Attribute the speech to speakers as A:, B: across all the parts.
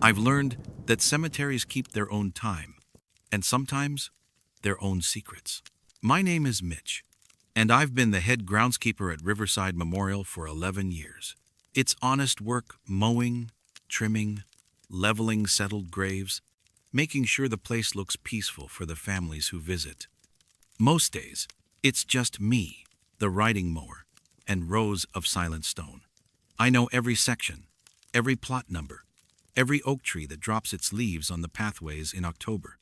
A: I've learned that cemeteries keep their own time, and sometimes their own secrets. My name is Mitch, and I've been the head groundskeeper at Riverside Memorial for 11 years. It's honest work, mowing, trimming, leveling settled graves, making sure the place looks peaceful for the families who visit. Most days, it's just me, the riding mower, and rows of silent stone. I know every section, every plot number, every oak tree that drops its leaves on the pathways in October.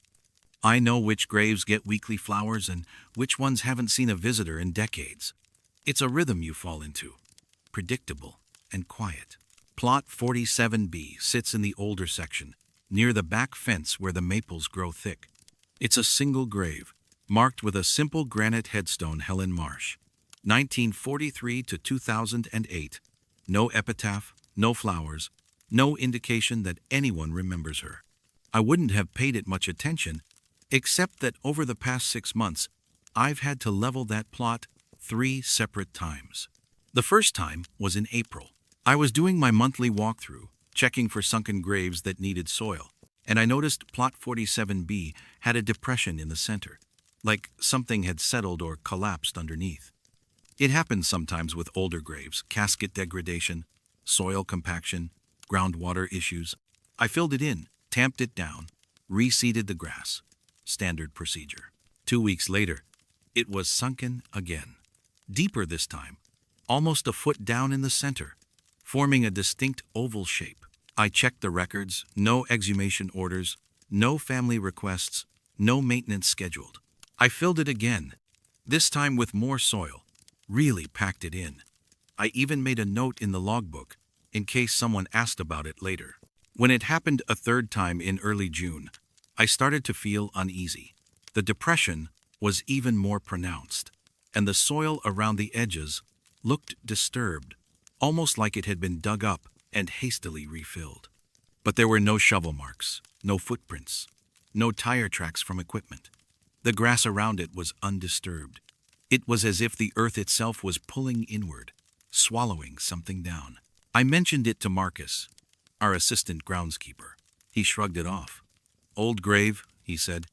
A: I know which graves get weekly flowers and which ones haven't seen a visitor in decades. It's a rhythm you fall into, predictable and quiet. Plot 47B sits in the older section, near the back fence where the maples grow thick. It's a single grave, marked with a simple granite headstone, Helen Marsh, 1943 to 2008. No epitaph, no flowers, no indication that anyone remembers her. I wouldn't have paid it much attention, except that over the past 6 months, I've had to level that plot 3 separate times. The first time was in April. I was doing my monthly walkthrough, checking for sunken graves that needed soil, and I noticed plot 47B had a depression in the center, like something had settled or collapsed underneath. It happens sometimes with older graves: casket degradation, soil compaction, groundwater issues. I filled it in, tamped it down, reseeded the grass. Standard procedure. 2 weeks later, it was sunken again. Deeper this time, almost a foot down in the center, forming a distinct oval shape. I checked the records: no exhumation orders, no family requests, no maintenance scheduled. I filled it again, this time with more soil, really packed it in. I even made a note in the logbook, in case someone asked about it later. When it happened a third time in early June, I started to feel uneasy. The depression was even more pronounced, and the soil around the edges looked disturbed, almost like it had been dug up and hastily refilled. But there were no shovel marks, no footprints, no tire tracks from equipment. The grass around it was undisturbed. It was as if the earth itself was pulling inward, swallowing something down. I mentioned it to Marcus, our assistant groundskeeper. He shrugged it off. "Old grave," he said,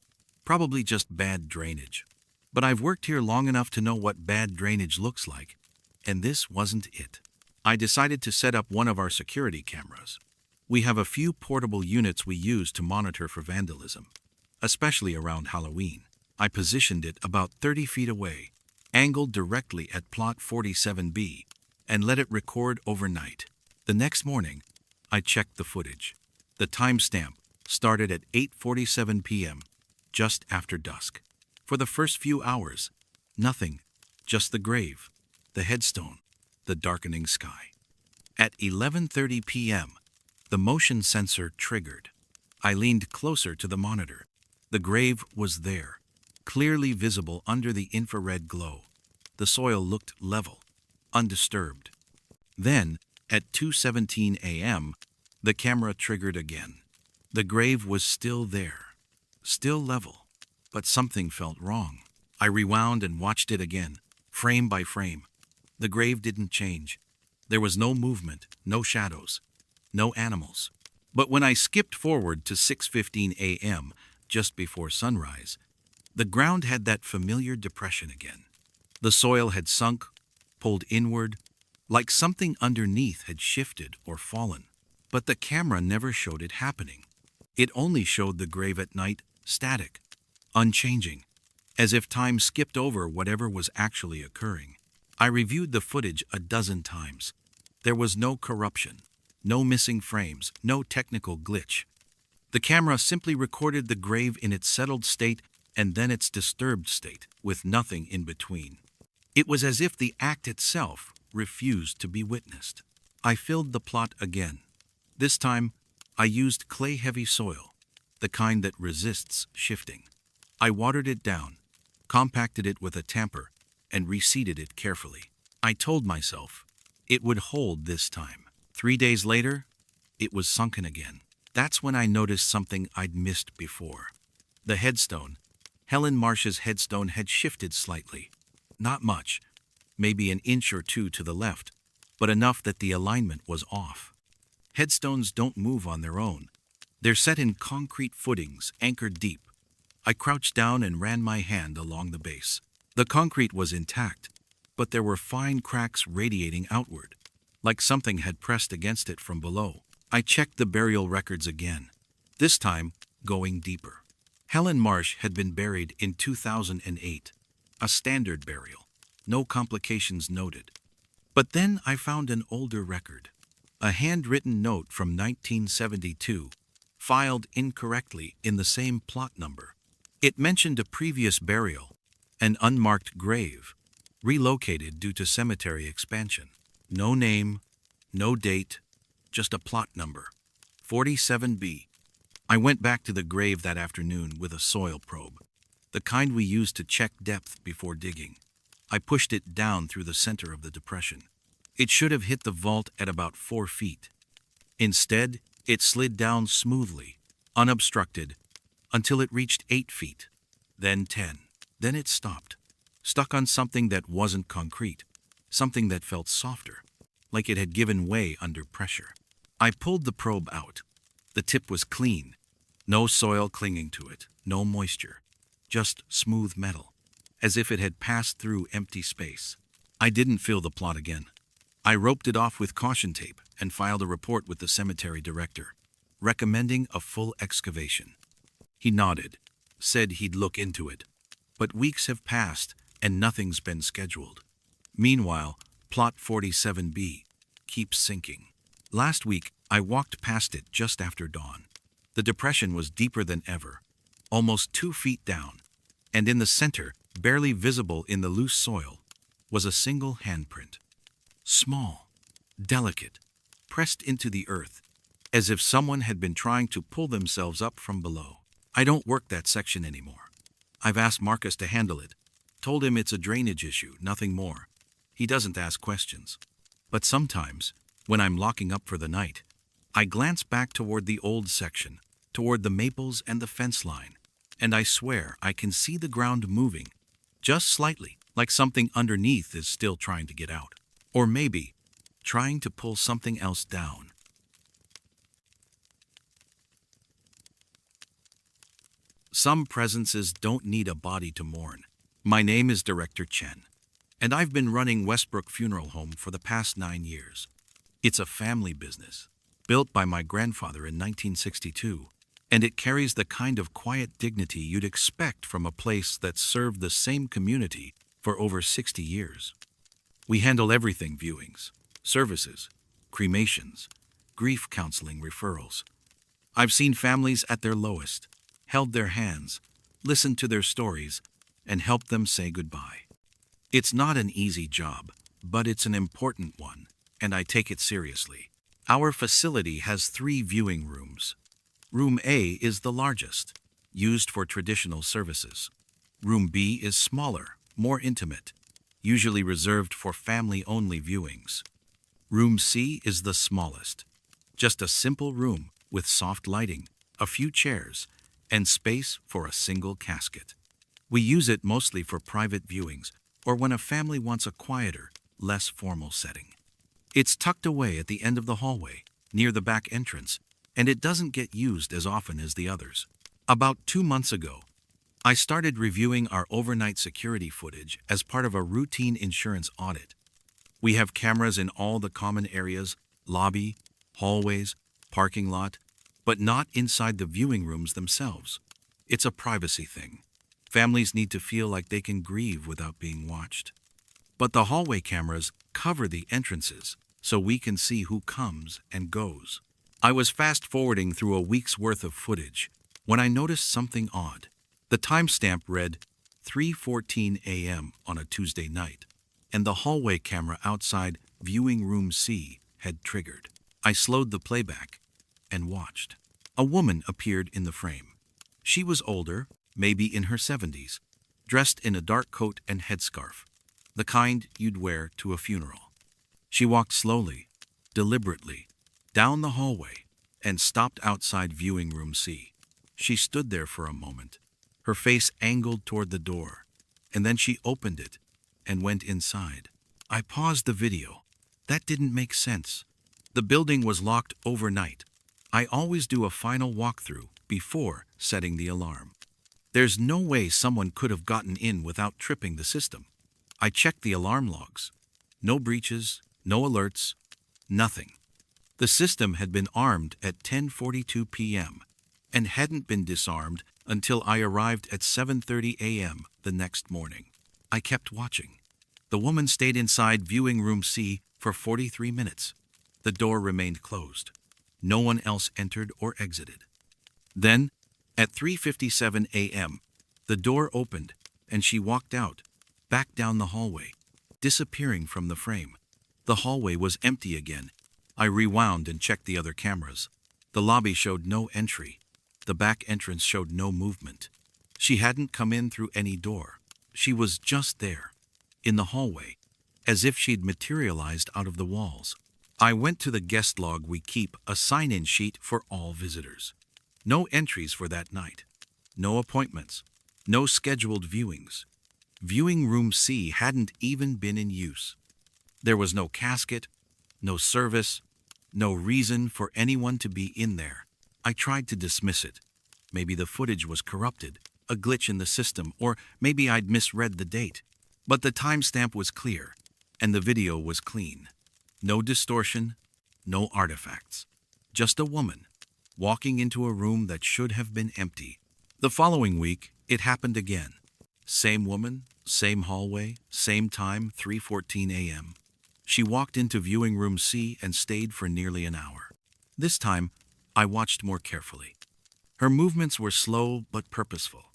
A: "probably just bad drainage. But I've worked here long enough to know what bad drainage looks like, and this wasn't it." I decided to set up one of our security cameras. We have a few portable units we use to monitor for vandalism, especially around Halloween. I positioned it about 30 feet away, angled directly at plot 47B, and let it record overnight. The next morning, I checked the footage. The timestamp started at 8:47 p.m., just after dusk. For the first few hours, nothing, just the grave, the headstone, the darkening sky. At 11:30 p.m., the motion sensor triggered. I leaned closer to the monitor. The grave was there, clearly visible under the infrared glow. The soil looked level, undisturbed. Then, at 2:17 a.m., the camera triggered again. The grave was still there, still level, but something felt wrong. I rewound and watched it again, frame by frame. The grave didn't change. There was no movement, no shadows, no animals. But when I skipped forward to 6:15 a.m., just before sunrise, the ground had that familiar depression again. The soil had sunk, pulled inward, like something underneath had shifted or fallen. But the camera never showed it happening. It only showed the grave at night, static, unchanging, as if time skipped over whatever was actually occurring. I reviewed the footage a dozen times. There was no corruption, no missing frames, no technical glitch. The camera simply recorded the grave in its settled state and then its disturbed state, with nothing in between. It was as if the act itself refused to be witnessed. I filled the plot again. This time, I used clay-heavy soil, the kind that resists shifting. I watered it down, compacted it with a tamper, and reseeded it carefully. I told myself it would hold this time. 3 days later, it was sunken again. That's when I noticed something I'd missed before. The headstone, Helen Marsh's headstone, had shifted slightly. Not much, maybe an inch or two to the left, but enough that the alignment was off. Headstones don't move on their own. They're set in concrete footings, anchored deep. I crouched down and ran my hand along the base. The concrete was intact, but there were fine cracks radiating outward, like something had pressed against it from below. I checked the burial records again, this time going deeper. Helen Marsh had been buried in 2008, a standard burial, no complications noted. But then I found an older record, a handwritten note from 1972, filed incorrectly in the same plot number. It mentioned a previous burial, an unmarked grave, relocated due to cemetery expansion. No name, no date, just a plot number, 47B. I went back to the grave that afternoon with a soil probe, the kind we use to check depth before digging. I pushed it down through the center of the depression. It should have hit the vault at about 4 feet. Instead, it slid down smoothly, unobstructed, until it reached 8 feet, then 10. Then it stopped, stuck on something that wasn't concrete, something that felt softer, like it had given way under pressure. I pulled the probe out. The tip was clean, no soil clinging to it, no moisture, just smooth metal, as if it had passed through empty space. I didn't feel the plot again. I roped it off with caution tape and filed a report with the cemetery director, recommending a full excavation. He nodded, said he'd look into it. But weeks have passed and nothing's been scheduled. Meanwhile, plot 47B keeps sinking. Last week, I walked past it just after dawn. The depression was deeper than ever, almost 2 feet down, and in the center, barely visible in the loose soil, was a single handprint. Small, delicate, pressed into the earth, as if someone had been trying to pull themselves up from below. I don't work that section anymore. I've asked Marcus to handle it, told him it's a drainage issue, nothing more. He doesn't ask questions. But sometimes, when I'm locking up for the night, I glance back toward the old section, toward the maples and the fence line, and I swear I can see the ground moving, just slightly, like something underneath is still trying to get out. Or maybe, trying to pull something else down. Some presences don't need a body to mourn. My name is Director Chen, and I've been running Westbrook Funeral Home for the past 9 years. It's a family business, built by my grandfather in 1962, and it carries the kind of quiet dignity you'd expect from a place that's served the same community for over 60 years. We handle everything: viewings, services, cremations, grief counseling referrals. I've seen families at their lowest, held their hands, listened to their stories, and helped them say goodbye. It's not an easy job, but it's an important one, and I take it seriously. Our facility has 3 viewing rooms. Room A is the largest, used for traditional services. Room B is smaller, more intimate, usually reserved for family-only viewings. Room C is the smallest, just a simple room with soft lighting, a few chairs, and space for a single casket. We use it mostly for private viewings or when a family wants a quieter, less formal setting. It's tucked away at the end of the hallway, near the back entrance, and it doesn't get used as often as the others. About 2 months ago, I started reviewing our overnight security footage as part of a routine insurance audit. We have cameras in all the common areas, lobby, hallways, parking lot, but not inside the viewing rooms themselves. It's a privacy thing. Families need to feel like they can grieve without being watched. But the hallway cameras cover the entrances, so we can see who comes and goes. I was fast-forwarding through a week's worth of footage when I noticed something odd. The timestamp read 3:14 a.m. on a Tuesday night, and the hallway camera outside viewing room C had triggered. I slowed the playback and watched. A woman appeared in the frame. She was older, maybe in her 70s, dressed in a dark coat and headscarf, the kind you'd wear to a funeral. She walked slowly, deliberately, down the hallway and stopped outside viewing room C. She stood there for a moment, her face angled toward the door, and then she opened it and went inside. I paused the video. That didn't make sense. The building was locked overnight. I always do a final walkthrough before setting the alarm. There's no way someone could have gotten in without tripping the system. I checked the alarm logs. No breaches, no alerts, nothing. The system had been armed at 10:42 p.m. and hadn't been disarmed until I arrived at 7:30 a.m. the next morning. I kept watching. The woman stayed inside viewing room C for 43 minutes. The door remained closed. No one else entered or exited. Then, at 3:57 a.m., the door opened and she walked out, back down the hallway, disappearing from the frame. The hallway was empty again. I rewound and checked the other cameras. The lobby showed no entry. The back entrance showed no movement. She hadn't come in through any door. She was just there, in the hallway, as if she'd materialized out of the walls. I went to the guest log we keep, a sign-in sheet for all visitors. No entries for that night. No appointments. No scheduled viewings. Viewing room C hadn't even been in use. There was no casket, no service, no reason for anyone to be in there. I tried to dismiss it. Maybe the footage was corrupted, a glitch in the system, or maybe I'd misread the date. But the timestamp was clear, and the video was clean. No distortion, no artifacts. Just a woman walking into a room that should have been empty. The following week, it happened again. Same woman, same hallway, same time, 3:14 a.m. She walked into viewing room C and stayed for nearly an hour. This time, I watched more carefully. Her movements were slow but purposeful,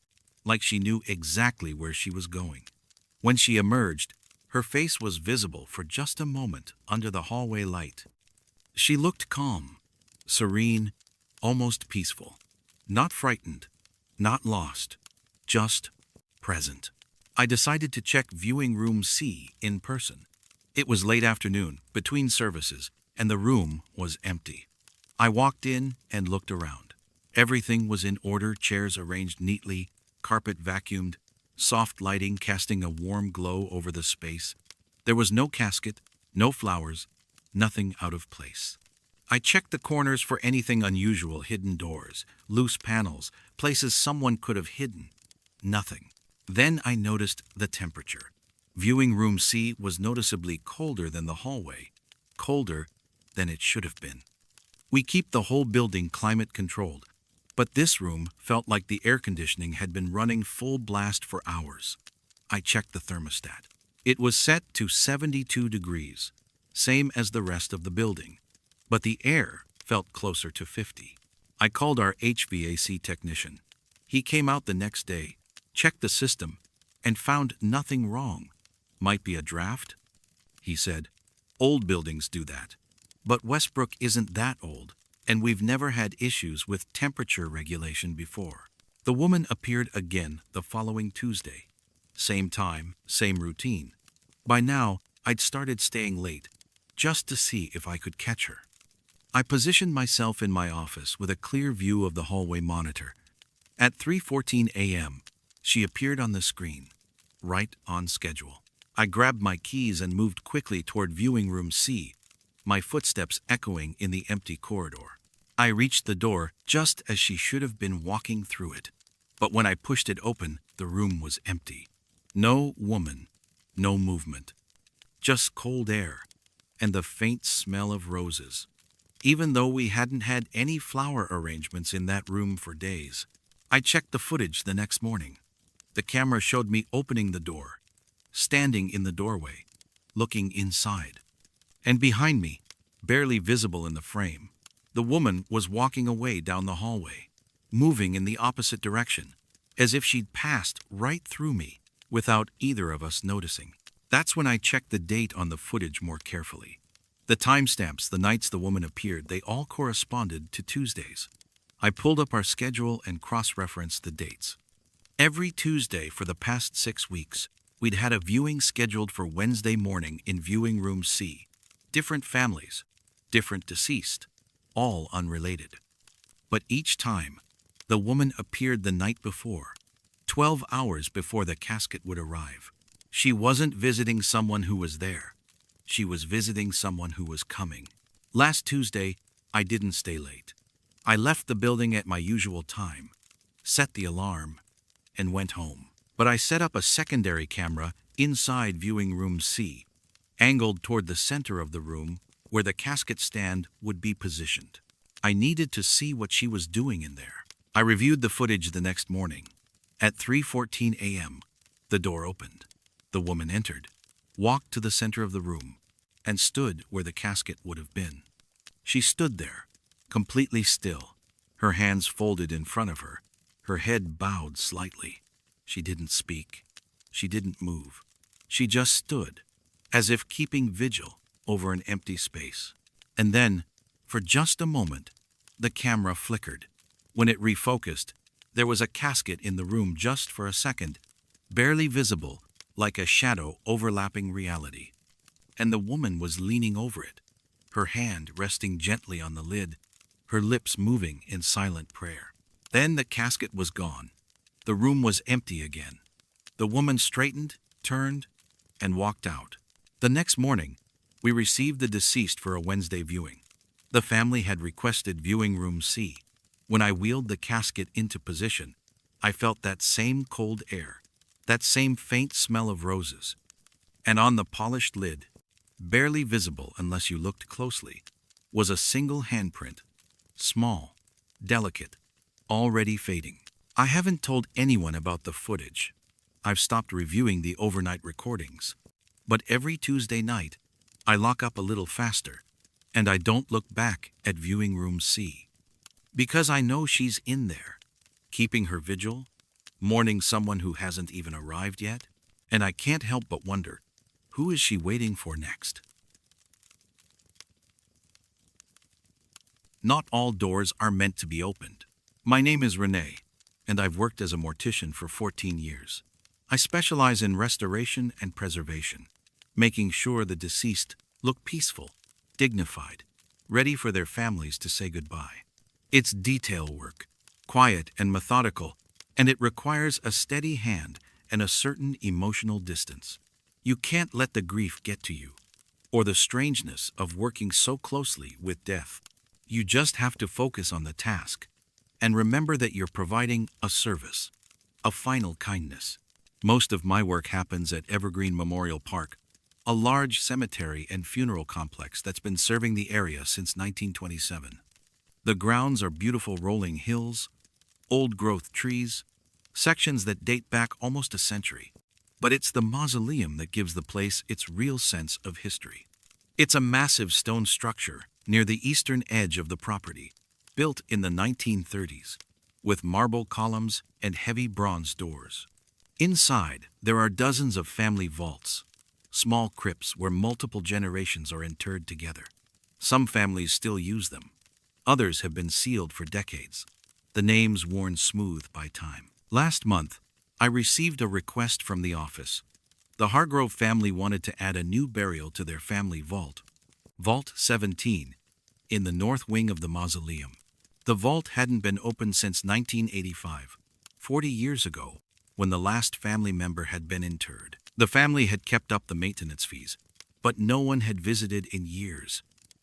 A: like she knew exactly where she was going. When she emerged, her face was visible for just a moment under the hallway light. She looked calm, serene, almost peaceful. Not frightened, not lost, just present. I decided to check viewing room C in person. It was late afternoon, between services, and the room was empty. I walked in and looked around. Everything was in order, chairs arranged neatly, carpet vacuumed, soft lighting casting a warm glow over the space. There was no casket, no flowers, nothing out of place. I checked the corners for anything unusual, hidden doors, loose panels, places someone could have hidden. Nothing. Then I noticed the temperature. Viewing room C was noticeably colder than the hallway, colder than it should have been. We keep the whole building climate controlled, but this room felt like the air conditioning had been running full blast for hours. I checked the thermostat. It was set to 72 degrees, same as the rest of the building, but the air felt closer to 50. I called our HVAC technician. He came out the next day, checked the system, and found nothing wrong. Might be a draft, he said. Old buildings do that. But Westbrook isn't that old, and we've never had issues with temperature regulation before. The woman appeared again the following Tuesday. Same time, same routine. By now, I'd started staying late, just to see if I could catch her. I positioned myself in my office with a clear view of the hallway monitor. At 3:14 a.m., she appeared on the screen, right on schedule. I grabbed my keys and moved quickly toward viewing room C, my footsteps echoing in the empty corridor. I reached the door just as she should have been walking through it. But when I pushed it open, the room was empty. No woman, no movement. Just cold air and the faint smell of roses. Even though we hadn't had any flower arrangements in that room for days. I checked the footage the next morning. The camera showed me opening the door, standing in the doorway, looking inside. And behind me, barely visible in the frame, the woman was walking away down the hallway, moving in the opposite direction, as if she'd passed right through me without either of us noticing. That's when I checked the date on the footage more carefully. The timestamps, the nights the woman appeared, they all corresponded to Tuesdays. I pulled up our schedule and cross-referenced the dates. Every Tuesday for the past 6 weeks, we'd had a viewing scheduled for Wednesday morning in viewing room C. Different families, different deceased, all unrelated. But each time, the woman appeared the night before, 12 hours before the casket would arrive. She wasn't visiting someone who was there. She was visiting someone who was coming. Last Tuesday, I didn't stay late. I left the building at my usual time, set the alarm, and went home. But I set up a secondary camera inside viewing room C, angled toward the center of the room where the casket stand would be positioned. I needed to see what she was doing in there. I reviewed the footage the next morning. At 3:14 a.m., the door opened. The woman entered, walked to the center of the room, and stood where the casket would have been. She stood there, completely still, her hands folded in front of her, her head bowed slightly. She didn't speak. She didn't move. She just stood, as if keeping vigil over an empty space. And then, for just a moment, the camera flickered. When it refocused, there was a casket in the room just for a second, barely visible, like a shadow overlapping reality. And the woman was leaning over it, her hand resting gently on the lid, her lips moving in silent prayer. Then the casket was gone. The room was empty again. The woman straightened, turned, and walked out. The next morning, we received the deceased for a Wednesday viewing. The family had requested viewing room C. When I wheeled the casket into position, I felt that same cold air, that same faint smell of roses. And on the polished lid, barely visible unless you looked closely, was a single handprint, small, delicate, already fading. I haven't told anyone about the footage. I've stopped reviewing the overnight recordings. But every Tuesday night, I lock up a little faster, and I don't look back at viewing room C. Because I know she's in there, keeping her vigil, mourning someone who hasn't even arrived yet, and I can't help but wonder, who is she waiting for next? Not all doors are meant to be opened. My name is Renee, and I've worked as a mortician for 14 years. I specialize in restoration and preservation, making sure the deceased look peaceful, dignified, ready for their families to say goodbye. It's detail work, quiet and methodical, and it requires a steady hand and a certain emotional distance. You can't let the grief get to you, or the strangeness of working so closely with death. You just have to focus on the task, and remember that you're providing a service, a final kindness. Most of my work happens at Evergreen Memorial Park, a large cemetery and funeral complex that's been serving the area since 1927. The grounds are beautiful rolling hills, old-growth trees, sections that date back almost a century. But it's the mausoleum that gives the place its real sense of history. It's a massive stone structure near the eastern edge of the property, built in the 1930s, with marble columns and heavy bronze doors. Inside, there are dozens of family vaults, small crypts where multiple generations are interred together. Some families still use them. Others have been sealed for decades, the names worn smooth by time. Last month, I received a request from the office. The Hargrove family wanted to add a new burial to their family vault, Vault 17, in the north wing of the mausoleum. The vault hadn't been opened since 1985, 40 years ago, when the last family member had been interred. The family had kept up the maintenance fees, but no one had visited in years,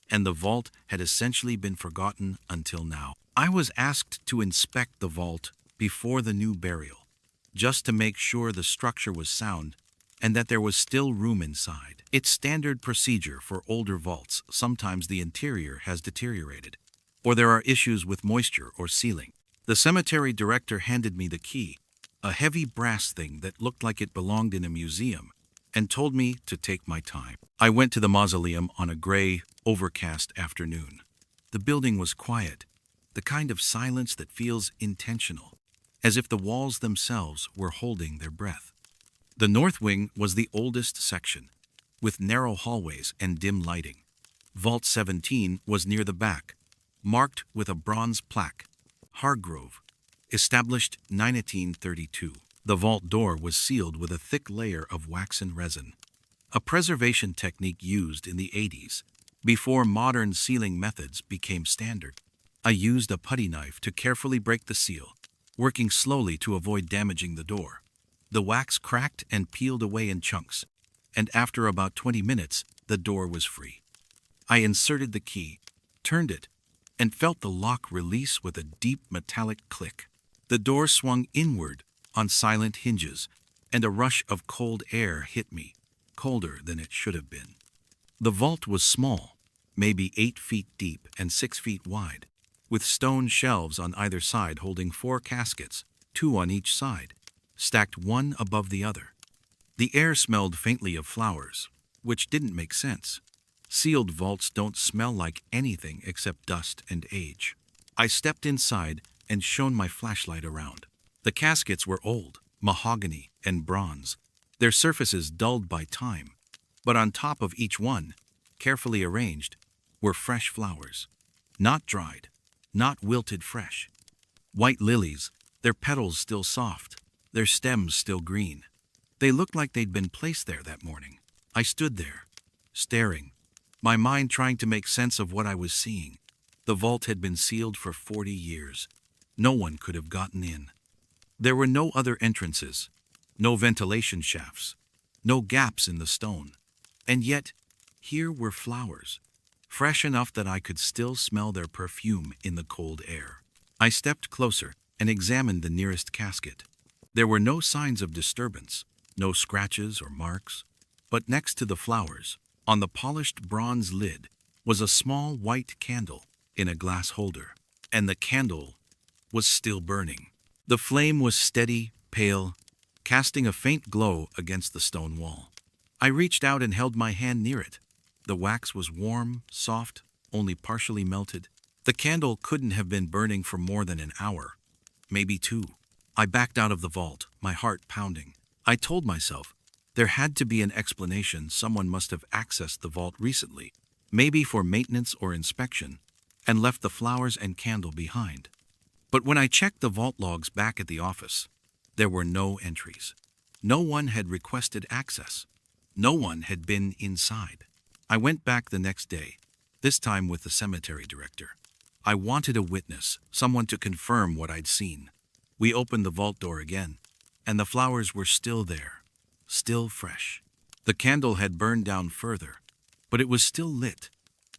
A: and the vault had essentially been forgotten until now. I was asked to inspect the vault before the new burial, just to make sure the structure was sound and that there was still room inside. It's standard procedure for older vaults. Sometimes the interior has deteriorated, or there are issues with moisture or sealing. The cemetery director handed me the key, a heavy brass thing that looked like it belonged in a museum, and told me to take my time. I went to the mausoleum on a gray, overcast afternoon. The building was quiet, the kind of silence that feels intentional, as if the walls themselves were holding their breath. The north wing was the oldest section, with narrow hallways and dim lighting. Vault 17 was near the back, marked with a bronze plaque, Hargrove, established 1932. The vault door was sealed with a thick layer of waxen resin, a preservation technique used in the 80s, before modern sealing methods became standard. I used a putty knife to carefully break the seal, working slowly to avoid damaging the door. The wax cracked and peeled away in chunks, and after about 20 minutes, the door was free. I inserted the key, turned it, and felt the lock release with a deep metallic click. The door swung inward on silent hinges, and a rush of cold air hit me, colder than it should have been. The vault was small, maybe 8 feet deep and 6 feet wide, with stone shelves on either side holding 4 caskets, 2 on each side, stacked one above the other. The air smelled faintly of flowers, which didn't make sense. Sealed vaults don't smell like anything except dust and age. I stepped inside and shone my flashlight around. The caskets were old, mahogany and bronze, their surfaces dulled by time, but on top of each one, carefully arranged, were fresh flowers. Not dried, not wilted fresh. White lilies, their petals still soft, their stems still green. They looked like they'd been placed there that morning. I stood there, staring, my mind trying to make sense of what I was seeing. The vault had been sealed for 40 years. No one could have gotten in. There were no other entrances, no ventilation shafts, no gaps in the stone. And yet, here were flowers, fresh enough that I could still smell their perfume in the cold air. I stepped closer and examined the nearest casket. There were no signs of disturbance, no scratches or marks, but next to the flowers, on the polished bronze lid, was a small white candle in a glass holder, and the candle was still burning. The flame was steady, pale, casting a faint glow against the stone wall. I reached out and held my hand near it. The wax was warm, soft, only partially melted. The candle couldn't have been burning for more than an hour, maybe 2. I backed out of the vault, my heart pounding. I told myself, there had to be an explanation. Someone must have accessed the vault recently, maybe for maintenance or inspection, and left the flowers and candle behind. But when I checked the vault logs back at the office, there were no entries. No one had requested access. No one had been inside. I went back the next day, this time with the cemetery director. I wanted a witness, someone to confirm what I'd seen. We opened the vault door again, and the flowers were still there, still fresh. The candle had burned down further, but it was still lit,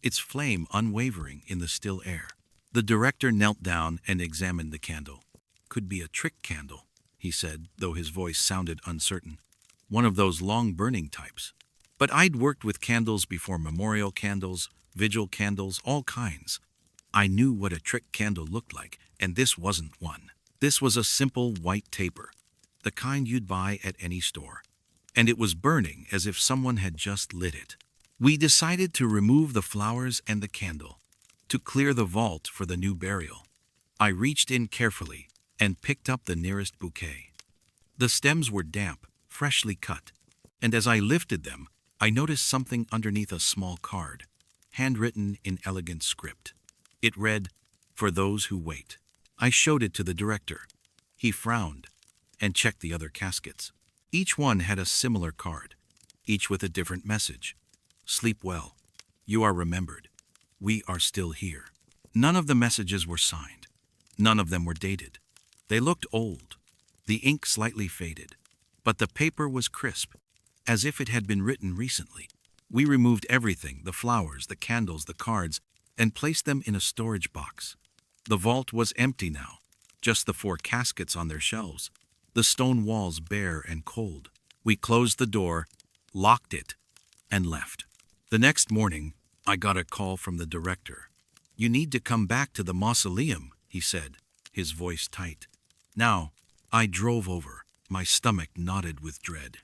A: its flame unwavering in the still air. The director knelt down and examined the candle. "Could be a trick candle," he said, though his voice sounded uncertain. "One of those long-burning types." But I'd worked with candles before, memorial candles, vigil candles, all kinds. I knew what a trick candle looked like, and this wasn't one. This was a simple white taper, the kind you'd buy at any store. And it was burning as if someone had just lit it. We decided to remove the flowers and the candle, to clear the vault for the new burial. I reached in carefully and picked up the nearest bouquet. The stems were damp, freshly cut, and as I lifted them, I noticed something underneath a small card, handwritten in elegant script. It read, "For those who wait." I showed it to the director. He frowned and checked the other caskets. Each one had a similar card, each with a different message. "Sleep well. You are remembered. We are still here." None of the messages were signed. None of them were dated. They looked old, the ink slightly faded, but the paper was crisp, as if it had been written recently. We removed everything, the flowers, the candles, the cards, and placed them in a storage box. The vault was empty now, just the 4 caskets on their shelves, the stone walls bare and cold. We closed the door, locked it, and left. The next morning, I got a call from the director. "You need to come back to the mausoleum," he said, his voice tight. Now, I drove over, my stomach knotted with dread.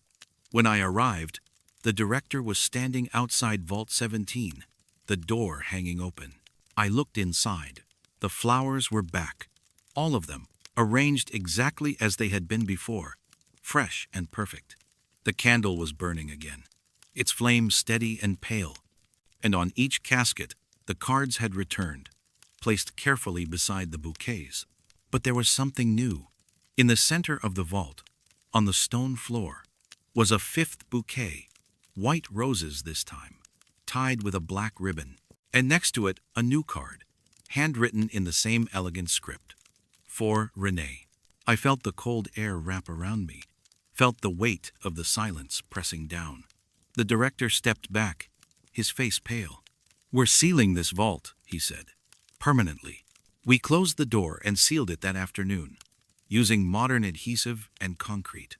A: When I arrived, the director was standing outside Vault 17, the door hanging open. I looked inside. The flowers were back, all of them, arranged exactly as they had been before, fresh and perfect. The candle was burning again, its flame steady and pale, and on each casket the cards had returned, placed carefully beside the bouquets. But there was something new. In the center of the vault, on the stone floor, was a 5th bouquet, white roses this time, tied with a black ribbon, and next to it a new card, handwritten in the same elegant script. "For Renee." I felt the cold air wrap around me, felt the weight of the silence pressing down. The director stepped back, his face pale. "We're sealing this vault," he said. permanently. We closed the door and sealed it that afternoon, using modern adhesive and concrete,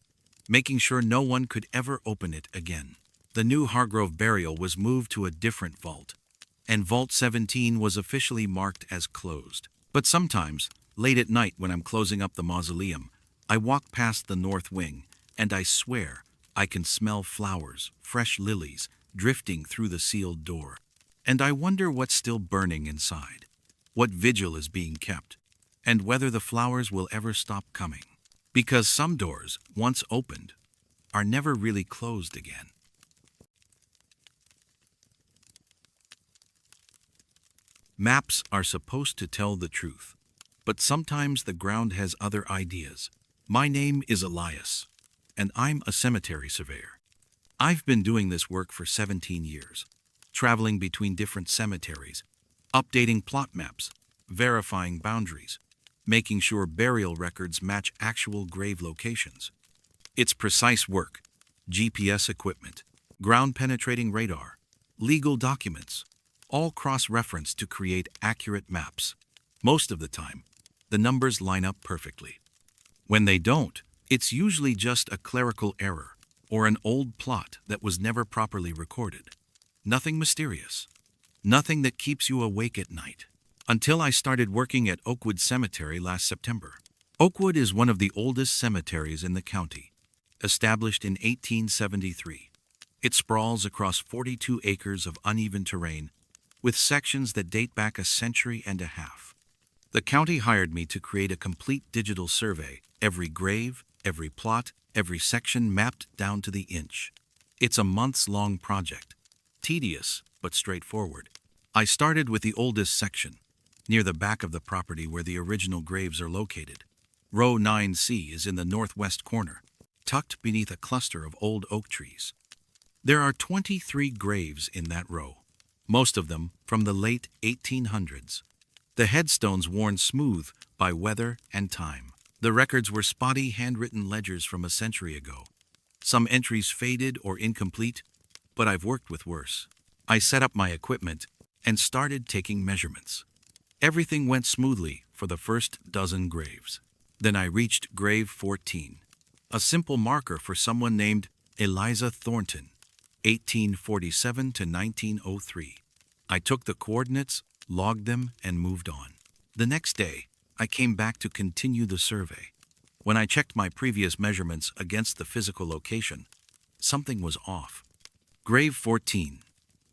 A: making sure no one could ever open it again. The new Hargrove burial was moved to a different vault, and Vault 17 was officially marked as closed. But sometimes, late at night when I'm closing up the mausoleum, I walk past the north wing, and I swear I can smell flowers, fresh lilies, drifting through the sealed door. And I wonder what's still burning inside, what vigil is being kept, and whether the flowers will ever stop coming. Because some doors, once opened, are never really closed again. Maps are supposed to tell the truth, but sometimes the ground has other ideas. My name is Elias, and I'm a cemetery surveyor. I've been doing this work for 17 years, traveling between different cemeteries, updating plot maps, verifying boundaries, making sure burial records match actual grave locations. It's precise work: GPS equipment, ground-penetrating radar, legal documents, all cross-referenced to create accurate maps. Most of the time, the numbers line up perfectly. When they don't, it's usually just a clerical error or an old plot that was never properly recorded. Nothing mysterious. Nothing that keeps you awake at night. Until I started working at Oakwood Cemetery last September. Oakwood is one of the oldest cemeteries in the county, established in 1873. It sprawls across 42 acres of uneven terrain, with sections that date back a century and a half. The county hired me to create a complete digital survey, every grave, every plot, every section mapped down to the inch. It's a months-long project, tedious but straightforward. I started with the oldest section, near the back of the property where the original graves are located. Row 9C is in the northwest corner, tucked beneath a cluster of old oak trees. There are 23 graves in that row, most of them from the late 1800s. The headstones worn smooth by weather and time. The records were spotty handwritten ledgers from a century ago. Some entries faded or incomplete, but I've worked with worse. I set up my equipment and started taking measurements. Everything went smoothly for the first dozen graves. Then I reached grave 14, a simple marker for someone named Eliza Thornton, 1847 to 1903. I took the coordinates, logged them, and moved on. The next day, I came back to continue the survey. When I checked my previous measurements against the physical location, something was off. Grave 14.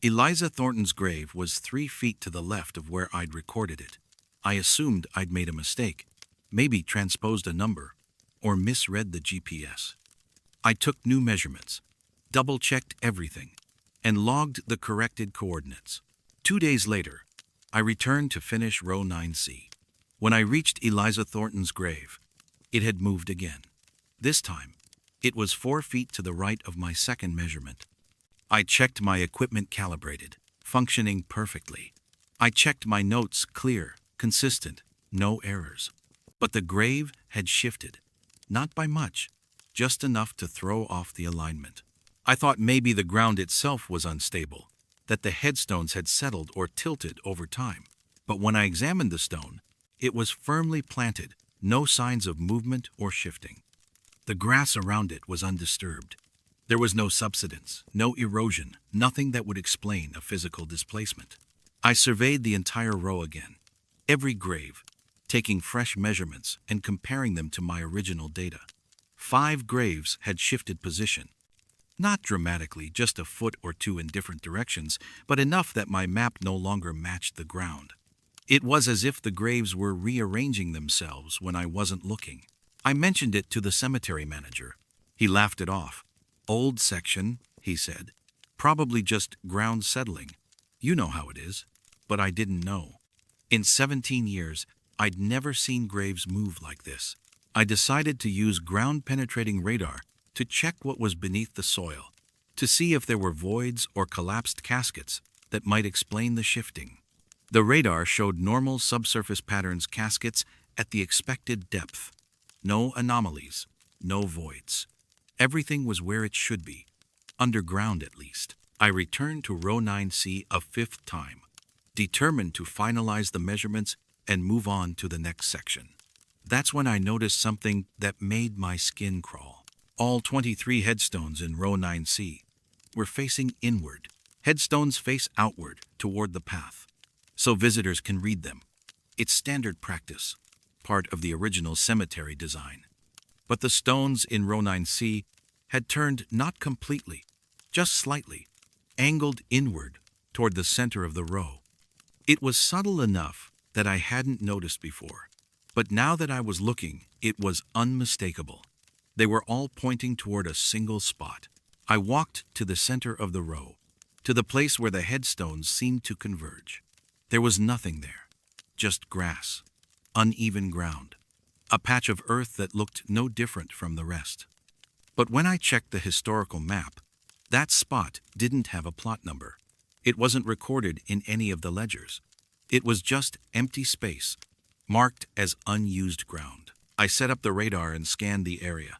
A: Eliza Thornton's grave was 3 feet to the left of where I'd recorded it. I assumed I'd made a mistake, maybe transposed a number, or misread the GPS. I took new measurements, double-checked everything, and logged the corrected coordinates. 2 days later, I returned to finish row 9C. When I reached Eliza Thornton's grave, it had moved again. This time, it was 4 feet to the right of my second measurement. I checked my equipment calibrated, functioning perfectly. I checked my notes clear, consistent, no errors. But the grave had shifted, not by much, just enough to throw off the alignment. I thought maybe the ground itself was unstable, that the headstones had settled or tilted over time. But when I examined the stone, it was firmly planted, no signs of movement or shifting. The grass around it was undisturbed. There was no subsidence, no erosion, nothing that would explain a physical displacement. I surveyed the entire row again, every grave, taking fresh measurements and comparing them to my original data. 5 graves had shifted position. Not dramatically, just a foot or two in different directions, but enough that my map no longer matched the ground. It was as if the graves were rearranging themselves when I wasn't looking. I mentioned it to the cemetery manager. He laughed it off. "Old section," he said. "Probably just ground settling. You know how it is." But I didn't know. In 17 years, I'd never seen graves move like this. I decided to use ground-penetrating radar to check what was beneath the soil, to see if there were voids or collapsed caskets that might explain the shifting. The radar showed normal subsurface patterns caskets at the expected depth. No anomalies, no voids. Everything was where it should be, underground at least. I returned to row 9C a 5th time, determined to finalize the measurements and move on to the next section. That's when I noticed something that made my skin crawl. All 23 headstones in row 9C were facing inward. Headstones face outward toward the path, so visitors can read them. It's standard practice, part of the original cemetery design. But the stones in row 9C had turned not completely, just slightly, angled inward toward the center of the row. It was subtle enough that I hadn't noticed before, but now that I was looking, it was unmistakable. They were all pointing toward a single spot. I walked to the center of the row, to the place where the headstones seemed to converge. There was nothing there, just grass, uneven ground, a patch of earth that looked no different from the rest. But when I checked the historical map, that spot didn't have a plot number. It wasn't recorded in any of the ledgers. It was just empty space, marked as unused ground. I set up the radar and scanned the area.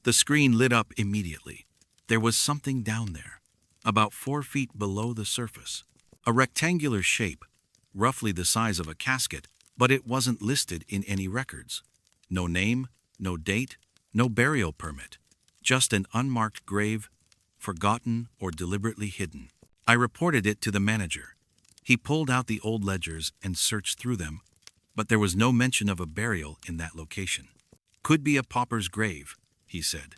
A: The screen lit up immediately. There was something down there, about 4 feet below the surface. A rectangular shape, roughly the size of a casket, but it wasn't listed in any records. No name, no date, no burial permit. Just an unmarked grave, forgotten or deliberately hidden. I reported it to the manager. He pulled out the old ledgers and searched through them, but there was no mention of a burial in that location. Could be a pauper's grave, he said.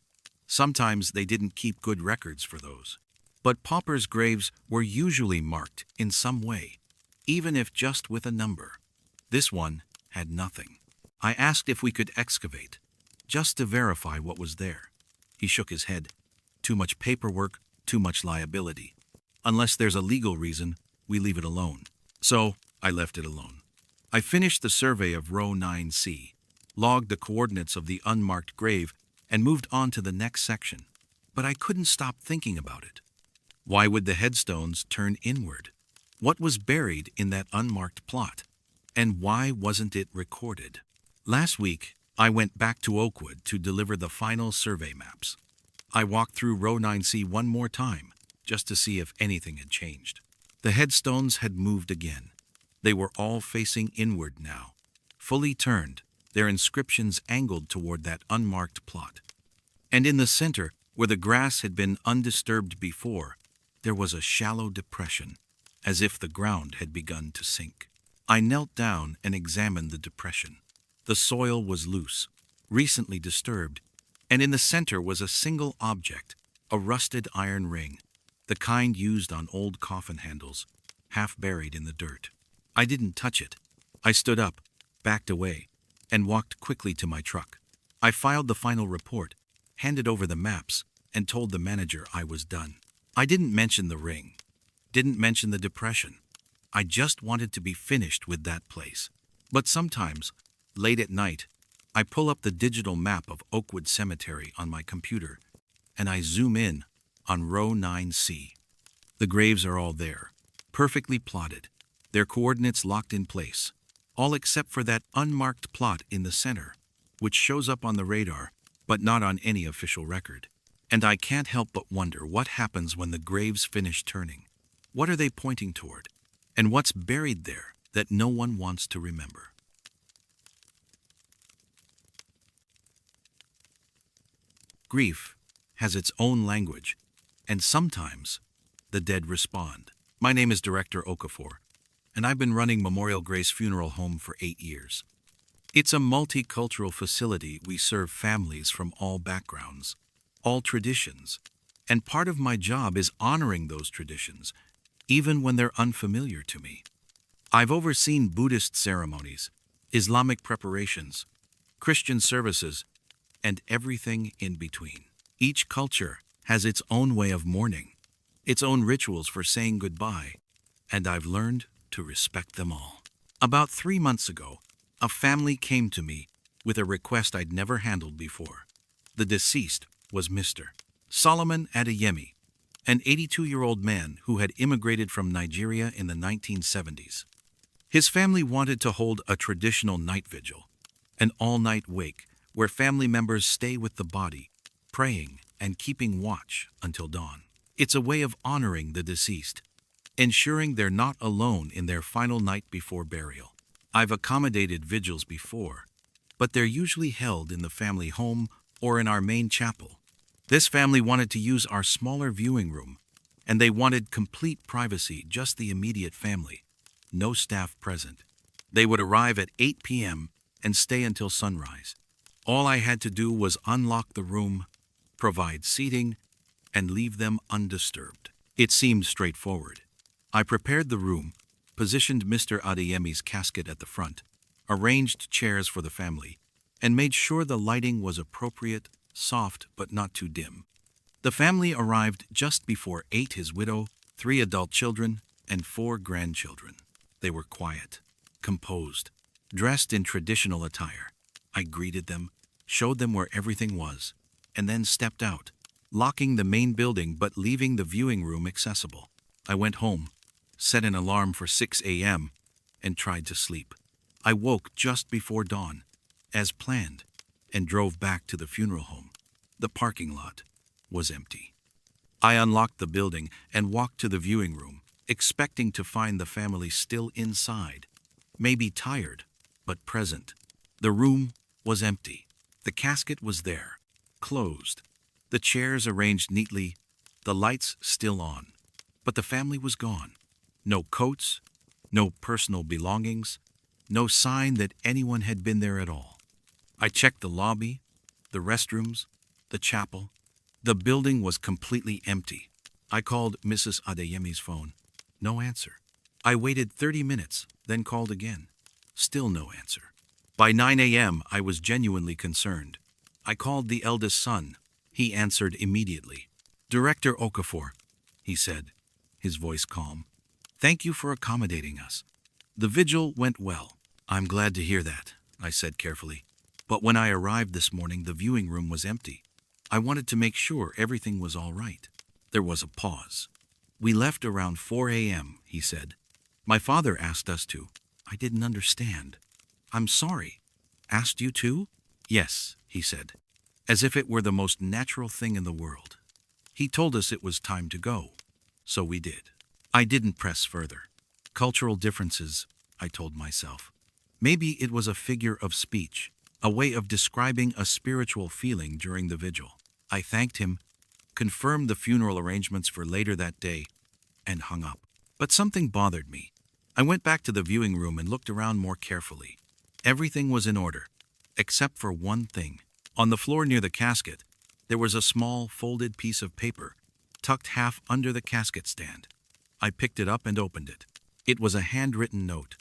A: Sometimes they didn't keep good records for those. But paupers' graves were usually marked in some way, even if just with a number. This one had nothing. I asked if we could excavate, just to verify what was there. He shook his head. Too much paperwork, too much liability. Unless there's a legal reason, we leave it alone. So, I left it alone. I finished the survey of row 9C, logged the coordinates of the unmarked grave, and moved on to the next section. But I couldn't stop thinking about it. Why would the headstones turn inward? What was buried in that unmarked plot? And why wasn't it recorded? Last week, I went back to Oakwood to deliver the final survey maps. I walked through row 9C one more time, just to see if anything had changed. The headstones had moved again. They were all facing inward now, fully turned, their inscriptions angled toward that unmarked plot. And in the center, where the grass had been undisturbed before, there was a shallow depression, as if the ground had begun to sink. I knelt down and examined the depression. The soil was loose, recently disturbed, and in the center was a single object, a rusted iron ring, the kind used on old coffin handles, half buried in the dirt. I didn't touch it. I stood up, backed away, and walked quickly to my truck. I filed the final report, handed over the maps, and told the manager I was done. I didn't mention the ring, didn't mention the depression. I just wanted to be finished with that place. But sometimes, late at night, I pull up the digital map of Oakwood Cemetery on my computer, and I zoom in on row 9C. The graves are all there, perfectly plotted, their coordinates locked in place, all except for that unmarked plot in the center, which shows up on the radar, but not on any official record. And I can't help but wonder what happens when the graves finish turning. What are they pointing toward? And what's buried there that no one wants to remember? Grief has its own language, and sometimes the dead respond. My name is Director Okafor, and I've been running Memorial Grace Funeral Home for 8 years. It's a multicultural facility. We serve families from all backgrounds, all traditions, and part of my job is honoring those traditions, even when they're unfamiliar to me. I've overseen Buddhist ceremonies, Islamic preparations, Christian services, and everything in between. Each culture has its own way of mourning, its own rituals for saying goodbye, and I've learned to respect them all. About 3 months ago, a family came to me with a request I'd never handled before. The deceased was Mr. Solomon Adeyemi, an 82-year-old man who had immigrated from Nigeria in the 1970s. His family wanted to hold a traditional night vigil, an all-night wake where family members stay with the body, praying and keeping watch until dawn. It's a way of honoring the deceased, ensuring they're not alone in their final night before burial. I've accommodated vigils before, but they're usually held in the family home or in our main chapel. This family wanted to use our smaller viewing room, and they wanted complete privacy, just the immediate family, no staff present. They would arrive at 8 p.m. and stay until sunrise. All I had to do was unlock the room, provide seating, and leave them undisturbed. It seemed straightforward. I prepared the room, positioned Mr. Adeyemi's casket at the front, arranged chairs for the family, and made sure the lighting was appropriate, soft but not too dim. The family arrived just before 8, his widow, 3 adult children, and 4 grandchildren. They were quiet, composed, dressed in traditional attire. I greeted them, showed them where everything was, and then stepped out, locking the main building but leaving the viewing room accessible. I went home, set an alarm for 6 a.m., and tried to sleep. I woke just before dawn, as planned, and drove back to the funeral home. The parking lot was empty. I unlocked the building and walked to the viewing room, expecting to find the family still inside, maybe tired, but present. The room was empty. The casket was there, closed, the chairs arranged neatly, the lights still on. But the family was gone. No coats, no personal belongings, no sign that anyone had been there at all. I checked the lobby, the restrooms, the chapel. The building was completely empty. I called Mrs. Adeyemi's phone. No answer. I waited 30 minutes, then called again. Still no answer. By 9 a.m., I was genuinely concerned. I called the eldest son. He answered immediately. "Director Okafor," he said, his voice calm. "Thank you for accommodating us. The vigil went well." "I'm glad to hear that," I said carefully. "But when I arrived this morning, the viewing room was empty. I wanted to make sure everything was all right." There was a pause. "We left around 4 a.m., he said. "My father asked us to." I didn't understand. "I'm sorry. Asked you to?" "Yes," he said, as if it were the most natural thing in the world. He told us it was time to go. So we did. I didn't press further. Cultural differences, I told myself. Maybe it was a figure of speech, a way of describing a spiritual feeling during the vigil. I thanked him, confirmed the funeral arrangements for later that day, and hung up. But something bothered me. I went back to the viewing room and looked around more carefully. Everything was in order, except for one thing. On the floor near the casket, there was a small folded piece of paper, tucked half under the casket stand. I picked it up and opened it. It was a handwritten note,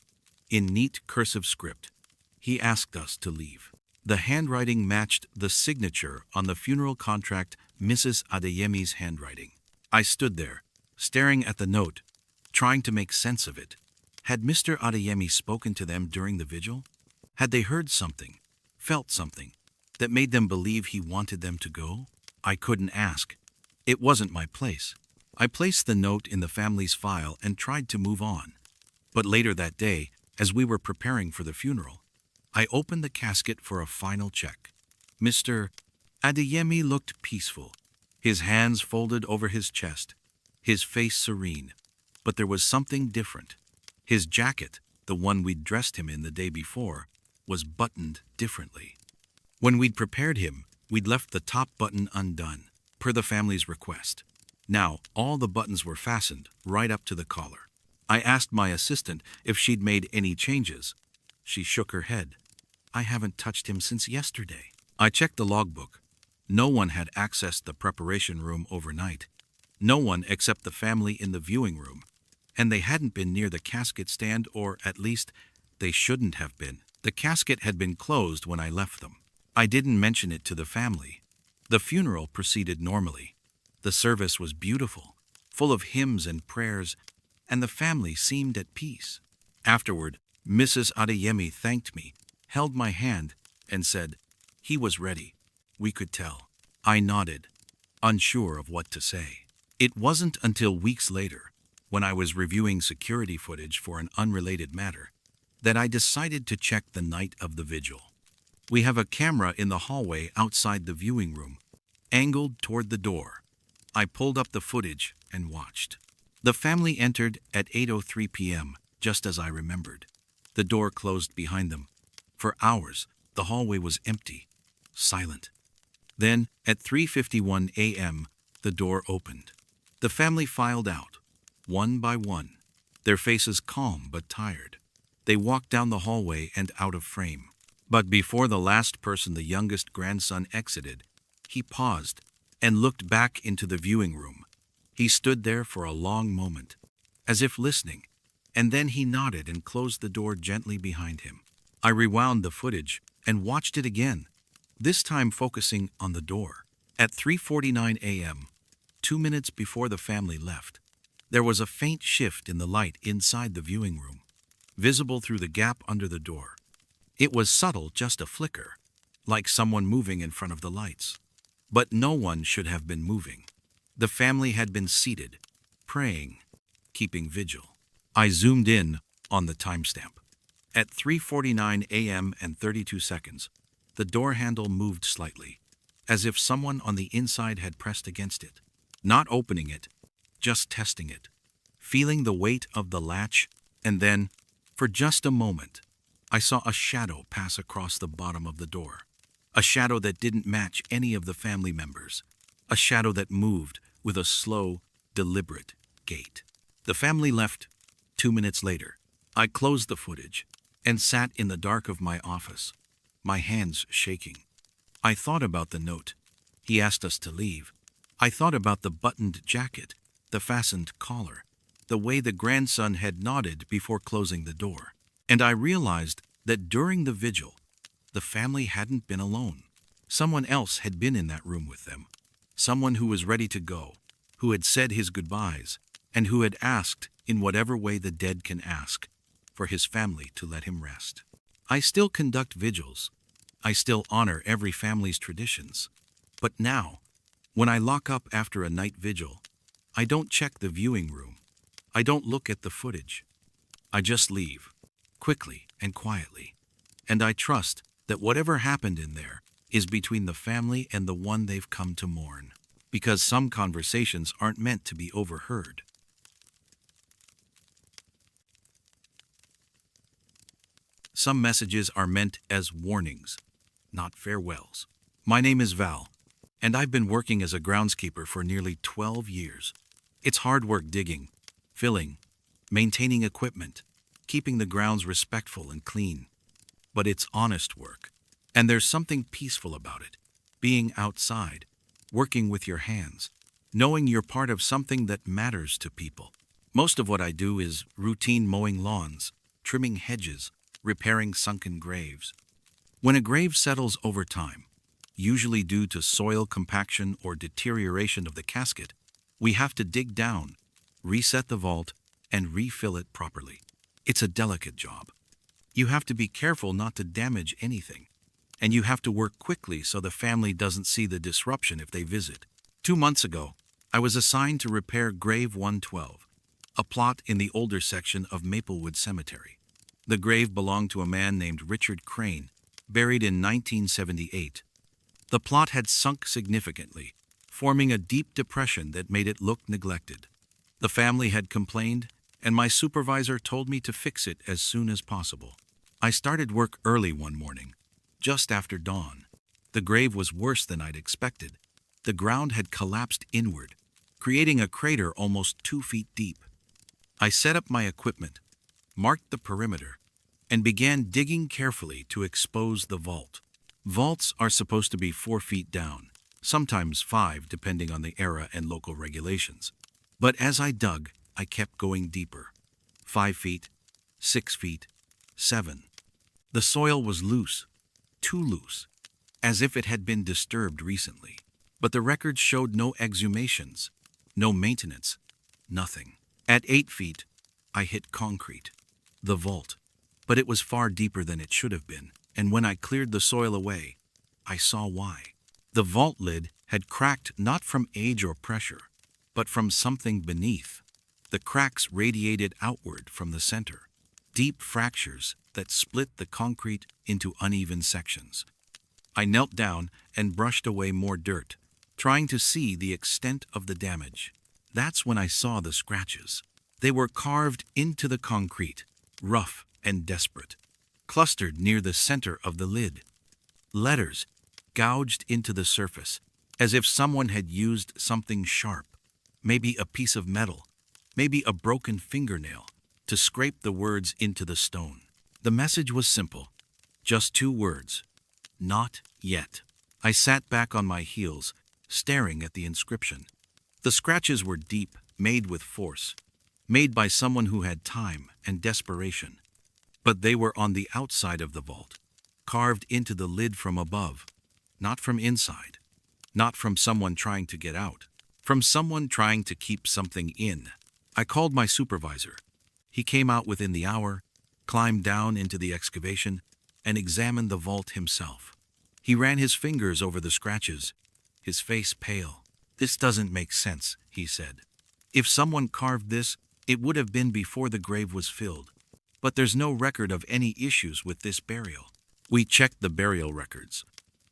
A: in neat cursive script. He asked us to leave. The handwriting matched the signature on the funeral contract, Mrs. Adeyemi's handwriting. I stood there, staring at the note, trying to make sense of it. Had Mr. Adeyemi spoken to them during the vigil? Had they heard something, felt something, that made them believe he wanted them to go? I couldn't ask. It wasn't my place. I placed the note in the family's file and tried to move on. But later that day, as we were preparing for the funeral, I opened the casket for a final check. Mr. Adeyemi looked peaceful, his hands folded over his chest, his face serene. But there was something different. His jacket, the one we'd dressed him in the day before, was buttoned differently. When we'd prepared him, we'd left the top button undone, per the family's request. Now, all the buttons were fastened, right up to the collar. I asked my assistant if she'd made any changes. She shook her head. "I haven't touched him since yesterday." I checked the logbook. No one had accessed the preparation room overnight. No one except the family in the viewing room. And they hadn't been near the casket stand, or at least, they shouldn't have been. The casket had been closed when I left them. I didn't mention it to the family. The funeral proceeded normally. The service was beautiful, full of hymns and prayers, and the family seemed at peace. Afterward, Mrs. Adeyemi thanked me, held my hand, and said, "He was ready. We could tell." I nodded, unsure of what to say. It wasn't until weeks later, when I was reviewing security footage for an unrelated matter, that I decided to check the night of the vigil. We have a camera in the hallway outside the viewing room, angled toward the door. I pulled up the footage and watched. The family entered at 8:03 p.m., just as I remembered. The door closed behind them. For hours, the hallway was empty, silent. Then, at 3:51 a.m., the door opened. The family filed out, one by one, their faces calm but tired. They walked down the hallway and out of frame. But before the last person, the youngest grandson, exited, he paused and looked back into the viewing room. He stood there for a long moment, as if listening, and then he nodded and closed the door gently behind him. I rewound the footage and watched it again, this time focusing on the door. At 3:49 a.m., 2 minutes before the family left, there was a faint shift in the light inside the viewing room, visible through the gap under the door. It was subtle, just a flicker, like someone moving in front of the lights. But no one should have been moving. The family had been seated, praying, keeping vigil. I zoomed in on the timestamp. At 3:49 a.m. and 32 seconds, the door handle moved slightly, as if someone on the inside had pressed against it. Not opening it, just testing it, feeling the weight of the latch, and then, for just a moment, I saw a shadow pass across the bottom of the door. A shadow that didn't match any of the family members. A shadow that moved with a slow, deliberate gait. The family left 2 minutes later. I closed the footage and sat in the dark of my office, my hands shaking. I thought about the note. He asked us to leave. I thought about the buttoned jacket, the fastened collar, the way the grandson had nodded before closing the door. And I realized that during the vigil, the family hadn't been alone. Someone else had been in that room with them. Someone who was ready to go, who had said his goodbyes, and who had asked, in whatever way the dead can ask, for his family to let him rest. I still conduct vigils. I still honor every family's traditions. But now, when I lock up after a night vigil, I don't check the viewing room. I don't look at the footage. I just leave, quickly and quietly. And I trust that whatever happened in there is between the family and the one they've come to mourn. Because some conversations aren't meant to be overheard. Some messages are meant as warnings, not farewells. My name is Val, and I've been working as a groundskeeper for nearly 12 years. It's hard work digging, filling, maintaining equipment, keeping the grounds respectful and clean. But it's honest work, and there's something peaceful about it. Being outside, working with your hands, knowing you're part of something that matters to people. Most of what I do is routine mowing lawns, trimming hedges, repairing sunken graves. When a grave settles over time, usually due to soil compaction or deterioration of the casket, we have to dig down, reset the vault, and refill it properly. It's a delicate job. You have to be careful not to damage anything, and you have to work quickly so the family doesn't see the disruption if they visit. 2 months ago, I was assigned to repair Grave 112, a plot in the older section of Maplewood Cemetery. The grave belonged to a man named Richard Crane, buried in 1978. The plot had sunk significantly, forming a deep depression that made it look neglected. The family had complained, and my supervisor told me to fix it as soon as possible. I started work early one morning, just after dawn. The grave was worse than I'd expected. The ground had collapsed inward, creating a crater almost 2 feet deep. I set up my equipment, marked the perimeter, and began digging carefully to expose the vault. Vaults are supposed to be 4 feet down, sometimes 5 depending on the era and local regulations. But as I dug, I kept going deeper. 5 feet, 6 feet, 7. The soil was loose, too loose, as if it had been disturbed recently. But the records showed no exhumations, no maintenance, nothing. At 8 feet, I hit concrete, the vault. But it was far deeper than it should have been, and when I cleared the soil away, I saw why. The vault lid had cracked not from age or pressure, but from something beneath. The cracks radiated outward from the center, deep fractures that split the concrete into uneven sections. I knelt down and brushed away more dirt, trying to see the extent of the damage. That's when I saw the scratches. They were carved into the concrete, rough and desperate, clustered near the center of the lid. Letters gouged into the surface, as if someone had used something sharp, maybe a piece of metal, maybe a broken fingernail, to scrape the words into the stone. The message was simple, just 2 words: not yet. I sat back on my heels, staring at the inscription. The scratches were deep, made with force, made by someone who had time and desperation. But they were on the outside of the vault, carved into the lid from above, not from inside, not from someone trying to get out, from someone trying to keep something in. I called my supervisor. He came out within the hour, climbed down into the excavation, and examined the vault himself. He ran his fingers over the scratches, his face pale. "This doesn't make sense," he said. "If someone carved this, it would have been before the grave was filled. But there's no record of any issues with this burial." We checked the burial records.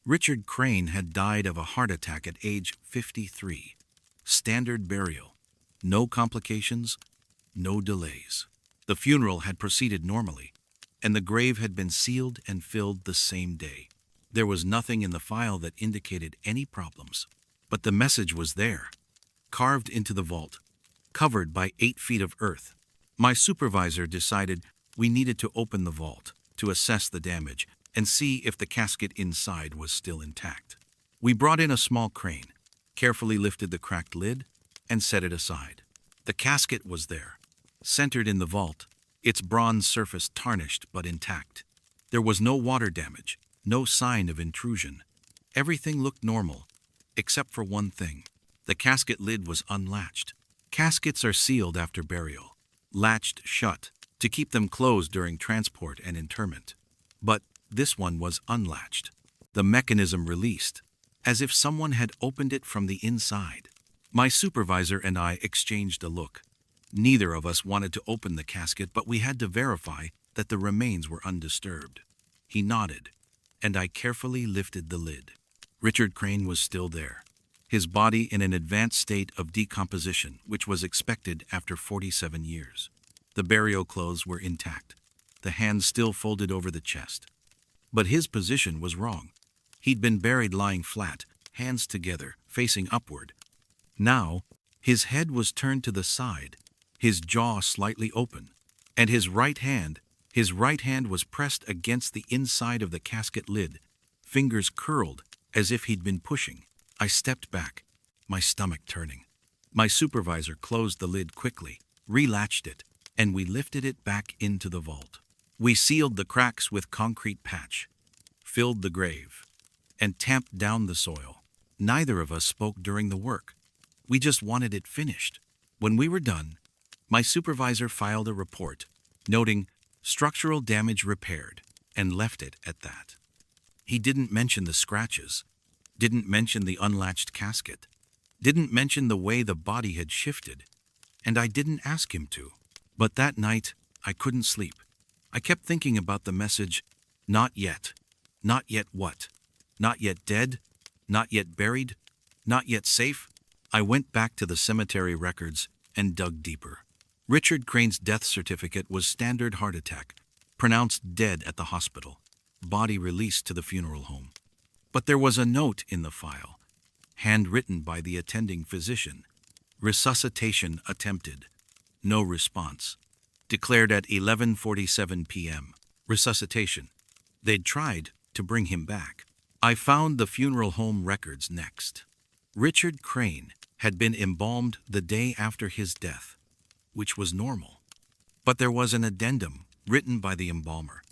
A: Richard Crane had died of a heart attack at age 53. Standard burial. No complications, no delays. The funeral had proceeded normally, and the grave had been sealed and filled the same day. There was nothing in the file that indicated any problems. But the message was there, carved into the vault, covered by 8 feet of earth. My supervisor decided we needed to open the vault to assess the damage and see if the casket inside was still intact. We brought in a small crane, carefully lifted the cracked lid, and set it aside. The casket was there, centered in the vault, its bronze surface tarnished but intact. There was no water damage, no sign of intrusion. Everything looked normal, except for one thing. The casket lid was unlatched. Caskets are sealed after burial, latched shut, to keep them closed during transport and interment. But this one was unlatched. The mechanism released, as if someone had opened it from the inside. My supervisor and I exchanged a look. Neither of us wanted to open the casket, but we had to verify that the remains were undisturbed. He nodded, and I carefully lifted the lid. Richard Crane was still there, his body in an advanced state of decomposition, which was expected after 47 years. The burial clothes were intact, the hands still folded over the chest. But his position was wrong. He'd been buried lying flat, hands together, facing upward. Now, his head was turned to the side, his jaw slightly open, and his right hand was pressed against the inside of the casket lid, fingers curled as if he'd been pushing. I stepped back, my stomach turning. My supervisor closed the lid quickly, relatched it, and we lifted it back into the vault. We sealed the cracks with concrete patch, filled the grave, and tamped down the soil. Neither of us spoke during the work. We just wanted it finished. When we were done, my supervisor filed a report, noting structural damage repaired, and left it at that. He didn't mention the scratches, didn't mention the unlatched casket, didn't mention the way the body had shifted, and I didn't ask him to. But that night, I couldn't sleep. I kept thinking about the message, not yet. Not yet what? Not yet dead? Not yet buried? Not yet safe? I went back to the cemetery records and dug deeper. Richard Crane's death certificate was standard heart attack, pronounced dead at the hospital, body released to the funeral home. But there was a note in the file, handwritten by the attending physician. Resuscitation attempted. No response. Declared at 11:47 p.m. Resuscitation. They'd tried to bring him back. I found the funeral home records next. Richard Crane had been embalmed the day after his death, which was normal. But there was an addendum written by the embalmer.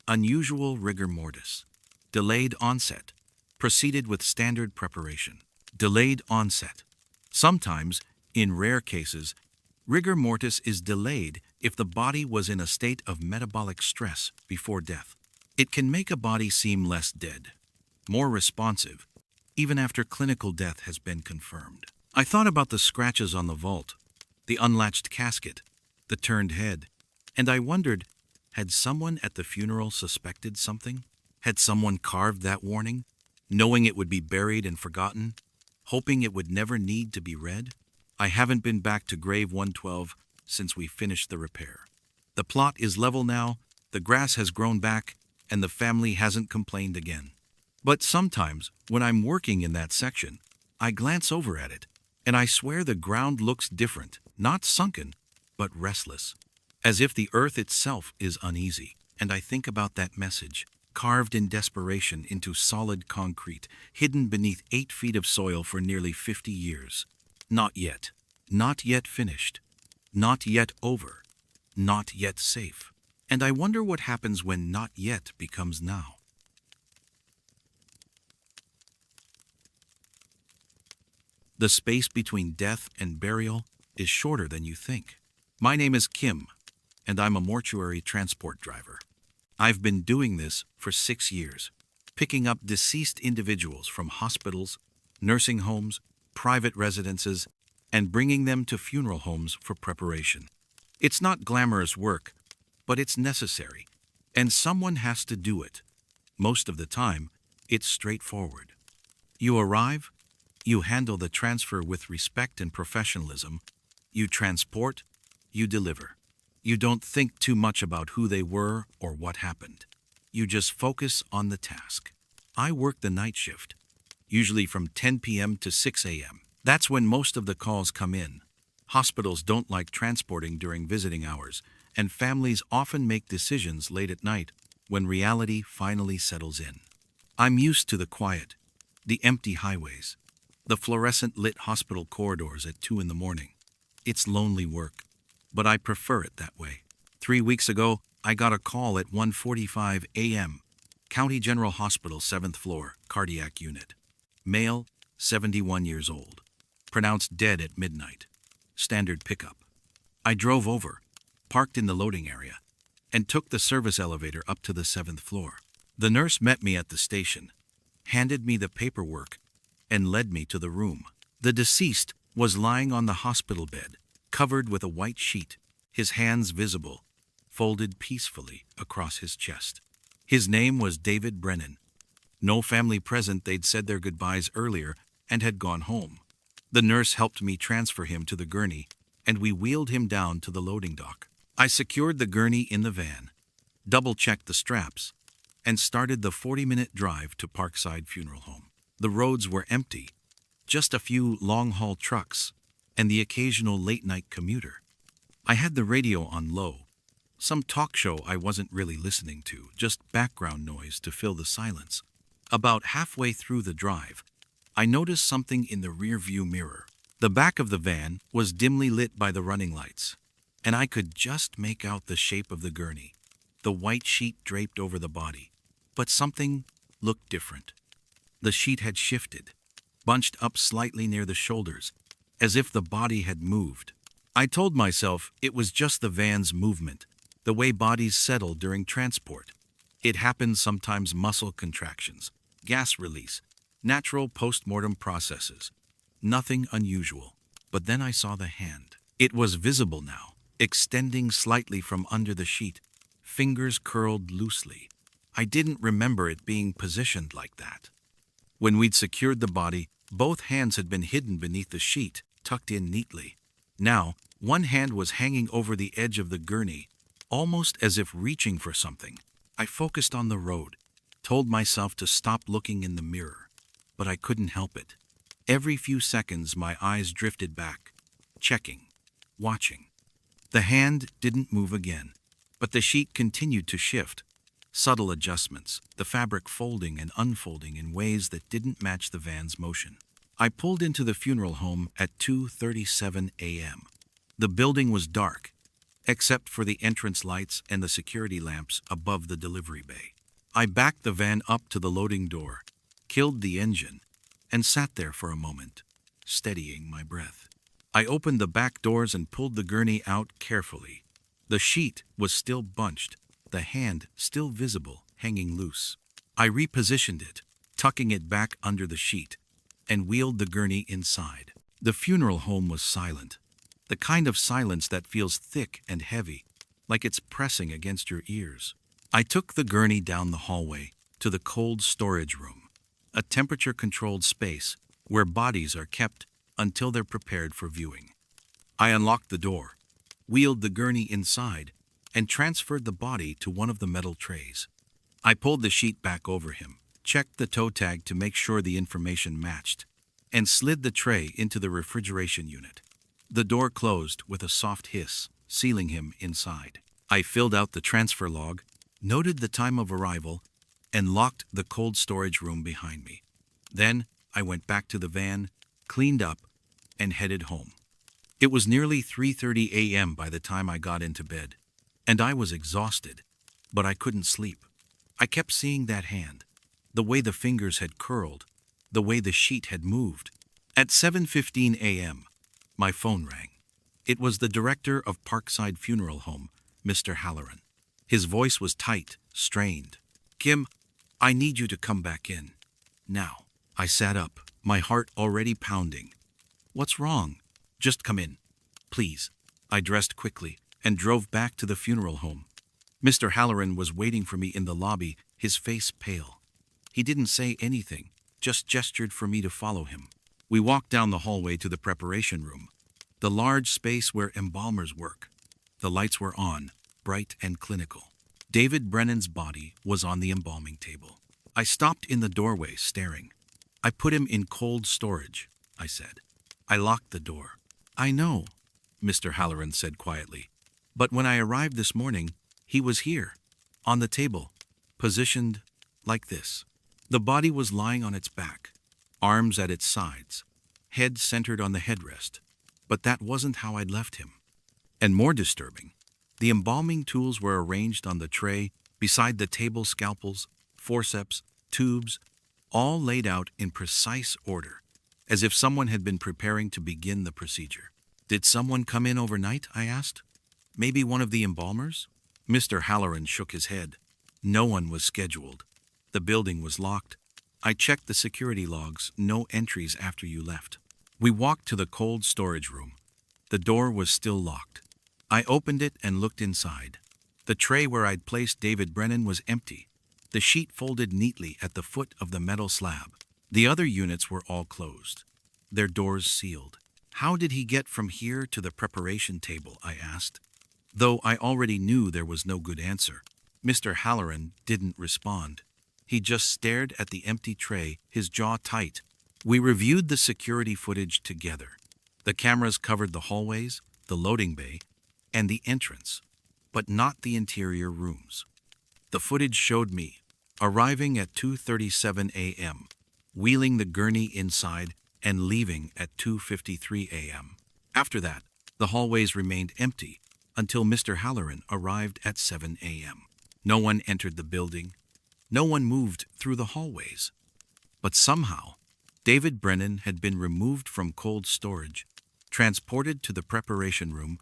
A: Unusual rigor mortis. Delayed onset. Proceeded with standard preparation. Delayed onset. Sometimes, in rare cases, rigor mortis is delayed if the body was in a state of metabolic stress before death. It can make a body seem less dead, more responsive, even after clinical death has been confirmed. I thought about the scratches on the vault, the unlatched casket, the turned head, and I wondered, had someone at the funeral suspected something? Had someone carved that warning, knowing it would be buried and forgotten, hoping it would never need to be read? I haven't been back to grave 112 since we finished the repair. The plot is level now, the grass has grown back, and the family hasn't complained again. But sometimes, when I'm working in that section, I glance over at it, and I swear the ground looks different, not sunken, but restless, as if the earth itself is uneasy. And I think about that message, carved in desperation into solid concrete, hidden beneath 8 feet of soil for nearly 50 years. Not yet. Not yet finished. Not yet over. Not yet safe. And I wonder what happens when not yet becomes now. The space between death and burial is shorter than you think. My name is Kim, and I'm a mortuary transport driver. I've been doing this for 6 years, picking up deceased individuals from hospitals, nursing homes, private residences, and bringing them to funeral homes for preparation. It's not glamorous work, but it's necessary, and someone has to do it. Most of the time, it's straightforward. You arrive, you handle the transfer with respect and professionalism, you transport, you deliver. You don't think too much about who they were or what happened. You just focus on the task. I work the night shift, usually from 10 p.m. to 6 a.m. That's when most of the calls come in. Hospitals don't like transporting during visiting hours, and families often make decisions late at night when reality finally settles in. I'm used to the quiet, the empty highways, the fluorescent lit hospital corridors at 2 in the morning. It's lonely work, but I prefer it that way. 3 weeks ago, I got a call at 1:45 a.m. County General Hospital, 7th floor, cardiac unit. Male, 71 years old. Pronounced dead at midnight. Standard pickup. I drove over, parked in the loading area, and took the service elevator up to the 7th floor. The nurse met me at the station, handed me the paperwork, and led me to the room. The deceased was lying on the hospital bed, covered with a white sheet, his hands visible, folded peacefully across his chest. His name was David Brennan. No family present, they'd said their goodbyes earlier and had gone home. The nurse helped me transfer him to the gurney, and we wheeled him down to the loading dock. I secured the gurney in the van, double-checked the straps, and started the 40-minute drive to Parkside Funeral Home. The roads were empty, just a few long-haul trucks, and the occasional late-night commuter. I had the radio on low, some talk show I wasn't really listening to, just background noise to fill the silence. About halfway through the drive, I noticed something in the rear-view mirror. The back of the van was dimly lit by the running lights, and I could just make out the shape of the gurney, the white sheet draped over the body. But something looked different. The sheet had shifted, bunched up slightly near the shoulders, as if the body had moved. I told myself it was just the van's movement, the way bodies settle during transport. It happens sometimes: muscle contractions, gas release, natural post-mortem processes. Nothing unusual. But then I saw the hand. It was visible now, extending slightly from under the sheet, fingers curled loosely. I didn't remember it being positioned like that. When we'd secured the body, both hands had been hidden beneath the sheet, tucked in neatly. Now, one hand was hanging over the edge of the gurney, almost as if reaching for something. I focused on the road, told myself to stop looking in the mirror, but I couldn't help it. Every few seconds my eyes drifted back, checking, watching. The hand didn't move again, but the sheet continued to shift. Subtle adjustments, the fabric folding and unfolding in ways that didn't match the van's motion. I pulled into the funeral home at 2:37 a.m. The building was dark, except for the entrance lights and the security lamps above the delivery bay. I backed the van up to the loading door, killed the engine, and sat there for a moment, steadying my breath. I opened the back doors and pulled the gurney out carefully. The sheet was still bunched, the hand still visible, hanging loose. I repositioned it, tucking it back under the sheet, and wheeled the gurney inside. The funeral home was silent, the kind of silence that feels thick and heavy, like it's pressing against your ears. I took the gurney down the hallway to the cold storage room, a temperature-controlled space where bodies are kept until they're prepared for viewing. I unlocked the door, wheeled the gurney inside, and transferred the body to one of the metal trays. I pulled the sheet back over him, checked the toe tag to make sure the information matched, and slid the tray into the refrigeration unit. The door closed with a soft hiss, sealing him inside. I filled out the transfer log, noted the time of arrival, and locked the cold storage room behind me. Then I went back to the van, cleaned up, and headed home. It was nearly 3:30 a.m. by the time I got into bed, and I was exhausted, but I couldn't sleep. I kept seeing that hand, the way the fingers had curled, the way the sheet had moved. At 7:15 a.m., my phone rang. It was the director of Parkside Funeral Home, Mr. Halloran. His voice was tight, strained. "Kim, I need you to come back in. Now." I sat up, my heart already pounding. "What's wrong?" "Just come in, please." I dressed quickly and drove back to the funeral home. Mr. Halloran was waiting for me in the lobby, his face pale. He didn't say anything, just gestured for me to follow him. We walked down the hallway to the preparation room, the large space where embalmers work. The lights were on, bright and clinical. David Brennan's body was on the embalming table. I stopped in the doorway, staring. "I put him in cold storage," I said. I locked the door. "I know," Mr. Halloran said quietly. "But when I arrived this morning, he was here, on the table, positioned like this." The body was lying on its back, arms at its sides, head centered on the headrest. But that wasn't how I'd left him. And more disturbing, the embalming tools were arranged on the tray beside the table: scalpels, forceps, tubes, all laid out in precise order, as if someone had been preparing to begin the procedure. "Did someone come in overnight?" I asked. "Maybe one of the embalmers?" Mr. Halloran shook his head. "No one was scheduled. The building was locked. I checked the security logs, no entries after you left." We walked to the cold storage room. The door was still locked. I opened it and looked inside. The tray where I'd placed David Brennan was empty, the sheet folded neatly at the foot of the metal slab. The other units were all closed, their doors sealed. "How did he get from here to the preparation table?" I asked. Though I already knew there was no good answer, Mr. Halloran didn't respond. He just stared at the empty tray, his jaw tight. We reviewed the security footage together. The cameras covered the hallways, the loading bay, and the entrance, but not the interior rooms. The footage showed me arriving at 2:37 a.m., wheeling the gurney inside, and leaving at 2:53 a.m. After that, the hallways remained empty until Mr. Halloran arrived at 7 a.m. No one entered the building. No one moved through the hallways. But somehow, David Brennan had been removed from cold storage, transported to the preparation room,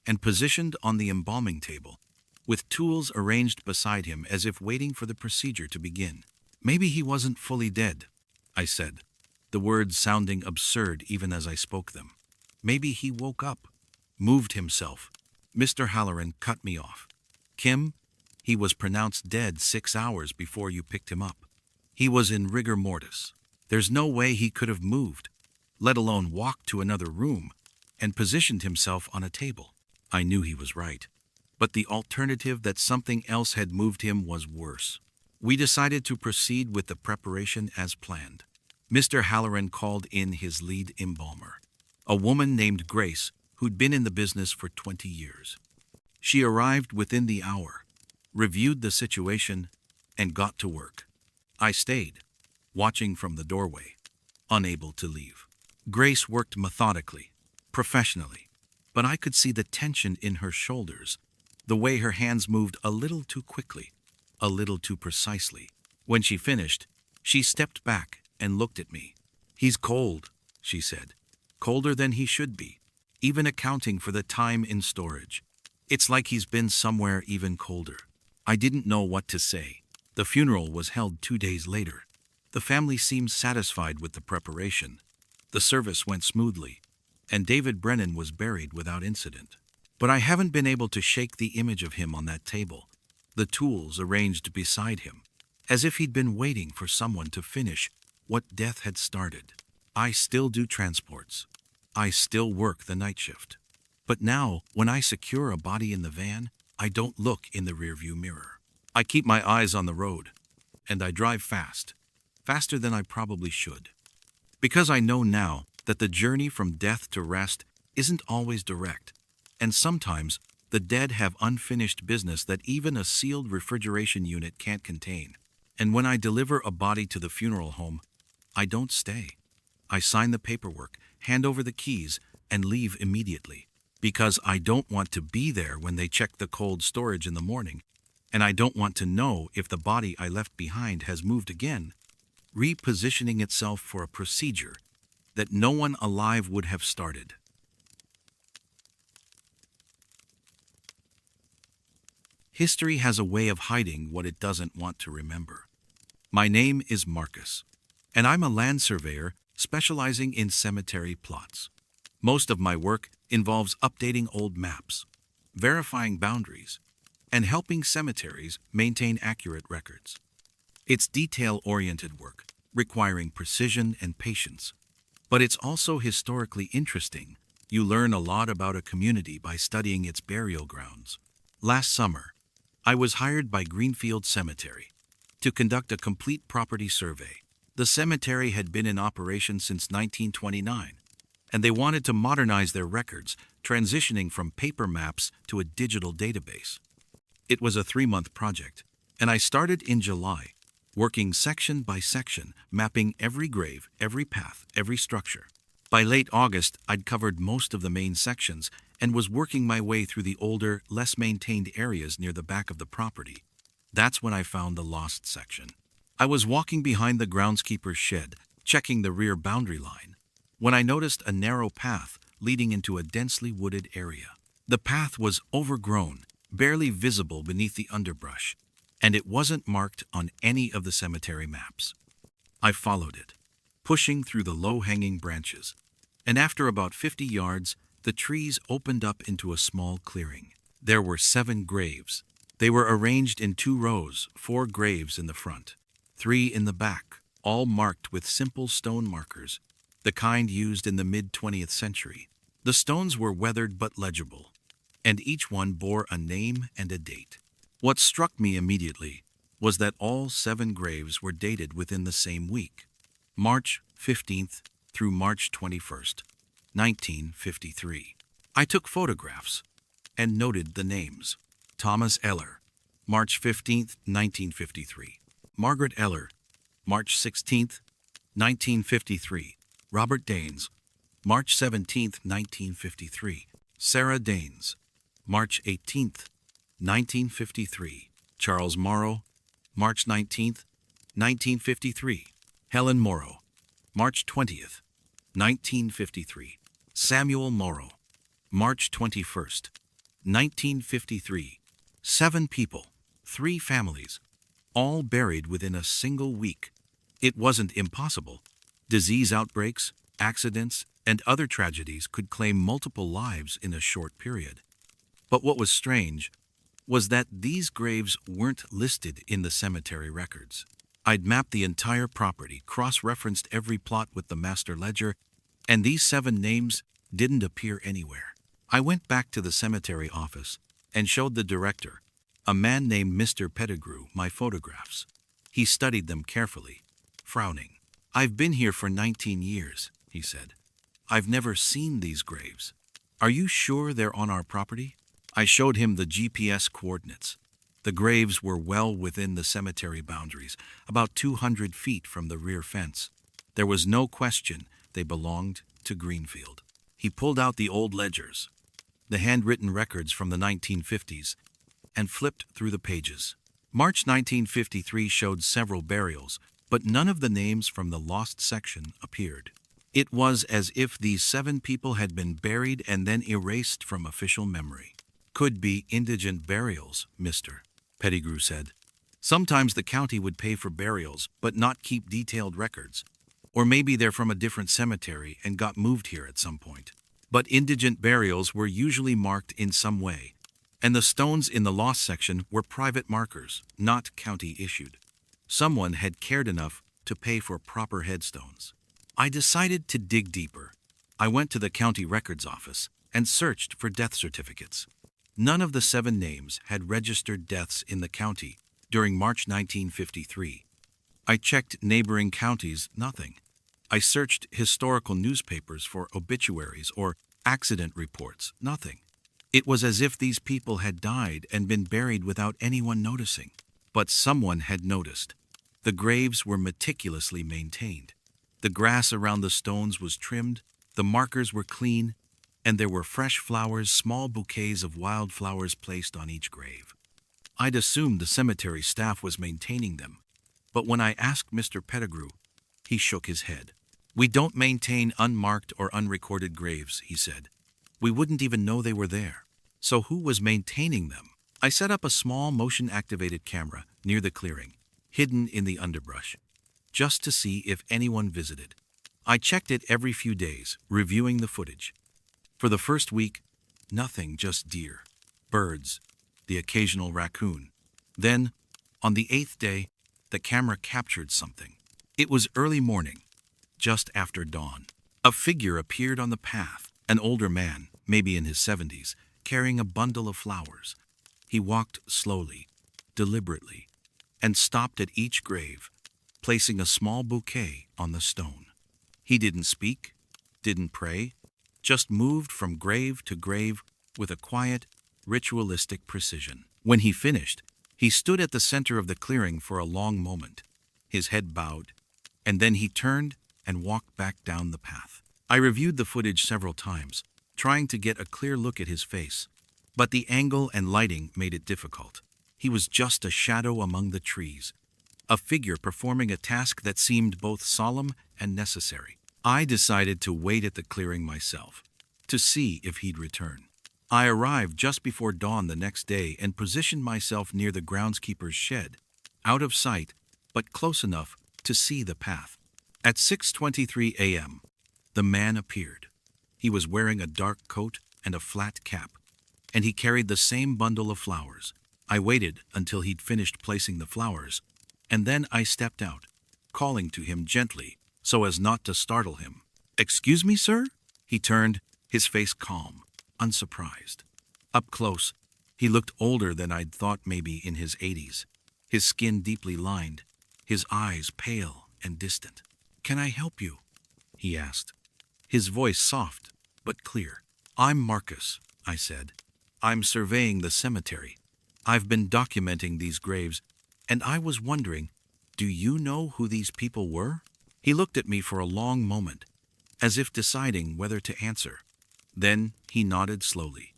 A: and positioned on the embalming table, with tools arranged beside him as if waiting for the procedure to begin. "Maybe he wasn't fully dead," I said, the words sounding absurd even as I spoke them. "Maybe he woke up, moved himself." Mr. Halloran cut me off. "Kim, he was pronounced dead 6 hours before you picked him up. He was in rigor mortis. There's no way he could have moved, let alone walked to another room and positioned himself on a table." I knew he was right, but the alternative that something else had moved him was worse. We decided to proceed with the preparation as planned. Mr. Halloran called in his lead embalmer, a woman named Grace who'd been in the business for 20 years. She arrived within the hour, reviewed the situation, and got to work. I stayed, watching from the doorway, unable to leave. Grace worked methodically, professionally, but I could see the tension in her shoulders, the way her hands moved a little too quickly, a little too precisely. When she finished, she stepped back and looked at me. "He's cold," she said. "Colder than he should be, even accounting for the time in storage. It's like he's been somewhere even colder." I didn't know what to say. The funeral was held 2 days later. The family seemed satisfied with the preparation. The service went smoothly, and David Brennan was buried without incident. But I haven't been able to shake the image of him on that table, the tools arranged beside him, as if he'd been waiting for someone to finish what death had started. I still do transports, I still work the night shift. But now, when I secure a body in the van, I don't look in the rearview mirror. I keep my eyes on the road, and I drive fast, faster than I probably should. Because I know now that the journey from death to rest isn't always direct, and sometimes the dead have unfinished business that even a sealed refrigeration unit can't contain. And when I deliver a body to the funeral home, I don't stay. I sign the paperwork, hand over the keys, and leave immediately. Because I don't want to be there when they check the cold storage in the morning, and I don't want to know if the body I left behind has moved again, repositioning itself for a procedure that no one alive would have started. History has a way of hiding what it doesn't want to remember. My name is Marcus, and I'm a land surveyor specializing in cemetery plots. Most of my work involves updating old maps, verifying boundaries, and helping cemeteries maintain accurate records. It's detail-oriented work, requiring precision and patience. But it's also historically interesting. You learn a lot about a community by studying its burial grounds. Last summer, I was hired by Greenfield Cemetery to conduct a complete property survey. The cemetery had been in operation since 1929, and they wanted to modernize their records, transitioning from paper maps to a digital database. It was a 3-month project, and I started in July, working section by section, mapping every grave, every path, every structure. By late August, I'd covered most of the main sections and was working my way through the older, less maintained areas near the back of the property. That's when I found the lost section. I was walking behind the groundskeeper's shed, checking the rear boundary line, when I noticed a narrow path leading into a densely wooded area. The path was overgrown, barely visible beneath the underbrush, and it wasn't marked on any of the cemetery maps. I followed it, pushing through the low-hanging branches, and after about 50 yards, the trees opened up into a small clearing. There were 7 graves. They were arranged in 2 rows, 4 graves in the front, 3 in the back, all marked with simple stone markers, the kind used in the mid-20th century. The stones were weathered but legible, and each one bore a name and a date. What struck me immediately was that all 7 graves were dated within the same week, March 15th through March 21st, 1953. I took photographs and noted the names. Thomas Eller, March 15th, 1953. Margaret Eller, March 16th, 1953. Robert Daines, March 17th, 1953. Sarah Daines, March 18th, 1953. Charles Morrow, March 19th, 1953. Helen Morrow, March 20th, 1953. Samuel Morrow, March 21st, 1953. 7 people, 3 families, all buried within a single week. It wasn't impossible. Disease outbreaks, accidents, and other tragedies could claim multiple lives in a short period. But what was strange was that these graves weren't listed in the cemetery records. I'd mapped the entire property, cross-referenced every plot with the master ledger, and these 7 names didn't appear anywhere. I went back to the cemetery office and showed the director, a man named Mr. Pettigrew, my photographs. He studied them carefully, frowning. "I've been here for 19 years, he said. "I've never seen these graves. Are you sure they're on our property?" I showed him the GPS coordinates. The graves were well within the cemetery boundaries, about 200 feet from the rear fence. There was no question they belonged to Greenfield. He pulled out the old ledgers, the handwritten records from the 1950s, and flipped through the pages. March 1953 showed several burials, but none of the names from the lost section appeared. It was as if these 7 people had been buried and then erased from official memory. "Could be indigent burials, Mr. Pettigrew said. "Sometimes the county would pay for burials, but not keep detailed records. Or maybe they're from a different cemetery and got moved here at some point. But indigent burials were usually marked in some way, and the stones in the lost section were private markers, not county-issued. Someone had cared enough to pay for proper headstones." I decided to dig deeper. I went to the county records office and searched for death certificates. None of the 7 names had registered deaths in the county during March 1953. I checked neighboring counties, nothing. I searched historical newspapers for obituaries or accident reports, nothing. It was as if these people had died and been buried without anyone noticing. But someone had noticed. The graves were meticulously maintained. The grass around the stones was trimmed, the markers were clean, and there were fresh flowers, small bouquets of wildflowers placed on each grave. I'd assumed the cemetery staff was maintaining them, but when I asked Mr. Pettigrew, he shook his head. "We don't maintain unmarked or unrecorded graves," he said. "We wouldn't even know they were there. So who was maintaining them?" I set up a small motion-activated camera near the clearing, hidden in the underbrush, just to see if anyone visited. I checked it every few days, reviewing the footage. For the first week, nothing, just deer, birds, the occasional raccoon. Then, on the 8th day, the camera captured something. It was early morning, just after dawn. A figure appeared on the path, an older man, maybe in his 70s, carrying a bundle of flowers. He walked slowly, deliberately, and stopped at each grave, placing a small bouquet on the stone. He didn't speak, didn't pray, just moved from grave to grave with a quiet, ritualistic precision. When he finished, he stood at the center of the clearing for a long moment, his head bowed, and then he turned and walked back down the path. I reviewed the footage several times, trying to get a clear look at his face, but the angle and lighting made it difficult. He was just a shadow among the trees, a figure performing a task that seemed both solemn and necessary. I decided to wait at the clearing myself, to see if he'd return. I arrived just before dawn the next day and positioned myself near the groundskeeper's shed, out of sight, but close enough to see the path. At 6:23 a.m., the man appeared. He was wearing a dark coat and a flat cap, and he carried the same bundle of flowers. I waited until he'd finished placing the flowers, and then I stepped out, calling to him gently so as not to startle him. "Excuse me, sir?" He turned, his face calm, unsurprised. Up close, he looked older than I'd thought, maybe in his 80s, his skin deeply lined, his eyes pale and distant. "Can I help you?" he asked, his voice soft but clear. "I'm Marcus," I said. "I'm surveying the cemetery. I've been documenting these graves, and I was wondering, do you know who these people were?" He looked at me for a long moment, as if deciding whether to answer. Then he nodded slowly.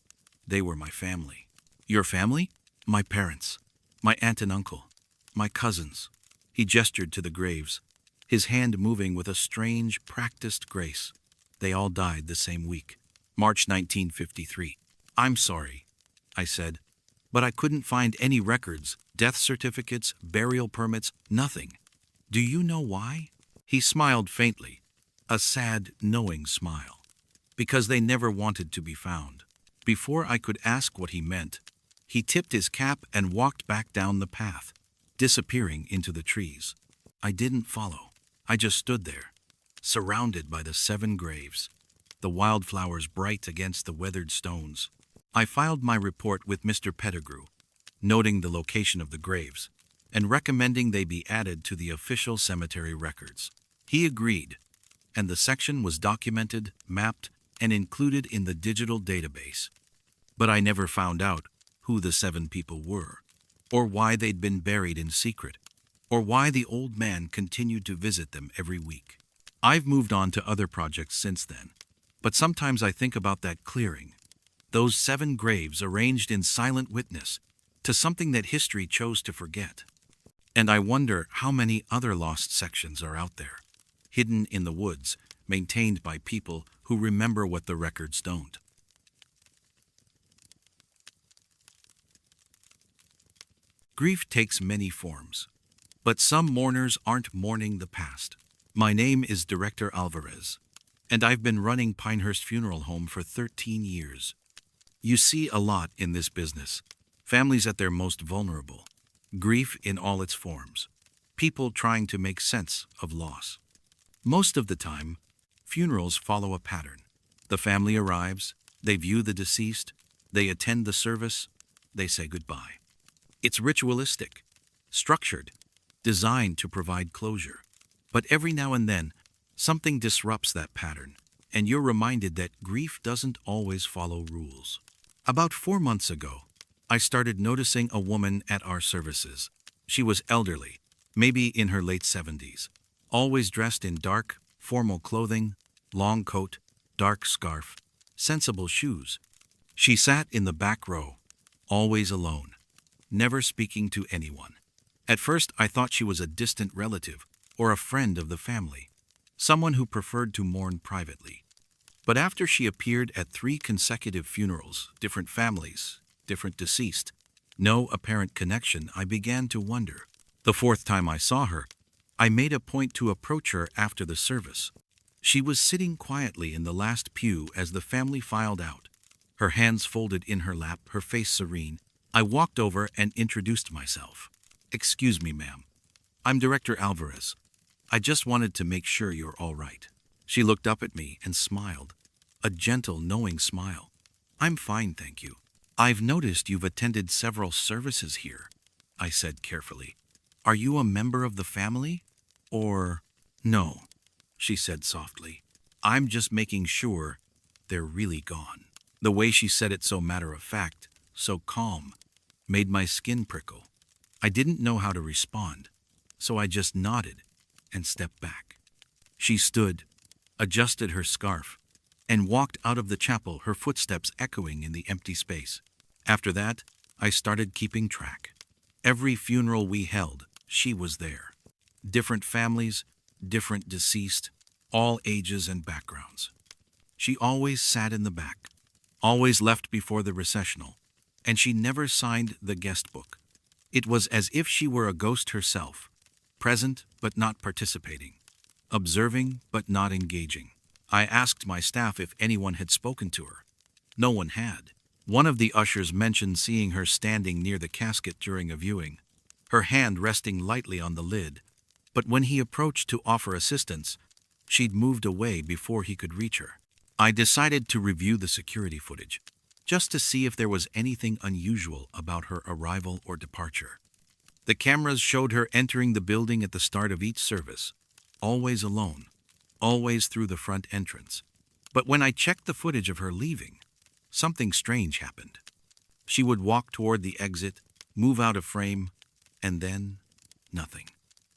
A: "They were my family." "Your family?" "My parents, my aunt and uncle, my cousins." He gestured to the graves, his hand moving with a strange, practiced grace. "They all died the same week, March 1953. "I'm sorry," I said, "but I couldn't find any records, death certificates, burial permits, nothing. Do you know why?" He smiled faintly, a sad, knowing smile. "Because they never wanted to be found." Before I could ask what he meant, he tipped his cap and walked back down the path, disappearing into the trees. I didn't follow. I just stood there, surrounded by the 7 graves, the wildflowers bright against the weathered stones. I filed my report with Mr. Pettigrew, noting the location of the graves and recommending they be added to the official cemetery records. He agreed, and the section was documented, mapped, and included in the digital database. But I never found out who the 7 people were, or why they'd been buried in secret, or why the old man continued to visit them every week. I've moved on to other projects since then, but sometimes I think about that clearing, those 7 graves arranged in silent witness to something that history chose to forget. And I wonder how many other lost sections are out there, hidden in the woods, maintained by people who remember what the records don't. Grief takes many forms, but some mourners aren't mourning the past. My name is Director Alvarez, and I've been running Pinehurst Funeral Home for 13 years. You see a lot in this business. Families at their most vulnerable. Grief in all its forms. People trying to make sense of loss. Most of the time, funerals follow a pattern. The family arrives, they view the deceased, they attend the service, they say goodbye. It's ritualistic, structured, designed to provide closure. But every now and then, something disrupts that pattern, and you're reminded that grief doesn't always follow rules. About 4 months ago, I started noticing a woman at our services. She was elderly, maybe in her late 70s, always dressed in dark, formal clothing, long coat, dark scarf, sensible shoes. She sat in the back row, always alone, never speaking to anyone. At first, I thought she was a distant relative or a friend of the family, someone who preferred to mourn privately. But after she appeared at 3 consecutive funerals, different families, different deceased, no apparent connection, I began to wonder. The 4th time I saw her, I made a point to approach her after the service. She was sitting quietly in the last pew as the family filed out, her hands folded in her lap, her face serene. I walked over and introduced myself. "Excuse me, ma'am. I'm Director Alvarez. I just wanted to make sure you're all right." She looked up at me and smiled, a gentle, knowing smile. "I'm fine, thank you. I've noticed you've attended several services here," I said carefully. "Are you a member of the family? Or—" "No," she said softly. "I'm just making sure they're really gone." The way she said it, so matter-of-fact, so calm, made my skin prickle. I didn't know how to respond, so I just nodded and stepped back. She stood, adjusted her scarf, and walked out of the chapel, her footsteps echoing in the empty space. After that, I started keeping track. Every funeral we held, she was there. Different families, different deceased, all ages and backgrounds. She always sat in the back, always left before the recessional, and she never signed the guest book. It was as if she were a ghost herself, present but not participating, observing but not engaging. I asked my staff if anyone had spoken to her. No one had. One of the ushers mentioned seeing her standing near the casket during a viewing, her hand resting lightly on the lid, but when he approached to offer assistance, she'd moved away before he could reach her. I decided to review the security footage, just to see if there was anything unusual about her arrival or departure. The cameras showed her entering the building at the start of each service, always alone, always through the front entrance. But when I checked the footage of her leaving, something strange happened. She would walk toward the exit, move out of frame, and then nothing.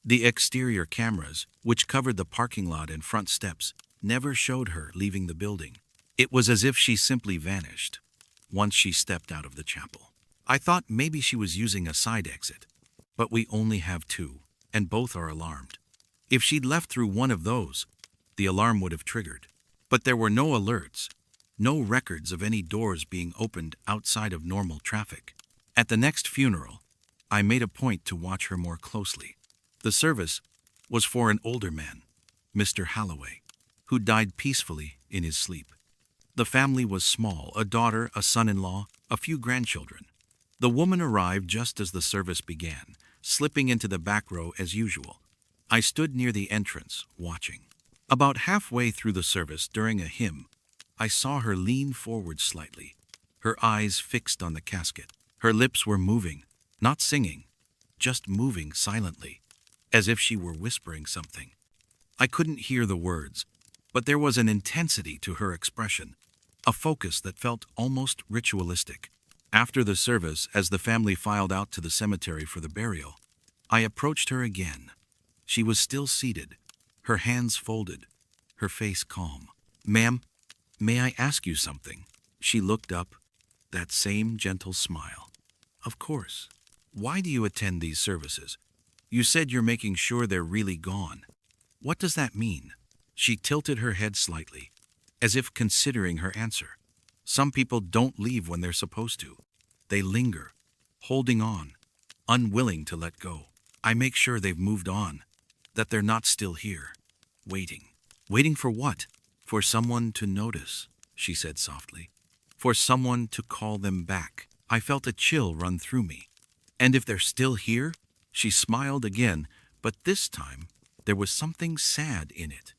A: The exterior cameras, which covered the parking lot and front steps, never showed her leaving the building. It was as if she simply vanished once she stepped out of the chapel. I thought maybe she was using a side exit, but we only have 2, and both are alarmed. If she'd left through one of those, the alarm would have triggered. But there were no alerts, no records of any doors being opened outside of normal traffic. At the next funeral, I made a point to watch her more closely. The service was for an older man, Mr. Holloway, who died peacefully in his sleep. The family was small, a daughter, a son-in-law, a few grandchildren. The woman arrived just as the service began, slipping into the back row as usual. I stood near the entrance, watching. About halfway through the service, during a hymn, I saw her lean forward slightly, her eyes fixed on the casket. Her lips were moving, not singing, just moving silently, as if she were whispering something. I couldn't hear the words, but there was an intensity to her expression, a focus that felt almost ritualistic. After the service, as the family filed out to the cemetery for the burial, I approached her again. She was still seated, her hands folded, her face calm. "Ma'am, may I ask you something?" She looked up, that same gentle smile. "Of course. Why do you attend these services? You said you're making sure they're really gone. What does that mean?" She tilted her head slightly, as if considering her answer. "Some people don't leave when they're supposed to. They linger, holding on, unwilling to let go. I make sure they've moved on, that they're not still here, waiting." "Waiting for what?" "For someone to notice," she said softly. "For someone to call them back." I felt a chill run through me. "And if they're still here?" She smiled again, but this time there was something sad in it.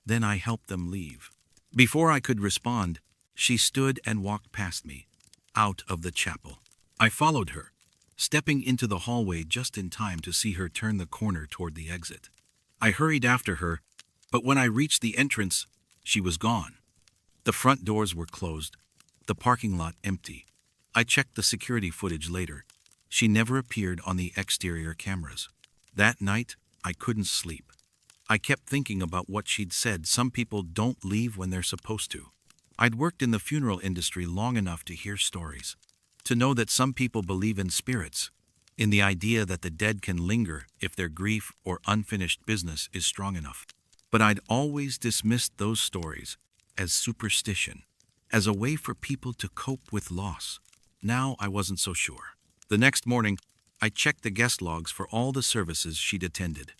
A: "Then I help them leave." Before I could respond, she stood and walked past me, out of the chapel. I followed her, stepping into the hallway just in time to see her turn the corner toward the exit. I hurried after her, but when I reached the entrance, she was gone. The front doors were closed, the parking lot empty. I checked the security footage later. She never appeared on the exterior cameras. That night, I couldn't sleep. I kept thinking about what she'd said. Some people don't leave when they're supposed to. I'd worked in the funeral industry long enough to hear stories, to know that some people believe in spirits, in the idea that the dead can linger if their grief or unfinished business is strong enough. But I'd always dismissed those stories as superstition, as a way for people to cope with loss. Now I wasn't so sure. The next morning, I checked the guest logs for all the services she'd attended.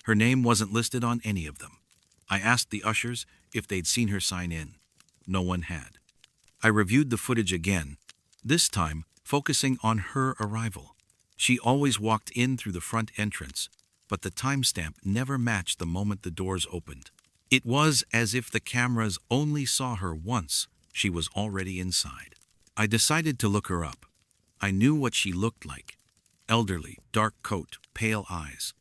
A: Her name wasn't listed on any of them. I asked the ushers if they'd seen her sign in. No one had. I reviewed the footage again, this time focusing on her arrival. She always walked in through the front entrance, but the timestamp never matched the moment the doors opened. It was as if the cameras only saw her once she was already inside. I decided to look her up. I knew what she looked like. Elderly, dark coat, pale eyes.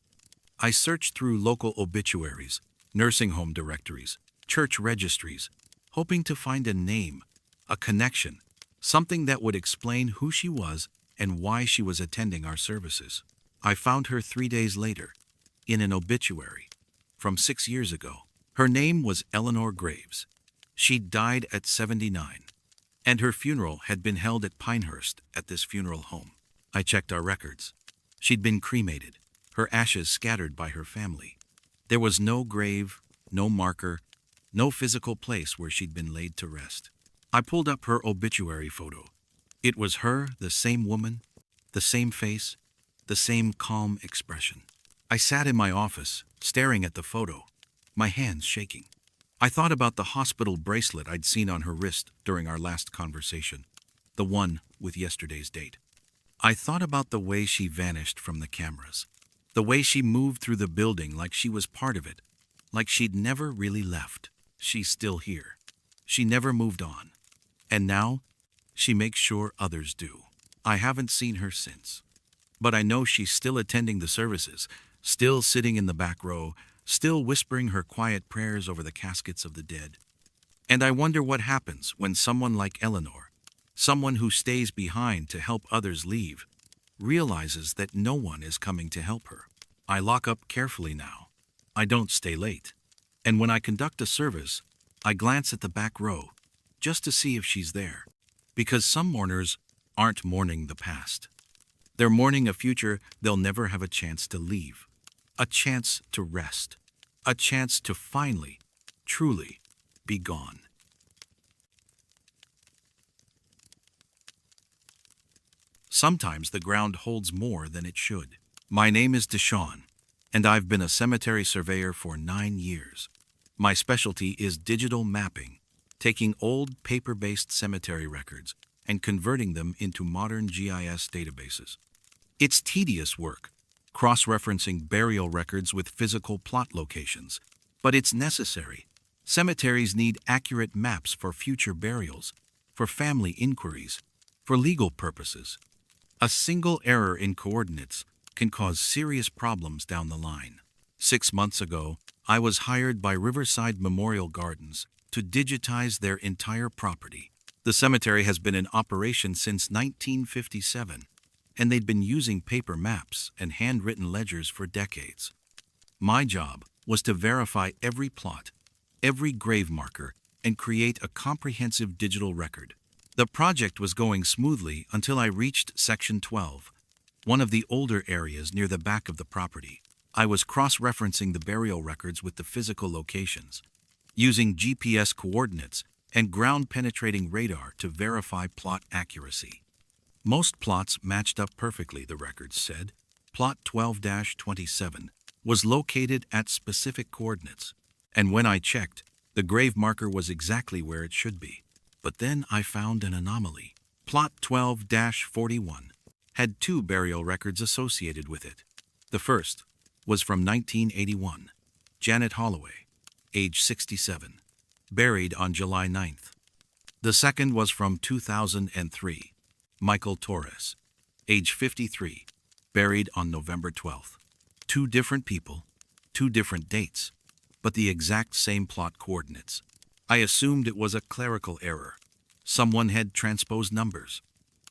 A: I searched through local obituaries, nursing home directories, church registries, hoping to find a name, a connection, something that would explain who she was and why she was attending our services. I found her 3 days later, in an obituary, from 6 years ago. Her name was Eleanor Graves. She died at 79, and her funeral had been held at Pinehurst at this funeral home. I checked our records. She'd been cremated, her ashes scattered by her family. There was no grave, no marker, no physical place where she'd been laid to rest. I pulled up her obituary photo. It was her, the same woman, the same face, the same calm expression. I sat in my office, staring at the photo, my hands shaking. I thought about the hospital bracelet I'd seen on her wrist during our last conversation, the one with yesterday's date. I thought about the way she vanished from the cameras, the way she moved through the building like she was part of it, like she'd never really left. She's still here. She never moved on. And now, she makes sure others do. I haven't seen her since. But I know she's still attending the services, still sitting in the back row, still whispering her quiet prayers over the caskets of the dead. And I wonder what happens when someone like Eleanor, someone who stays behind to help others leave, realizes that no one is coming to help her. I lock up carefully now. I don't stay late. And when I conduct a service, I glance at the back row, just to see if she's there. Because some mourners aren't mourning the past. They're mourning a future they'll never have a chance to leave. A chance to rest. A chance to finally, truly, be gone. Sometimes the ground holds more than it should. My name is Deshawn, and I've been a cemetery surveyor for 9 years. My specialty is digital mapping, taking old paper-based cemetery records and converting them into modern GIS databases. It's tedious work, cross-referencing burial records with physical plot locations, but it's necessary. Cemeteries need accurate maps for future burials, for family inquiries, for legal purposes. A single error in coordinates can cause serious problems down the line. 6 months ago, I was hired by Riverside Memorial Gardens to digitize their entire property. The cemetery has been in operation since 1957, and they'd been using paper maps and handwritten ledgers for decades. My job was to verify every plot, every grave marker, and create a comprehensive digital record. The project was going smoothly until I reached Section 12, one of the older areas near the back of the property. I was cross-referencing the burial records with the physical locations, using GPS coordinates and ground-penetrating radar to verify plot accuracy. Most plots matched up perfectly, the records said. Plot 12-27 was located at specific coordinates, and when I checked, the grave marker was exactly where it should be. But then I found an anomaly. Plot 12-41 had 2 burial records associated with it. The first was from 1981, Janet Holloway, age 67. buried on July 9th. The second was from 2003, Michael Torres, age 53, buried on November 12th. Two different people, two different dates, but the exact same plot coordinates. I assumed it was a clerical error. Someone had transposed numbers,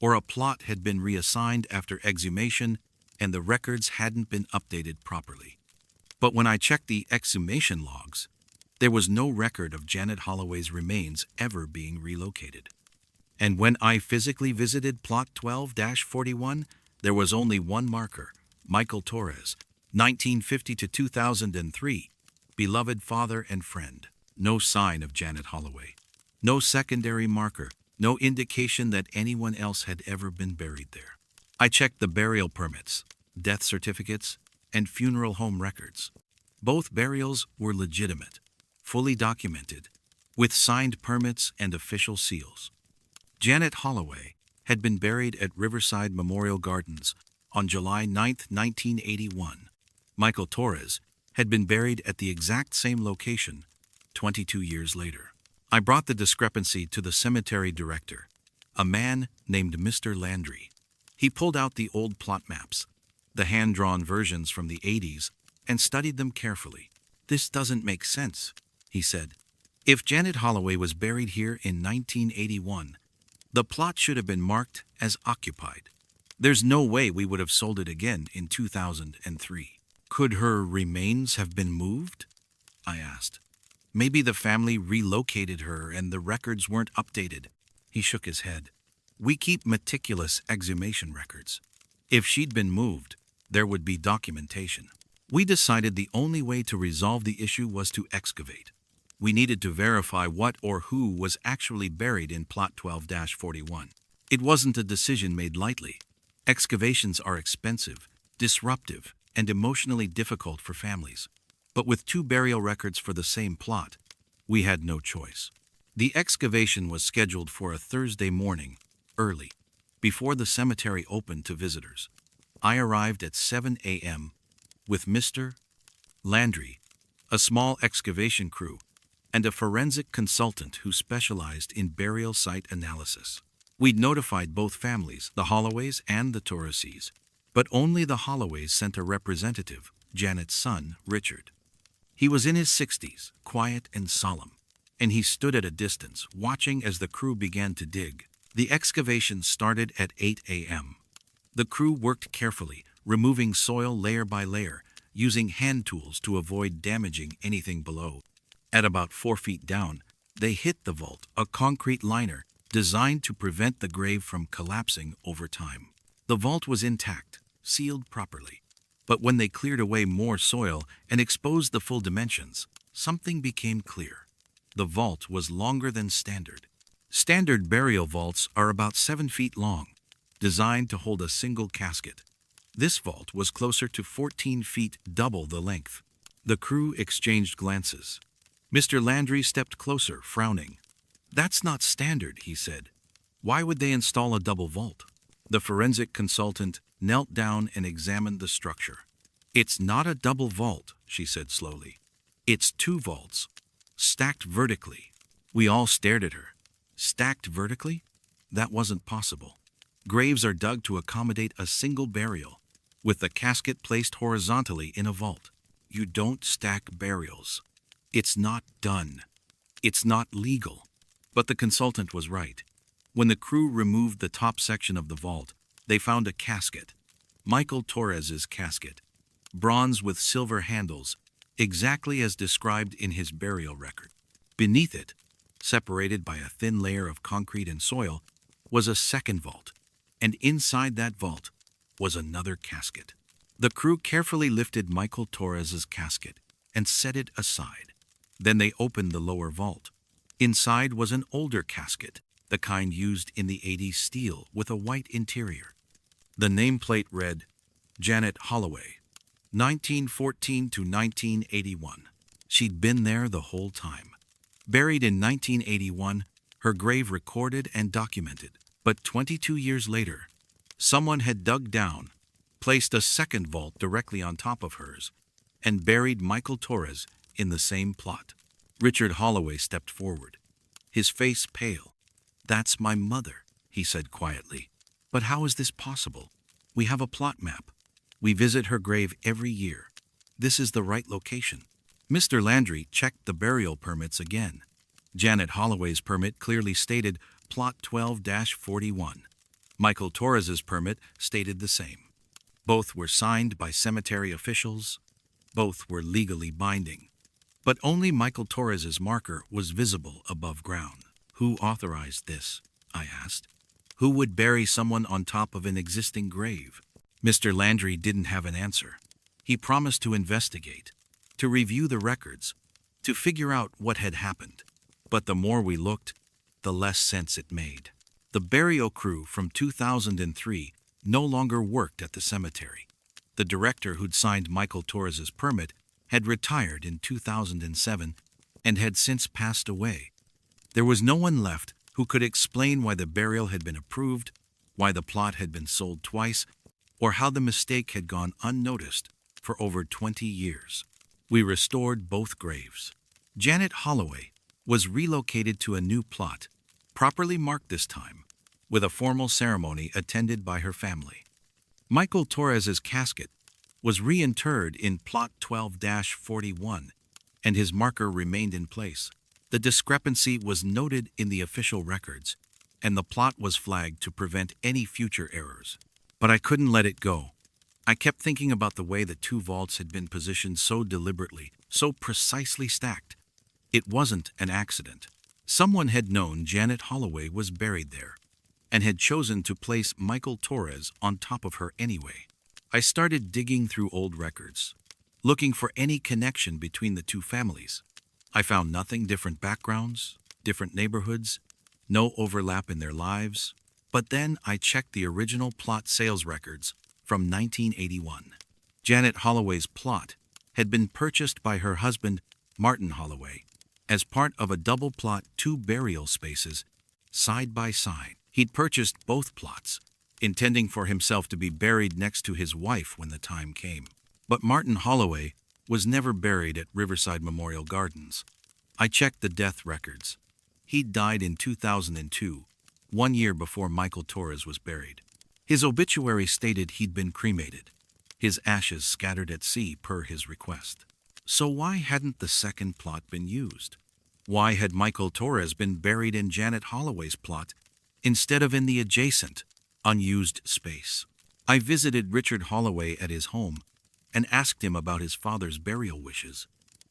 A: or a plot had been reassigned after exhumation and the records hadn't been updated properly. But when I checked the exhumation logs, there was no record of Janet Holloway's remains ever being relocated. And when I physically visited plot 12-41, there was only one marker, Michael Torres, 1950 to 2003, beloved father and friend. No sign of Janet Holloway. No secondary marker, no indication that anyone else had ever been buried there. I checked the burial permits, death certificates, and funeral home records. Both burials were legitimate, fully documented, with signed permits and official seals. Janet Holloway had been buried at Riverside Memorial Gardens on July 9, 1981. Michael Torres had been buried at the exact same location 22 years later. I brought the discrepancy to the cemetery director, a man named Mr. Landry. He pulled out the old plot maps, the hand-drawn versions from the 80s, and studied them carefully. "This doesn't make sense," he said. "If Janet Holloway was buried here in 1981, the plot should have been marked as occupied. There's no way we would have sold it again in 2003. Could her remains have been moved?" I asked. "Maybe the family relocated her and the records weren't updated." He shook his head. "We keep meticulous exhumation records. If she'd been moved, there would be documentation. We decided the only way to resolve the issue was to excavate. We needed to verify what or who was actually buried in plot 12-41. It wasn't a decision made lightly. Excavations are expensive, disruptive, and emotionally difficult for families. But with two burial records for the same plot, we had no choice. The excavation was scheduled for a Thursday morning, early, before the cemetery opened to visitors. I arrived at 7 a.m. with Mr. Landry, a small excavation crew, and a forensic consultant who specialized in burial site analysis. We'd notified both families, the Holloways and the Torreses, but only the Holloways sent a representative, Janet's son, Richard. He was in his 60s, quiet and solemn, and he stood at a distance, watching as the crew began to dig. The excavation started at 8 a.m. The crew worked carefully, removing soil layer by layer, using hand tools to avoid damaging anything below. At about 4 feet down, they hit the vault, a concrete liner designed to prevent the grave from collapsing over time. The vault was intact, sealed properly. But when they cleared away more soil and exposed the full dimensions, something became clear. The vault was longer than standard. Standard burial vaults are about 7 feet long, designed to hold a single casket. This vault was closer to 14 feet, double the length. The crew exchanged glances. Mr. Landry stepped closer, frowning. "That's not standard," he said. "Why would they install a double vault?" The forensic consultant knelt down and examined the structure. "It's not a double vault," she said slowly. "It's two vaults, stacked vertically." We all stared at her. Stacked vertically? That wasn't possible. Graves are dug to accommodate a single burial, with the casket placed horizontally in a vault. You don't stack burials. It's not done. It's not legal. But the consultant was right. When the crew removed the top section of the vault, they found a casket. Michael Torres's casket. Bronze with silver handles, exactly as described in his burial record. Beneath it, separated by a thin layer of concrete and soil, was a second vault, and inside that vault was another casket. The crew carefully lifted Michael Torres's casket and set it aside. Then they opened the lower vault. Inside was an older casket, the kind used in the 80s steel with a white interior. The nameplate read, Janet Holloway, 1914 to 1981. She'd been there the whole time. Buried in 1981, her grave recorded and documented. But 22 years later, someone had dug down, placed a second vault directly on top of hers, and buried Michael Torres in the same plot. Richard Holloway stepped forward, his face pale. "That's my mother," he said quietly. "But how is this possible? We have a plot map. We visit her grave every year. This is the right location." Mr. Landry checked the burial permits again. Janet Holloway's permit clearly stated Plot 12-41. Michael Torres's permit stated the same. Both were signed by cemetery officials. Both were legally binding. But only Michael Torres's marker was visible above ground. "Who authorized this?" I asked. "Who would bury someone on top of an existing grave?" Mr. Landry didn't have an answer. He promised to investigate, to review the records, to figure out what had happened. But the more we looked, the less sense it made. The burial crew from 2003 no longer worked at the cemetery. The director who'd signed Michael Torres's permit had retired in 2007 and had since passed away. There was no one left who could explain why the burial had been approved, why the plot had been sold twice, or how the mistake had gone unnoticed for over 20 years. We restored both graves. Janet Holloway was relocated to a new plot, properly marked this time, with a formal ceremony attended by her family. Michael Torres's casket was reinterred in Plot 12-41, and his marker remained in place. The discrepancy was noted in the official records, and the plot was flagged to prevent any future errors. But I couldn't let it go. I kept thinking about the way the two vaults had been positioned so deliberately, so precisely stacked. It wasn't an accident. Someone had known Janet Holloway was buried there, and had chosen to place Michael Torres on top of her anyway. I started digging through old records, looking for any connection between the two families. I found nothing: different backgrounds, different neighborhoods, no overlap in their lives. But then I checked the original plot sales records from 1981. Janet Holloway's plot had been purchased by her husband, Martin Holloway, as part of a double plot, 2 burial spaces, side by side. He'd purchased both plots, intending for himself to be buried next to his wife when the time came. But Martin Holloway was never buried at Riverside Memorial Gardens. I checked the death records. He'd died in 2002, 1 year before Michael Torres was buried. His obituary stated he'd been cremated, his ashes scattered at sea per his request. So why hadn't the second plot been used? Why had Michael Torres been buried in Janet Holloway's plot instead of in the adjacent, unused space? I visited Richard Holloway at his home and asked him about his father's burial wishes.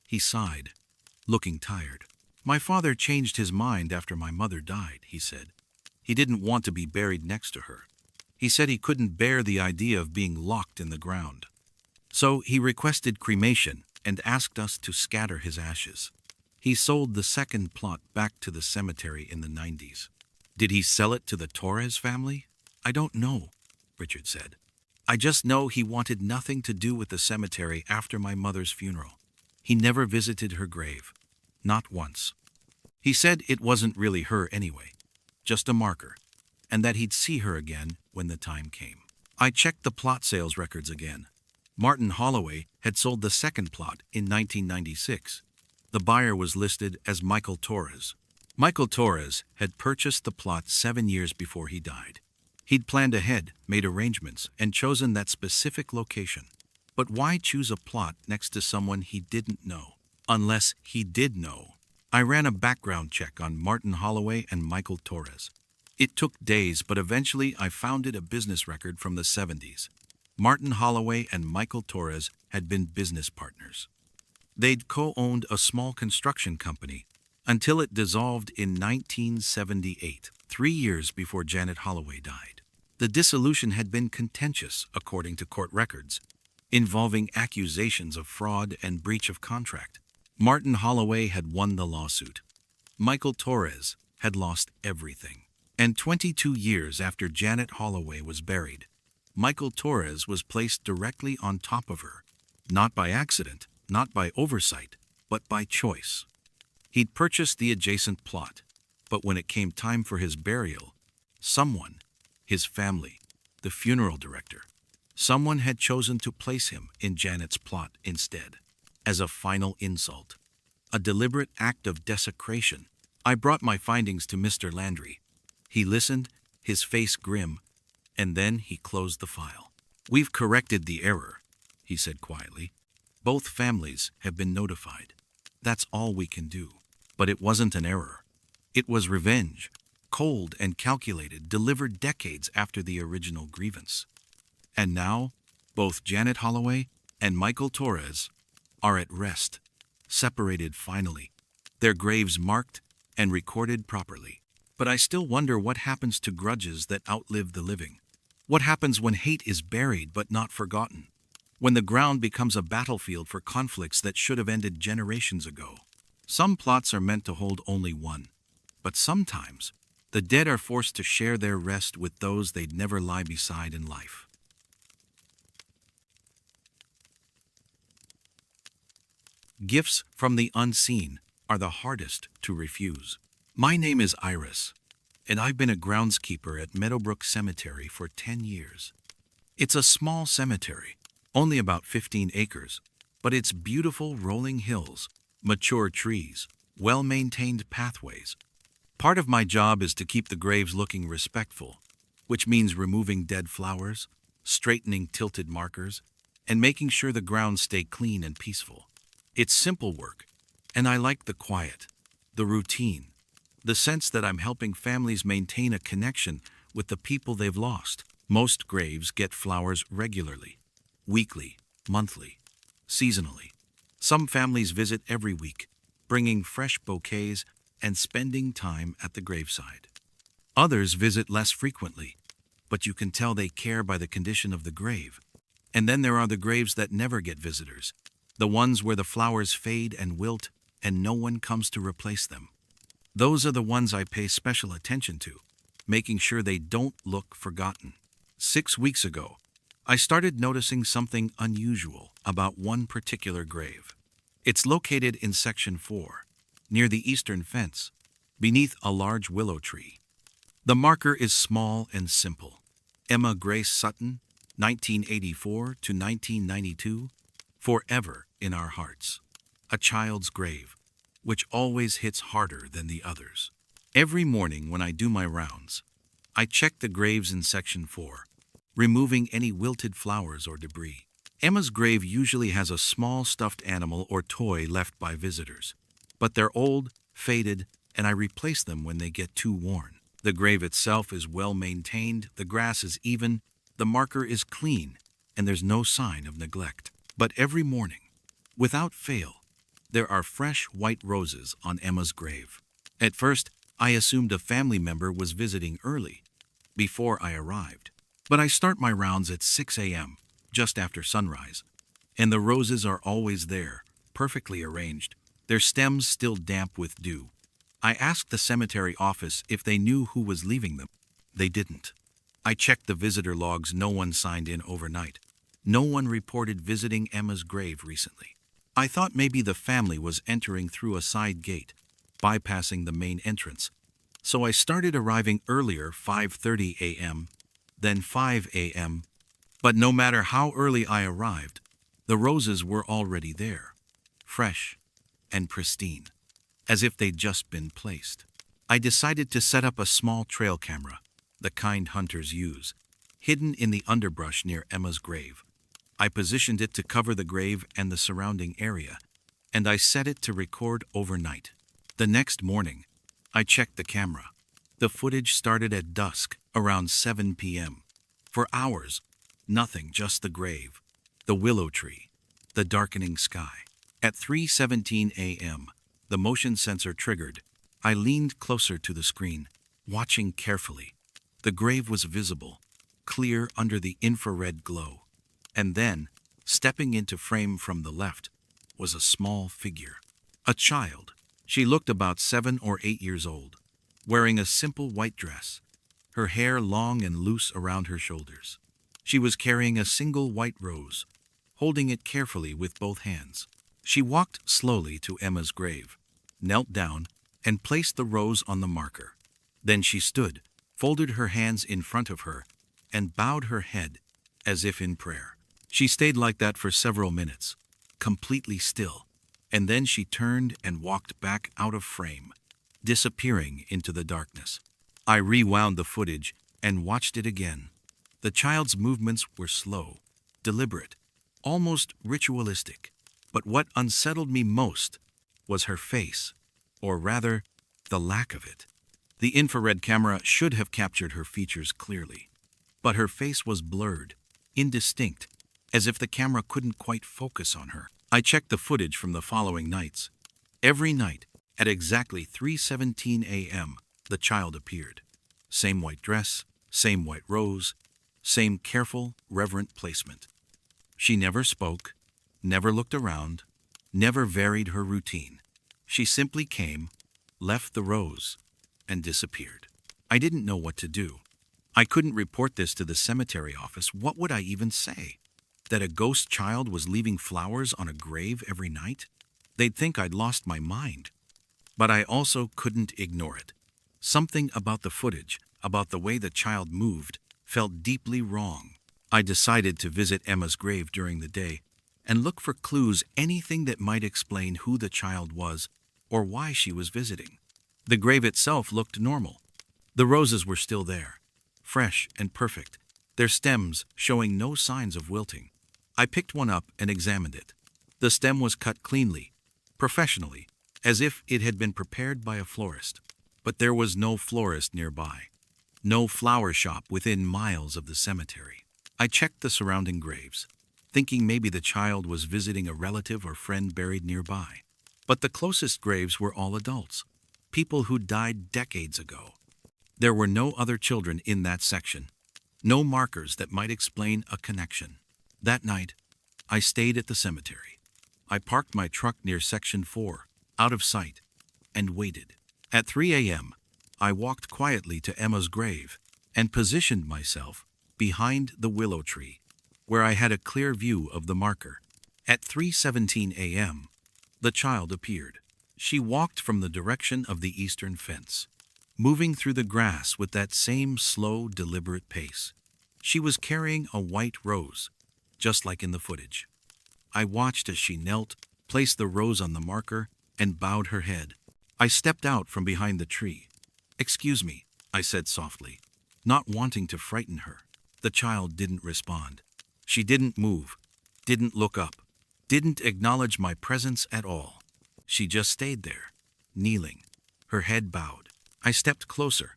A: He sighed, looking tired. "My father changed his mind after my mother died," he said. "He didn't want to be buried next to her. He said he couldn't bear the idea of being locked in the ground. So he requested cremation and asked us to scatter his ashes. He sold the second plot back to the cemetery in the 90s. Did he sell it to the Torres family? I don't know," Richard said. "I just know he wanted nothing to do with the cemetery after my mother's funeral. He never visited her grave. Not once. He said it wasn't really her anyway, just a marker, and that he'd see her again when the time came." I checked the plot sales records again. Martin Holloway had sold the second plot in 1996. The buyer was listed as Michael Torres. Michael Torres had purchased the plot 7 years before he died. He'd planned ahead, made arrangements, and chosen that specific location. But why choose a plot next to someone he didn't know? Unless he did know. I ran a background check on Martin Holloway and Michael Torres. It took days, but eventually I found a business record from the 70s. Martin Holloway and Michael Torres had been business partners. They'd co-owned a small construction company until it dissolved in 1978, 3 years before Janet Holloway died. The dissolution had been contentious, according to court records, involving accusations of fraud and breach of contract. Martin Holloway had won the lawsuit. Michael Torres had lost everything. And 22 years after Janet Holloway was buried, Michael Torres was placed directly on top of her, not by accident, not by oversight, but by choice. He'd purchased the adjacent plot, but when it came time for his burial, someone, his family, the funeral director, someone had chosen to place him in Janet's plot instead, as a final insult. a deliberate act of desecration. I brought my findings to Mr. Landry. He listened, his face grim, and then he closed the file. "We've corrected the error," he said quietly. "Both families have been notified. That's all we can do." But it wasn't an error. It was revenge, cold and calculated, delivered decades after the original grievance. And now, both Janet Holloway and Michael Torres are at rest, separated finally, their graves marked and recorded properly. But I still wonder what happens to grudges that outlive the living. What happens when hate is buried but not forgotten? When the ground becomes a battlefield for conflicts that should have ended generations ago? Some plots are meant to hold only one, but sometimes the dead are forced to share their rest with those they'd never lie beside in life. Gifts from the unseen are the hardest to refuse. My name is Iris, and I've been a groundskeeper at Meadowbrook Cemetery for 10 years. It's a small cemetery, only about 15 acres, but it's beautiful rolling hills, mature trees, well-maintained pathways. Part of my job is to keep the graves looking respectful, which means removing dead flowers, straightening tilted markers, and making sure the grounds stay clean and peaceful. It's simple work, and I like the quiet, the routine, the sense that I'm helping families maintain a connection with the people they've lost. Most graves get flowers regularly, weekly, monthly, seasonally. Some families visit every week, bringing fresh bouquets and spending time at the graveside. Others visit less frequently, but you can tell they care by the condition of the grave. And then there are the graves that never get visitors, the ones where the flowers fade and wilt and no one comes to replace them. Those are the ones I pay special attention to, making sure they don't look forgotten. 6 weeks ago, I started noticing something unusual about one particular grave. It's located in Section 4, near the eastern fence, beneath a large willow tree. The marker is small and simple. Emma Grace Sutton, 1984 to 1992, forever in our hearts. A child's grave, which always hits harder than the others. Every morning when I do my rounds, I check the graves in Section 4, removing any wilted flowers or debris. Emma's grave usually has a small stuffed animal or toy left by visitors, but they're old, faded, and I replace them when they get too worn. The grave itself is well maintained, the grass is even, the marker is clean, and there's no sign of neglect. But every morning, without fail, there are fresh white roses on Emma's grave. At first, I assumed a family member was visiting early, before I arrived. But I start my rounds at 6 a.m., just after sunrise, and the roses are always there, perfectly arranged, their stems still damp with dew. I asked the cemetery office if they knew who was leaving them. They didn't. I checked the visitor logs. No one signed in overnight. No one reported visiting Emma's grave recently. I thought maybe the family was entering through a side gate, bypassing the main entrance. So I started arriving earlier, 5:30 a.m., then 5 a.m. But no matter how early I arrived, the roses were already there, fresh and pristine, as if they'd just been placed. I decided to set up a small trail camera, the kind hunters use, hidden in the underbrush near Emma's grave. I positioned it to cover the grave and the surrounding area, and I set it to record overnight. The next morning, I checked the camera. The footage started at dusk, around 7 p.m. For hours, nothing, just the grave, the willow tree, the darkening sky. At 3:17 a.m., the motion sensor triggered. I leaned closer to the screen, watching carefully. The grave was visible, clear under the infrared glow. And then, stepping into frame from the left, was a small figure. A child. She looked about 7 or 8 years old, wearing a simple white dress, her hair long and loose around her shoulders. She was carrying a single white rose, holding it carefully with both hands. She walked slowly to Emma's grave, knelt down, and placed the rose on the marker. Then she stood, folded her hands in front of her, and bowed her head as if in prayer. She stayed like that for several minutes, completely still, and then she turned and walked back out of frame, disappearing into the darkness. I rewound the footage and watched it again. The child's movements were slow, deliberate, almost ritualistic. But what unsettled me most was her face, or rather, the lack of it. The infrared camera should have captured her features clearly, but her face was blurred, indistinct, as if the camera couldn't quite focus on her. I checked the footage from the following nights. Every night, at exactly 3:17 a.m., the child appeared. Same white dress, same white rose, same careful, reverent placement. She never spoke, never looked around, never varied her routine. She simply came, left the rose, and disappeared. I didn't know what to do. I couldn't report this to the cemetery office. What would I even say? That a ghost child was leaving flowers on a grave every night? They'd think I'd lost my mind. But I also couldn't ignore it. Something about the footage, about the way the child moved, felt deeply wrong. I decided to visit Emma's grave during the day and look for clues, anything that might explain who the child was or why she was visiting. The grave itself looked normal. The roses were still there, fresh and perfect, their stems showing no signs of wilting. I picked one up and examined it. The stem was cut cleanly, professionally, as if it had been prepared by a florist. But there was no florist nearby, no flower shop within miles of the cemetery. I checked the surrounding graves, thinking maybe the child was visiting a relative or friend buried nearby. But the closest graves were all adults, people who died decades ago. There were no other children in that section, no markers that might explain a connection. That night, I stayed at the cemetery. I parked my truck near Section 4, out of sight, and waited. At 3 a.m., I walked quietly to Emma's grave and positioned myself behind the willow tree, where I had a clear view of the marker. At 3:17 a.m., the child appeared. She walked from the direction of the eastern fence, moving through the grass with that same slow, deliberate pace. She was carrying a white rose, just like in the footage. I watched as she knelt, placed the rose on the marker, and bowed her head. I stepped out from behind the tree. "Excuse me," I said softly, not wanting to frighten her. The child didn't respond. She didn't move, didn't look up, didn't acknowledge my presence at all. She just stayed there, kneeling, her head bowed. I stepped closer.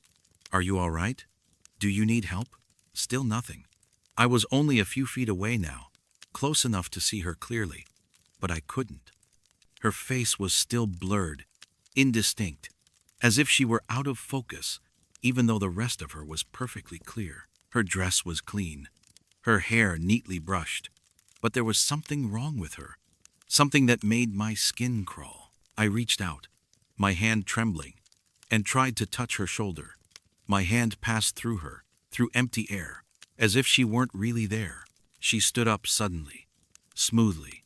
A: "Are you all right? Do you need help?" Still nothing. I was only a few feet away now, close enough to see her clearly, but I couldn't. Her face was still blurred, indistinct, as if she were out of focus, even though the rest of her was perfectly clear. Her dress was clean, her hair neatly brushed, but there was something wrong with her, something that made my skin crawl. I reached out, my hand trembling, and tried to touch her shoulder. My hand passed through her, through empty air, as if she weren't really there. She stood up suddenly, smoothly,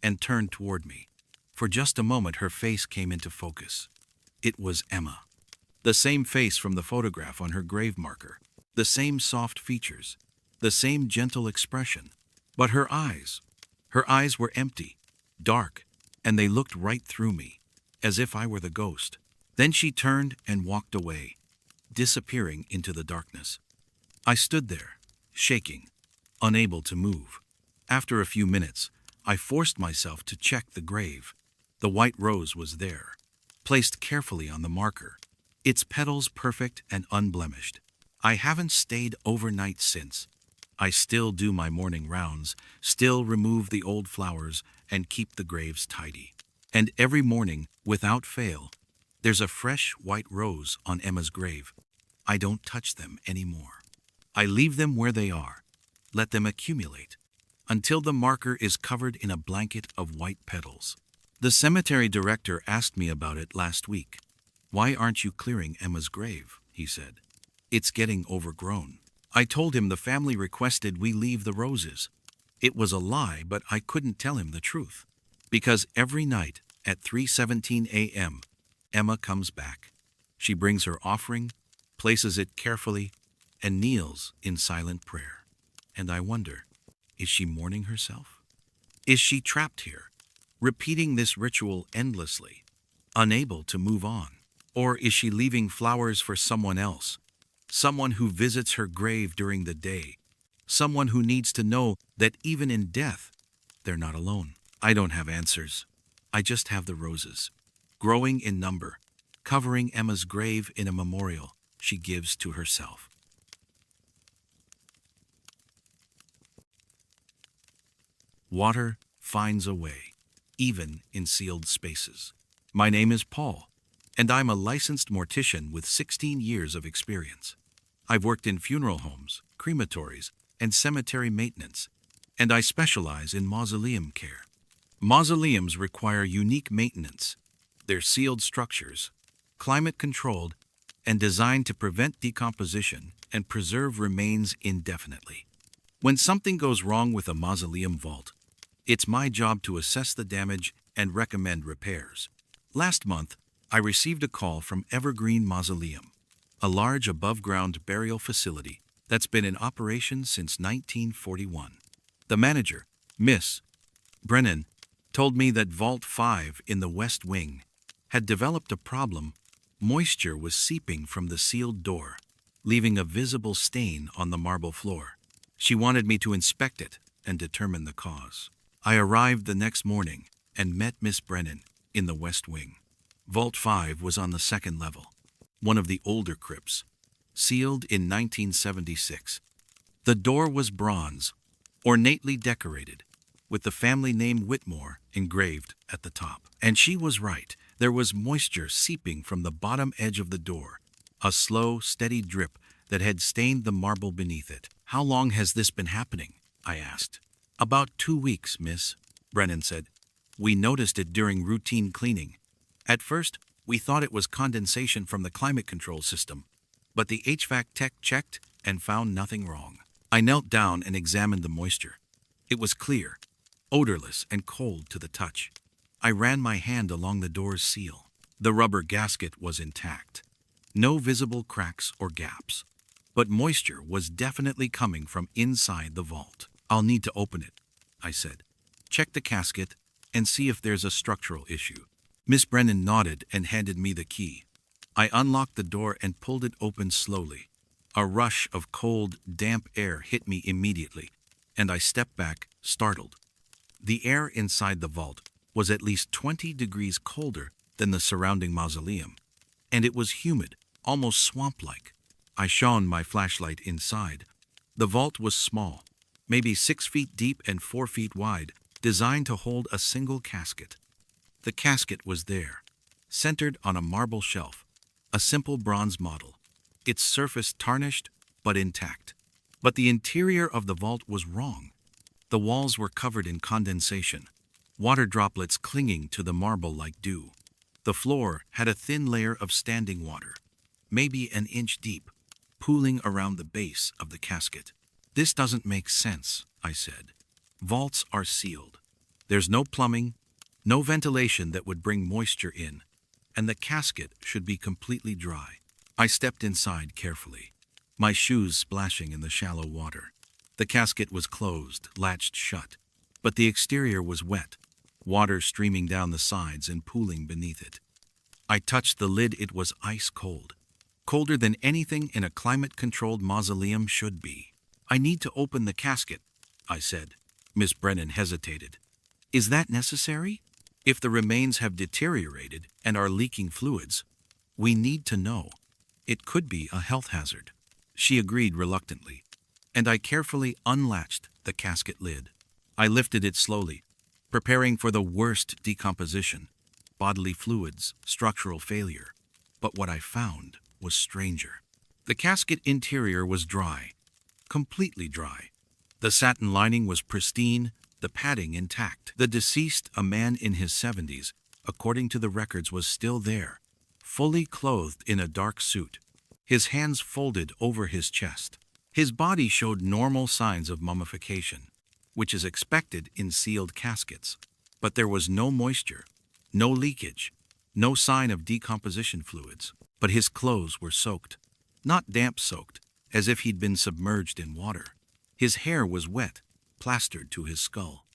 A: and turned toward me. For just a moment, her face came into focus. It was Emma. The same face from the photograph on her grave marker, the same soft features, the same gentle expression. But her eyes were empty, dark, and they looked right through me, as if I were the ghost. Then she turned and walked away, disappearing into the darkness. I stood there, shaking, unable to move. After a few minutes, I forced myself to check the grave. The white rose was there, placed carefully on the marker, its petals perfect and unblemished. I haven't stayed overnight since. I still do my morning rounds, still remove the old flowers and keep the graves tidy. And every morning, without fail, there's a fresh white rose on Emma's grave. I don't touch them anymore. I leave them where they are, let them accumulate, until the marker is covered in a blanket of white petals. The cemetery director asked me about it last week. "Why aren't you clearing Emma's grave?" he said. "It's getting overgrown." I told him the family requested we leave the roses. It was a lie, but I couldn't tell him the truth. Because every night at 3:17 a.m., Emma comes back. She brings her offering, places it carefully, and kneels in silent prayer. And I wonder, is she mourning herself? Is she trapped here, repeating this ritual endlessly, unable to move on? Or is she leaving flowers for someone else? Someone who visits her grave during the day. Someone who needs to know that even in death, they're not alone. I don't have answers. I just have the roses, growing in number, covering Emma's grave in a memorial she gives to herself. Water finds a way, even in sealed spaces. My name is Paul, and I'm a licensed mortician with 16 years of experience. I've worked in funeral homes, crematories, and cemetery maintenance, and I specialize in mausoleum care. Mausoleums require unique maintenance. They're sealed structures, climate-controlled, and designed to prevent decomposition and preserve remains indefinitely. When something goes wrong with a mausoleum vault, it's my job to assess the damage and recommend repairs. Last month, I received a call from Evergreen Mausoleum, a large above-ground burial facility that's been in operation since 1941. The manager, Miss Brennan, told me that Vault 5 in the West Wing had developed a problem. Moisture was seeping from the sealed door, leaving a visible stain on the marble floor. She wanted me to inspect it and determine the cause. I arrived the next morning and met Miss Brennan in the West Wing. Vault 5 was on the second level, one of the older crypts, sealed in 1976. The door was bronze, ornately decorated, with the family name Whitmore engraved at the top. And she was right. There was moisture seeping from the bottom edge of the door, a slow, steady drip that had stained the marble beneath it. How long has this been happening? I asked. About 2 weeks, miss, Brennan said. We noticed it during routine cleaning. At first, we thought it was condensation from the climate control system, but the HVAC tech checked and found nothing wrong. I knelt down and examined the moisture. It was clear, odorless, and cold to the touch. I ran my hand along the door's seal. The rubber gasket was intact. No visible cracks or gaps. But moisture was definitely coming from inside the vault. I'll need to open it, I said. Check the casket and see if there's a structural issue. Miss Brennan nodded and handed me the key. I unlocked the door and pulled it open slowly. A rush of cold, damp air hit me immediately, and I stepped back, startled. The air inside the vault was at least 20 degrees colder than the surrounding mausoleum, and it was humid, almost swamp-like. I shone my flashlight inside. The vault was small, maybe 6 feet deep and 4 feet wide, designed to hold a single casket. The casket was there, centered on a marble shelf, a simple bronze model, its surface tarnished but intact. But the interior of the vault was wrong. The walls were covered in condensation, water droplets clinging to the marble like dew. The floor had a thin layer of standing water, maybe an inch deep, pooling around the base of the casket. This doesn't make sense, I said. Vaults are sealed. There's no plumbing, no ventilation that would bring moisture in, and the casket should be completely dry. I stepped inside carefully, my shoes splashing in the shallow water. The casket was closed, latched shut, but the exterior was wet, water streaming down the sides and pooling beneath it. I touched the lid. It was ice cold, colder than anything in a climate-controlled mausoleum should be. I need to open the casket, I said. Miss Brennan hesitated. Is that necessary? If the remains have deteriorated and are leaking fluids, we need to know. It could be a health hazard. She agreed reluctantly, and I carefully unlatched the casket lid. I lifted it slowly, preparing for the worst decomposition, bodily fluids, structural failure. But what I found was stranger. The casket interior was dry, completely dry. The satin lining was pristine, the padding intact. The deceased, a man in his 70s, according to the records, was still there, fully clothed in a dark suit, his hands folded over his chest. His body showed normal signs of mummification, which is expected in sealed caskets. But there was no moisture, no leakage, no sign of decomposition fluids. But his clothes were soaked, not damp-soaked, as if he'd been submerged in water. His hair was wet, plastered to his skull.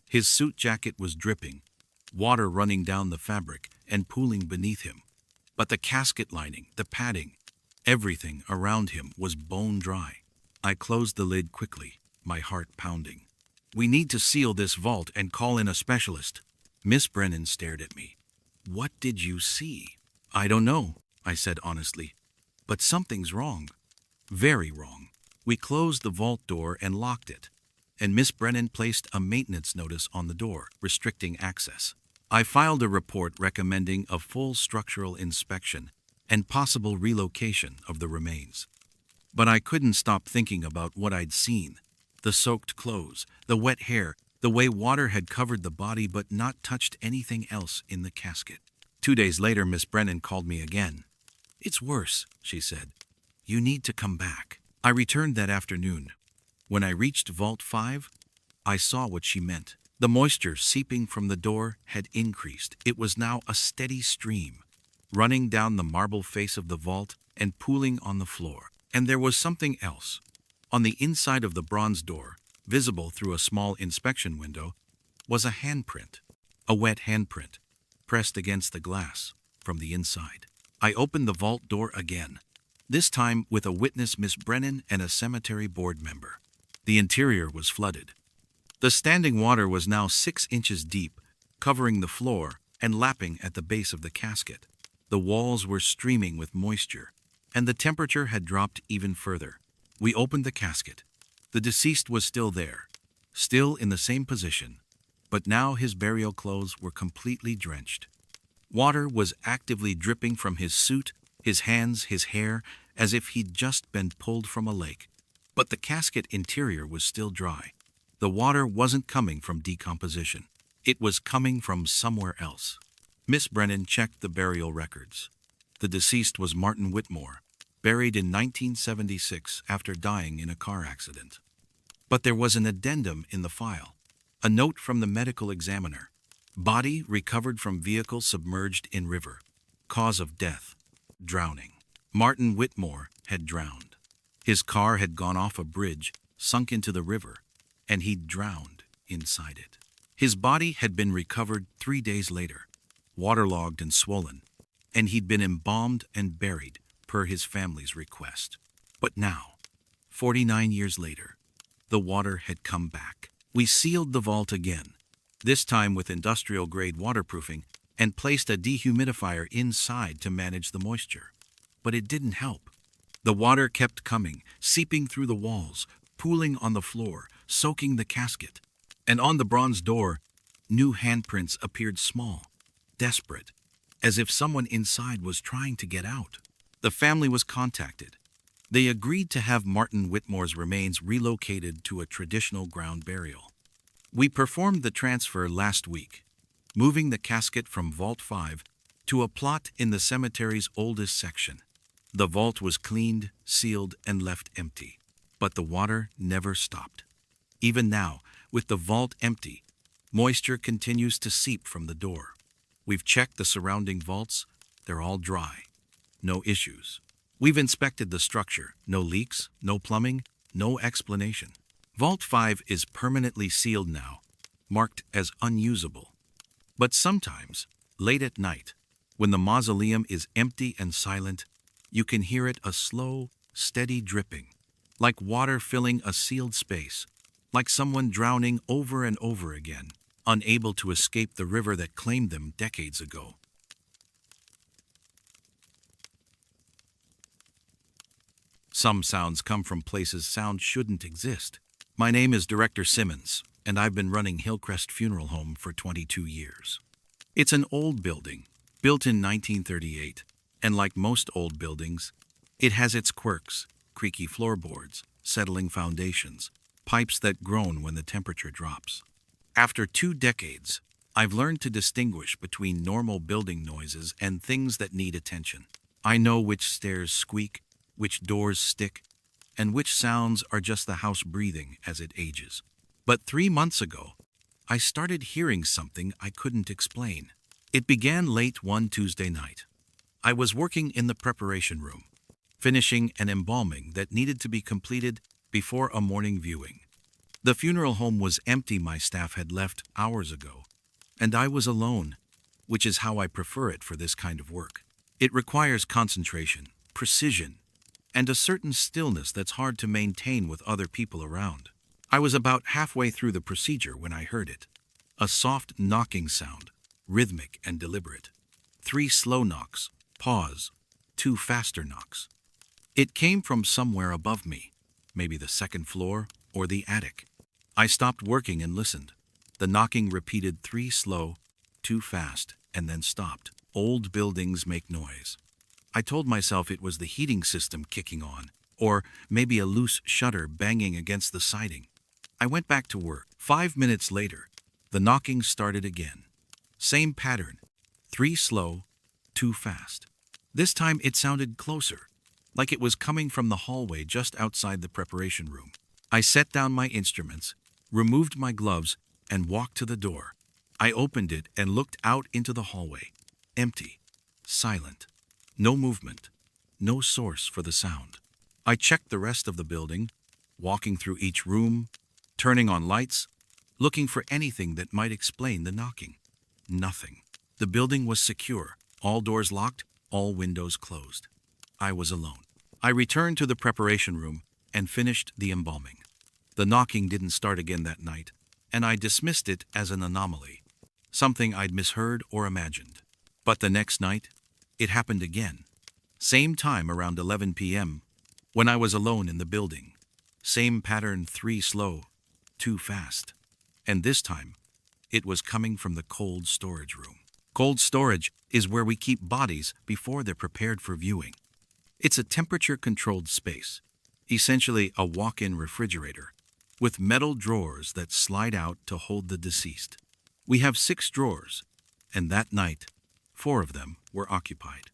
A: His suit jacket was dripping, water running down the fabric and pooling beneath him. But the casket lining, the padding, everything around him was bone dry. I closed the lid quickly, my heart pounding. "We need to seal this vault and call in a specialist." Miss Brennan stared at me. "What did you see?" "I don't know," I said honestly. "But something's wrong. Very wrong." We closed the vault door and locked it, and Miss Brennan placed a maintenance notice on the door, restricting access. I filed a report recommending a full structural inspection and possible relocation of the remains. But I couldn't stop thinking about what I'd seen. The soaked clothes, the wet hair, the way water had covered the body but not touched anything else in the casket. 2 days later, Miss Brennan called me again. "It's worse," she said. "You need to come back." I returned that afternoon. When I reached Vault 5, I saw what she meant. The moisture seeping from the door had increased. It was now a steady stream, running down the marble face of the vault and pooling on the floor. And there was something else. On the inside of the bronze door, visible through a small inspection window, was a handprint. A wet handprint, pressed against the glass from the inside. I opened the vault door again, this time with a witness, Miss Brennan, and a cemetery board member. The interior was flooded. The standing water was now 6 inches deep, covering the floor and lapping at the base of the casket. The walls were streaming with moisture, and the temperature had dropped even further. We opened the casket. The deceased was still there, still in the same position, but now his burial clothes were completely drenched. Water was actively dripping from his suit, his hands, his hair, as if he'd just been pulled from a lake. But the casket interior was still dry. The water wasn't coming from decomposition. It was coming from somewhere else. Miss Brennan checked the burial records. The deceased was Martin Whitmore, buried in 1976 after dying in a car accident. But there was an addendum in the file, a note from the medical examiner. Body recovered from vehicle submerged in river. Cause of death, drowning. Martin Whitmore had drowned. His car had gone off a bridge, sunk into the river, and he'd drowned inside it. His body had been recovered 3 days later, waterlogged and swollen, and he'd been embalmed and buried per his family's request. But now, 49 years later, the water had come back. We sealed the vault again, this time with industrial-grade waterproofing, and placed a dehumidifier inside to manage the moisture. But it didn't help. The water kept coming, seeping through the walls, pooling on the floor, soaking the casket. And on the bronze door, new handprints appeared, small, desperate, as if someone inside was trying to get out. The family was contacted. They agreed to have Martin Whitmore's remains relocated to a traditional ground burial. We performed the transfer last week, moving the casket from Vault 5 to a plot in the cemetery's oldest section. The vault was cleaned, sealed, and left empty. But the water never stopped. Even now, with the vault empty, moisture continues to seep from the door. We've checked the surrounding vaults. They're all dry. No issues. We've inspected the structure. No leaks, no plumbing, no explanation. Vault 5 is permanently sealed now, marked as unusable. But sometimes, late at night, when the mausoleum is empty and silent, you can hear it, a slow, steady dripping, like water filling a sealed space, like someone drowning over and over again, unable to escape the river that claimed them decades ago. Some sounds come from places sound shouldn't exist. My name is Director Simmons, and I've been running Hillcrest Funeral Home for 22 years. It's an old building, built in 1938, and like most old buildings, it has its quirks: creaky floorboards, settling foundations, pipes that groan when the temperature drops. After 2 decades, I've learned to distinguish between normal building noises and things that need attention. I know which stairs squeak, which doors stick, and which sounds are just the house breathing as it ages. But 3 months ago, I started hearing something I couldn't explain. It began late one Tuesday night. I was working in the preparation room, finishing an embalming that needed to be completed before a morning viewing. The funeral home was empty. My staff had left hours ago, And I was alone, which is how I prefer it for this kind of work. It requires concentration, precision, and a certain stillness that's hard to maintain with other people around. I was about halfway through the procedure when I heard it. A soft knocking sound, rhythmic and deliberate. 3 slow knocks, pause, 2 faster knocks. It came from somewhere above me, maybe the second floor or the attic. I stopped working and listened. The knocking repeated 3 slow, 2 fast, and then stopped. Old buildings make noise. I told myself it was the heating system kicking on, or maybe a loose shutter banging against the siding. I went back to work. 5 minutes later, the knocking started again. Same pattern, 3 slow, 2 fast. This time it sounded closer, like it was coming from the hallway just outside the preparation room. I set down my instruments, removed my gloves, and walked to the door. I opened it and looked out into the hallway. Empty, silent, no movement, no source for the sound. I checked the rest of the building, walking through each room, turning on lights, looking for anything that might explain the knocking. Nothing. The building was secure, all doors locked, all windows closed. I was alone. I returned to the preparation room and finished the embalming. The knocking didn't start again that night, and I dismissed it as an anomaly, something I'd misheard or imagined. But the next night, it happened again. Same time around 11 p.m., when I was alone in the building. Same pattern, 3 slow, 2 fast. And this time, it was coming from the cold storage room. Cold storage is where we keep bodies before they're prepared for viewing. It's a temperature-controlled space, essentially a walk-in refrigerator, with metal drawers that slide out to hold the deceased. We have 6 drawers, and that night, 4 of them were occupied.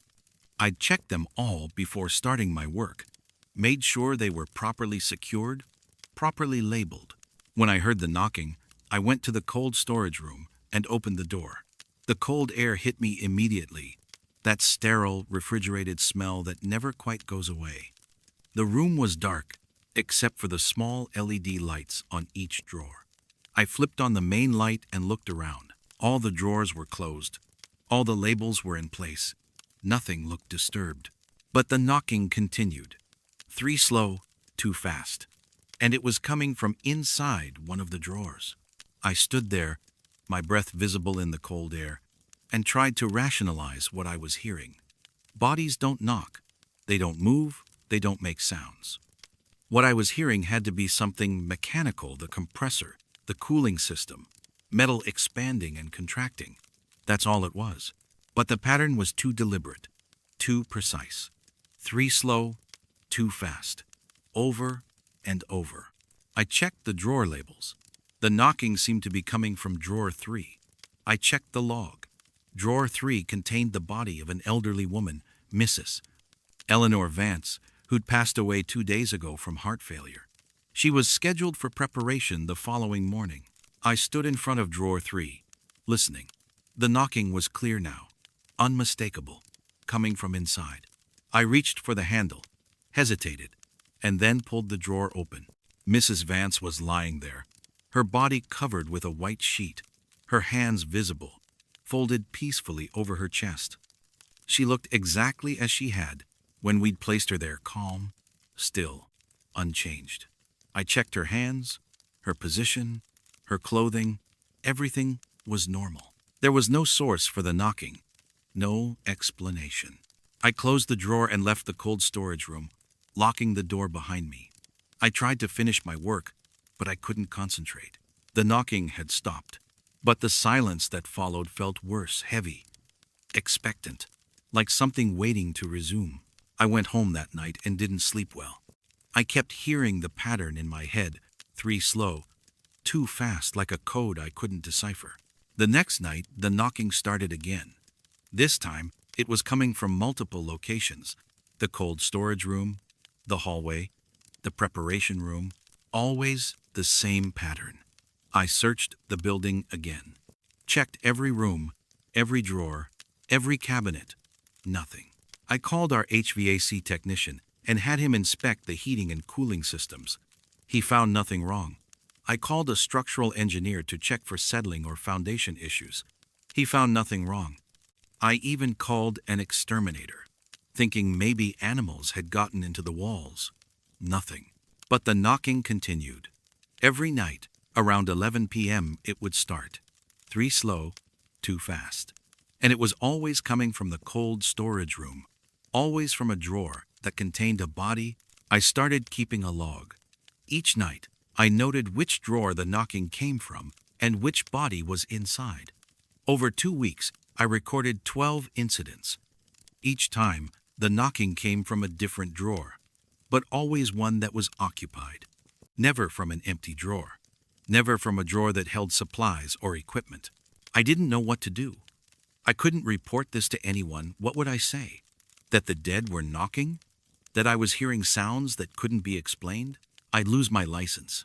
A: I'd checked them all before starting my work, made sure they were properly secured, properly labeled. When I heard the knocking, I went to the cold storage room and opened the door. The cold air hit me immediately, that sterile, refrigerated smell that never quite goes away. The room was dark, except for the small LED lights on each drawer. I flipped on the main light and looked around. All the drawers were closed. All the labels were in place. Nothing looked disturbed. But the knocking continued. 3 slow, 2 fast. And it was coming from inside one of the drawers. I stood there, my breath visible in the cold air, and tried to rationalize what I was hearing. Bodies don't knock. They don't move. They don't make sounds. What I was hearing had to be something mechanical, the compressor, the cooling system, metal expanding and contracting. That's all it was. But the pattern was too deliberate, too precise. 3 slow, 2 fast. Over and over. I checked the drawer labels. The knocking seemed to be coming from drawer 3. I checked the log. Drawer 3 contained the body of an elderly woman, Mrs. Eleanor Vance, who'd passed away 2 days ago from heart failure. She was scheduled for preparation the following morning. I stood in front of drawer 3, listening. The knocking was clear now, unmistakable, coming from inside. I reached for the handle, hesitated, and then pulled the drawer open. Mrs. Vance was lying there, her body covered with a white sheet, her hands visible, folded peacefully over her chest. She looked exactly as she had when we'd placed her there, calm, still, unchanged. I checked her hands, her position, her clothing. Everything was normal. There was no source for the knocking, no explanation. I closed the drawer and left the cold storage room, locking the door behind me. I tried to finish my work, but I couldn't concentrate. The knocking had stopped, but the silence that followed felt worse, heavy, expectant, like something waiting to resume. I went home that night and didn't sleep well. I kept hearing the pattern in my head, 3 slow, 2 fast, like a code I couldn't decipher. The next night, the knocking started again. This time, it was coming from multiple locations: the cold storage room, the hallway, the preparation room, always the same pattern. I searched the building again, checked every room, every drawer, every cabinet. Nothing. I called our HVAC technician and had him inspect the heating and cooling systems. He found nothing wrong. I called a structural engineer to check for settling or foundation issues. He found nothing wrong. I even called an exterminator, thinking maybe animals had gotten into the walls. Nothing. But the knocking continued. Every night, around 11 p.m., it would start. 3 slow, 2 fast. And it was always coming from the cold storage room, always from a drawer that contained a body. I started keeping a log. Each night, I noted which drawer the knocking came from and which body was inside. Over 2 weeks, I recorded 12 incidents. Each time, the knocking came from a different drawer, but always one that was occupied. Never from an empty drawer. Never from a drawer that held supplies or equipment. I didn't know what to do. I couldn't report this to anyone. What would I say? That the dead were knocking? That I was hearing sounds that couldn't be explained? I'd lose my license,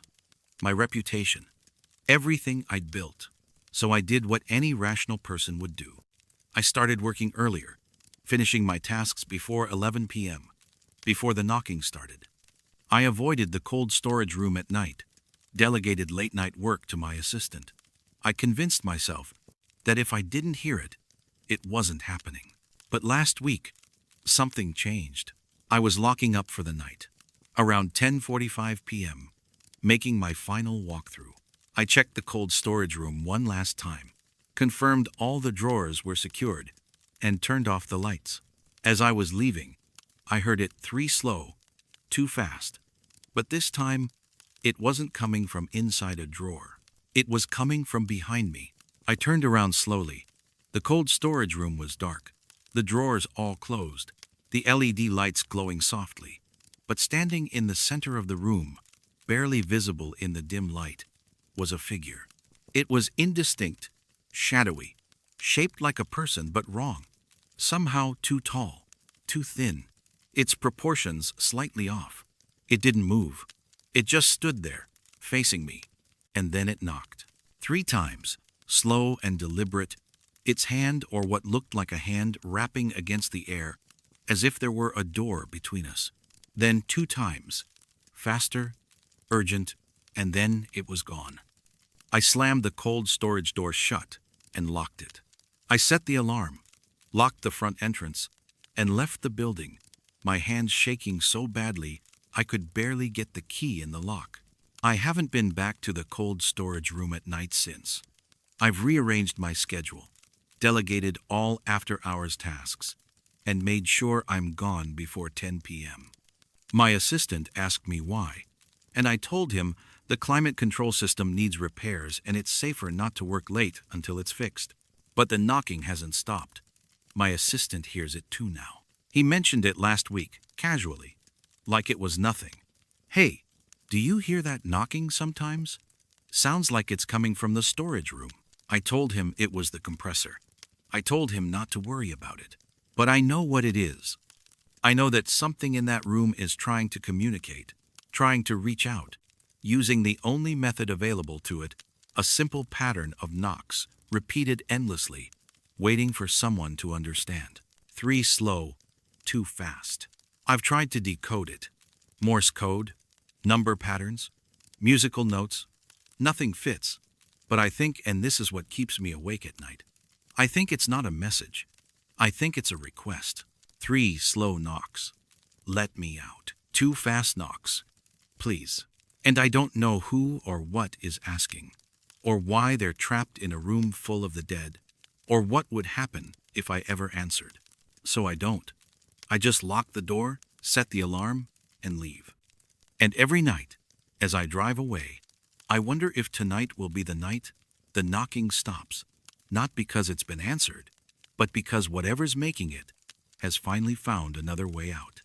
A: my reputation, everything I'd built. So I did what any rational person would do. I started working earlier, finishing my tasks before 11 p.m., before the knocking started. I avoided the cold storage room at night, delegated late-night work to my assistant. I convinced myself that if I didn't hear it, it wasn't happening. But last week, something changed. I was locking up for the night, around 10:45 p.m., making my final walkthrough. I checked the cold storage room one last time, confirmed all the drawers were secured, and turned off the lights. As I was leaving, I heard it 3 slow, 2 fast. But this time, it wasn't coming from inside a drawer. It was coming from behind me. I turned around slowly. The cold storage room was dark, the drawers all closed, the LED lights glowing softly. But standing in the center of the room, barely visible in the dim light, was a figure. It was indistinct, shadowy, shaped like a person but wrong. Somehow too tall, too thin, its proportions slightly off. It didn't move. It just stood there, facing me. And then it knocked. 3 times, slow and deliberate, its hand or what looked like a hand rapping against the air, as if there were a door between us. Then 2 times, faster, urgent, and then it was gone. I slammed the cold storage door shut and locked it. I set the alarm, locked the front entrance, and left the building, my hands shaking so badly I could barely get the key in the lock. I haven't been back to the cold storage room at night since. I've rearranged my schedule, delegated all after-hours tasks, and made sure I'm gone before 10 p.m. My assistant asked me why, and I told him the climate control system needs repairs and it's safer not to work late until it's fixed. But the knocking hasn't stopped. My assistant hears it too now. He mentioned it last week, casually, like it was nothing. Hey, do you hear that knocking sometimes? Sounds like it's coming from the storage room. I told him it was the compressor. I told him not to worry about it. But I know what it is. I know that something in that room is trying to communicate, trying to reach out, using the only method available to it, a simple pattern of knocks, repeated endlessly, waiting for someone to understand. 3 slow, 2 fast. I've tried to decode it. Morse code, number patterns, musical notes. Nothing fits. But I think, and this is what keeps me awake at night, I think it's not a message. I think it's a request. 3 slow knocks. Let me out. 2 fast knocks. Please. And I don't know who or what is asking, or why they're trapped in a room full of the dead, or what would happen if I ever answered. So I don't. I just lock the door, set the alarm, and leave. And every night, as I drive away, I wonder if tonight will be the night the knocking stops, not because it's been answered, but because whatever's making it has finally found another way out.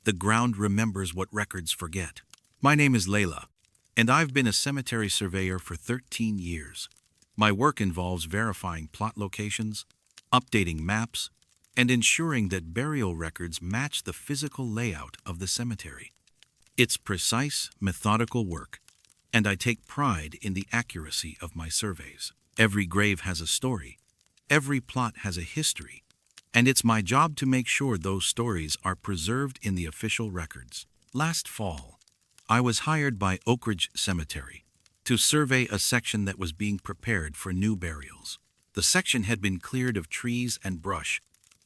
A: The ground remembers what records forget. My name is Layla, and I've been a cemetery surveyor for 13 years. My work involves verifying plot locations, updating maps, and ensuring that burial records match the physical layout of the cemetery. It's precise, methodical work, and I take pride in the accuracy of my surveys. Every grave has a story, every plot has a history, and it's my job to make sure those stories are preserved in the official records. Last fall, I was hired by Oak Ridge Cemetery, to survey a section that was being prepared for new burials. The section had been cleared of trees and brush,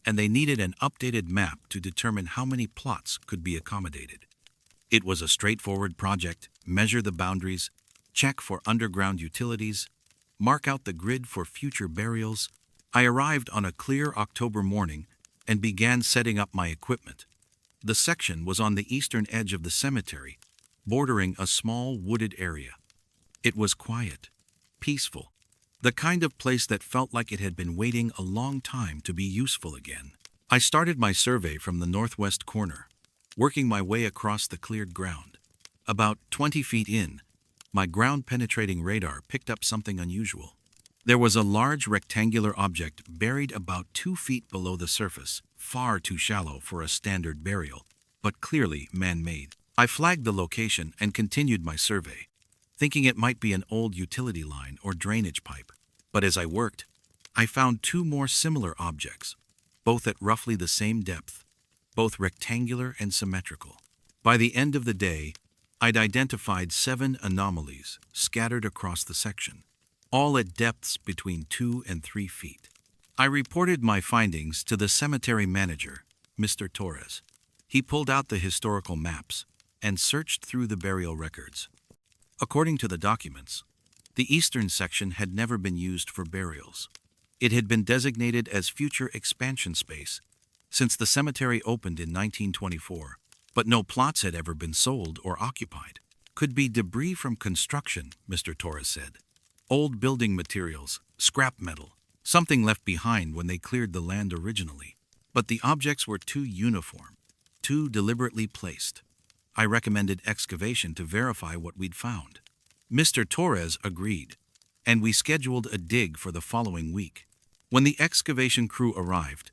A: and they needed an updated map to determine how many plots could be accommodated. It was a straightforward project: measure the boundaries, check for underground utilities, mark out the grid for future burials. I arrived on a clear October morning and began setting up my equipment. The section was on the eastern edge of the cemetery, bordering a small wooded area. It was quiet, peaceful, the kind of place that felt like it had been waiting a long time to be useful again. I started my survey from the northwest corner, working my way across the cleared ground. About 20 feet in, my ground-penetrating radar picked up something unusual. There was a large rectangular object buried about 2 feet below the surface, far too shallow for a standard burial, but clearly man-made. I flagged the location and continued my survey, thinking it might be an old utility line or drainage pipe. But as I worked, I found 2 more similar objects, both at roughly the same depth, both rectangular and symmetrical. By the end of the day, I'd identified 7 anomalies scattered across the section, all at depths between 2 and 3 feet. I reported my findings to the cemetery manager, Mr. Torres. He pulled out the historical maps and searched through the burial records. According to the documents, the eastern section had never been used for burials. It had been designated as future expansion space since the cemetery opened in 1924, but no plots had ever been sold or occupied. Could be debris from construction, Mr. Torres said. Old building materials, scrap metal, something left behind when they cleared the land originally. But the objects were too uniform, too deliberately placed. I recommended excavation to verify what we'd found. Mr. Torres agreed, and we scheduled a dig for the following week. When the excavation crew arrived,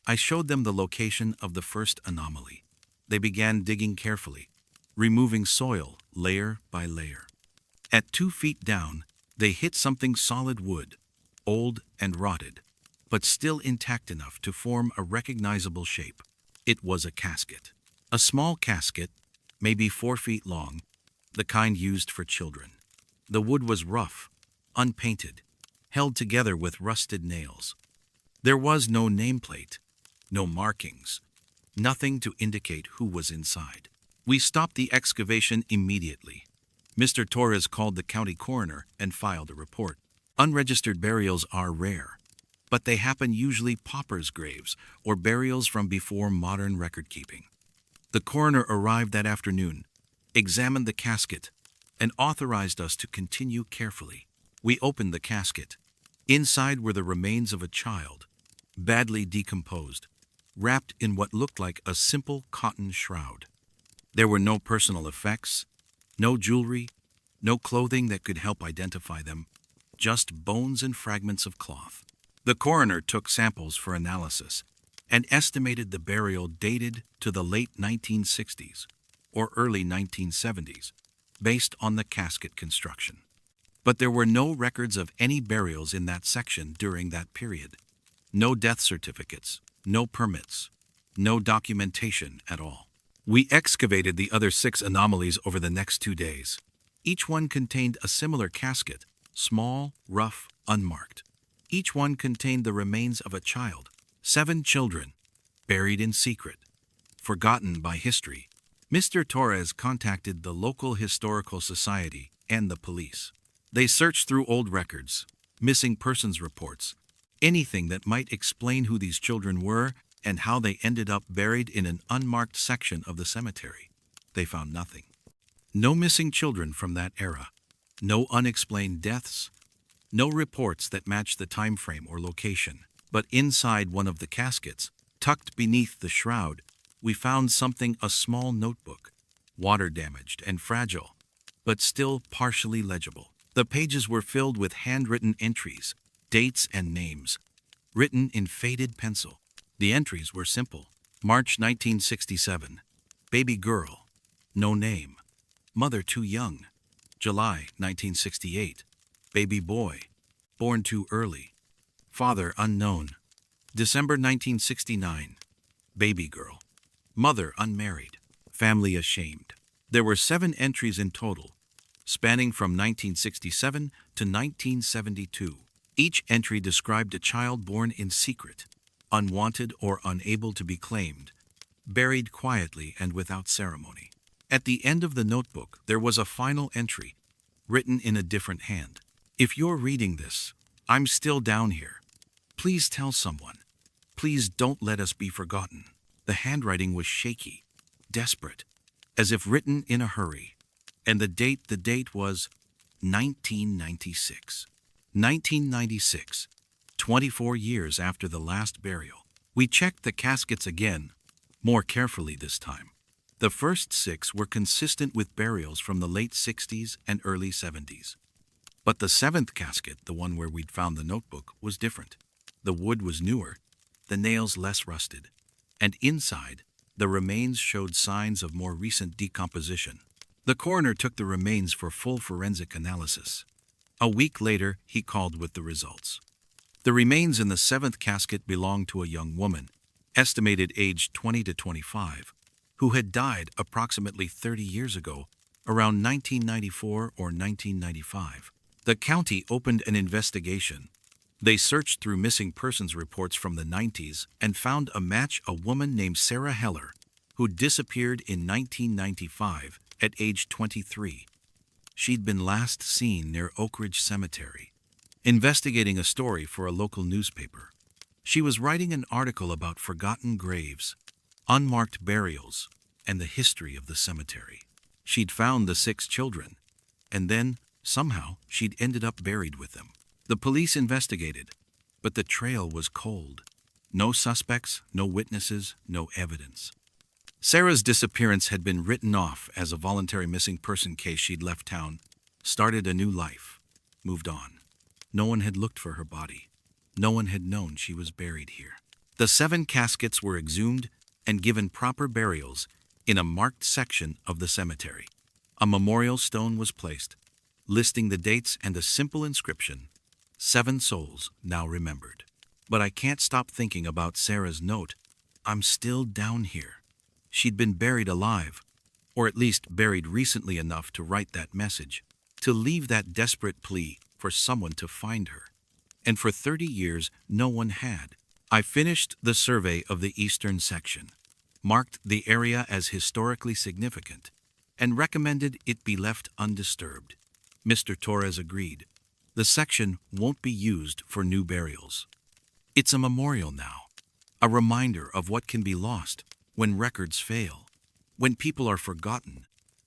A: I showed them the location of the first anomaly. They began digging carefully, removing soil layer by layer. At 2 feet down, they hit something solid wood, old and rotted, but still intact enough to form a recognizable shape. It was a casket. A small casket, maybe 4 feet long, the kind used for children. The wood was rough, unpainted, held together with rusted nails. There was no nameplate, no markings, nothing to indicate who was inside. We stopped the excavation immediately. Mr. Torres called the county coroner and filed a report. Unregistered burials are rare, but they happen usually paupers' graves or burials from before modern record-keeping. The coroner arrived that afternoon, examined the casket, and authorized us to continue carefully. We opened the casket. Inside were the remains of a child, badly decomposed, wrapped in what looked like a simple cotton shroud. There were no personal effects, no jewelry, no clothing that could help identify them, just bones and fragments of cloth. The coroner took samples for analysis and estimated the burial dated to the late 1960s or early 1970s, based on the casket construction. But there were no records of any burials in that section during that period. No death certificates, no permits, no documentation at all. We excavated the other 6 anomalies over the next 2 days. Each one contained a similar casket, small, rough, unmarked. Each one contained the remains of a child. 7 children, buried in secret, forgotten by history. Mr. Torres contacted the local historical society and the police. They searched through old records, missing persons reports, anything that might explain who these children were and how they ended up buried in an unmarked section of the cemetery. They found nothing. No missing children from that era, no unexplained deaths, no reports that matched the time frame or location. But inside one of the caskets, tucked beneath the shroud, we found something: a small notebook, water-damaged and fragile, but still partially legible. The pages were filled with handwritten entries, dates and names, written in faded pencil. The entries were simple. March 1967, baby girl, no name, mother too young. July 1968, baby boy, born too early, father unknown. December 1969, baby girl, mother unmarried, family ashamed. There were 7 entries in total, spanning from 1967 to 1972. Each entry described a child born in secret, unwanted or unable to be claimed, buried quietly and without ceremony. At the end of the notebook, there was a final entry, written in a different hand. If you're reading this, I'm still down here. Please tell someone. Please don't let us be forgotten. The handwriting was shaky, desperate, as if written in a hurry. And the date was 1996. 1996, 24 years after the last burial. We checked the caskets again, more carefully this time. The first 6 were consistent with burials from the late 60s and early 70s. But the 7th casket, the one where we'd found the notebook, was different. The wood was newer, the nails less rusted, and inside, the remains showed signs of more recent decomposition. The coroner took the remains for full forensic analysis. A week later, he called with the results. The remains in the 7th casket belonged to a young woman, estimated age 20 to 25, who had died approximately 30 years ago, around 1994 or 1995. The county opened an investigation. They searched through missing persons reports from the 90s and found a match: a woman named Sarah Heller, who disappeared in 1995 at age 23. She'd been last seen near Oak Ridge Cemetery, investigating a story for a local newspaper. She was writing an article about forgotten graves, unmarked burials, and the history of the cemetery. She'd found the 6 children, and then, somehow, she'd ended up buried with them. The police investigated, but the trail was cold. No suspects, no witnesses, no evidence. Sarah's disappearance had been written off as a voluntary missing person case. She'd left town, started a new life, moved on. No one had looked for her body. No one had known she was buried here. The 7 caskets were exhumed and given proper burials in a marked section of the cemetery. A memorial stone was placed, listing the dates and a simple inscription: 7 souls now remembered. But I can't stop thinking about Sarah's note. I'm still down here. She'd been buried alive, or at least buried recently enough to write that message, to leave that desperate plea for someone to find her. And for 30 years, no one had. I finished the survey of the eastern section, marked the area as historically significant, and recommended it be left undisturbed. Mr. Torres agreed. The section won't be used for new burials. It's a memorial now, a reminder of what can be lost when records fail, when people are forgotten,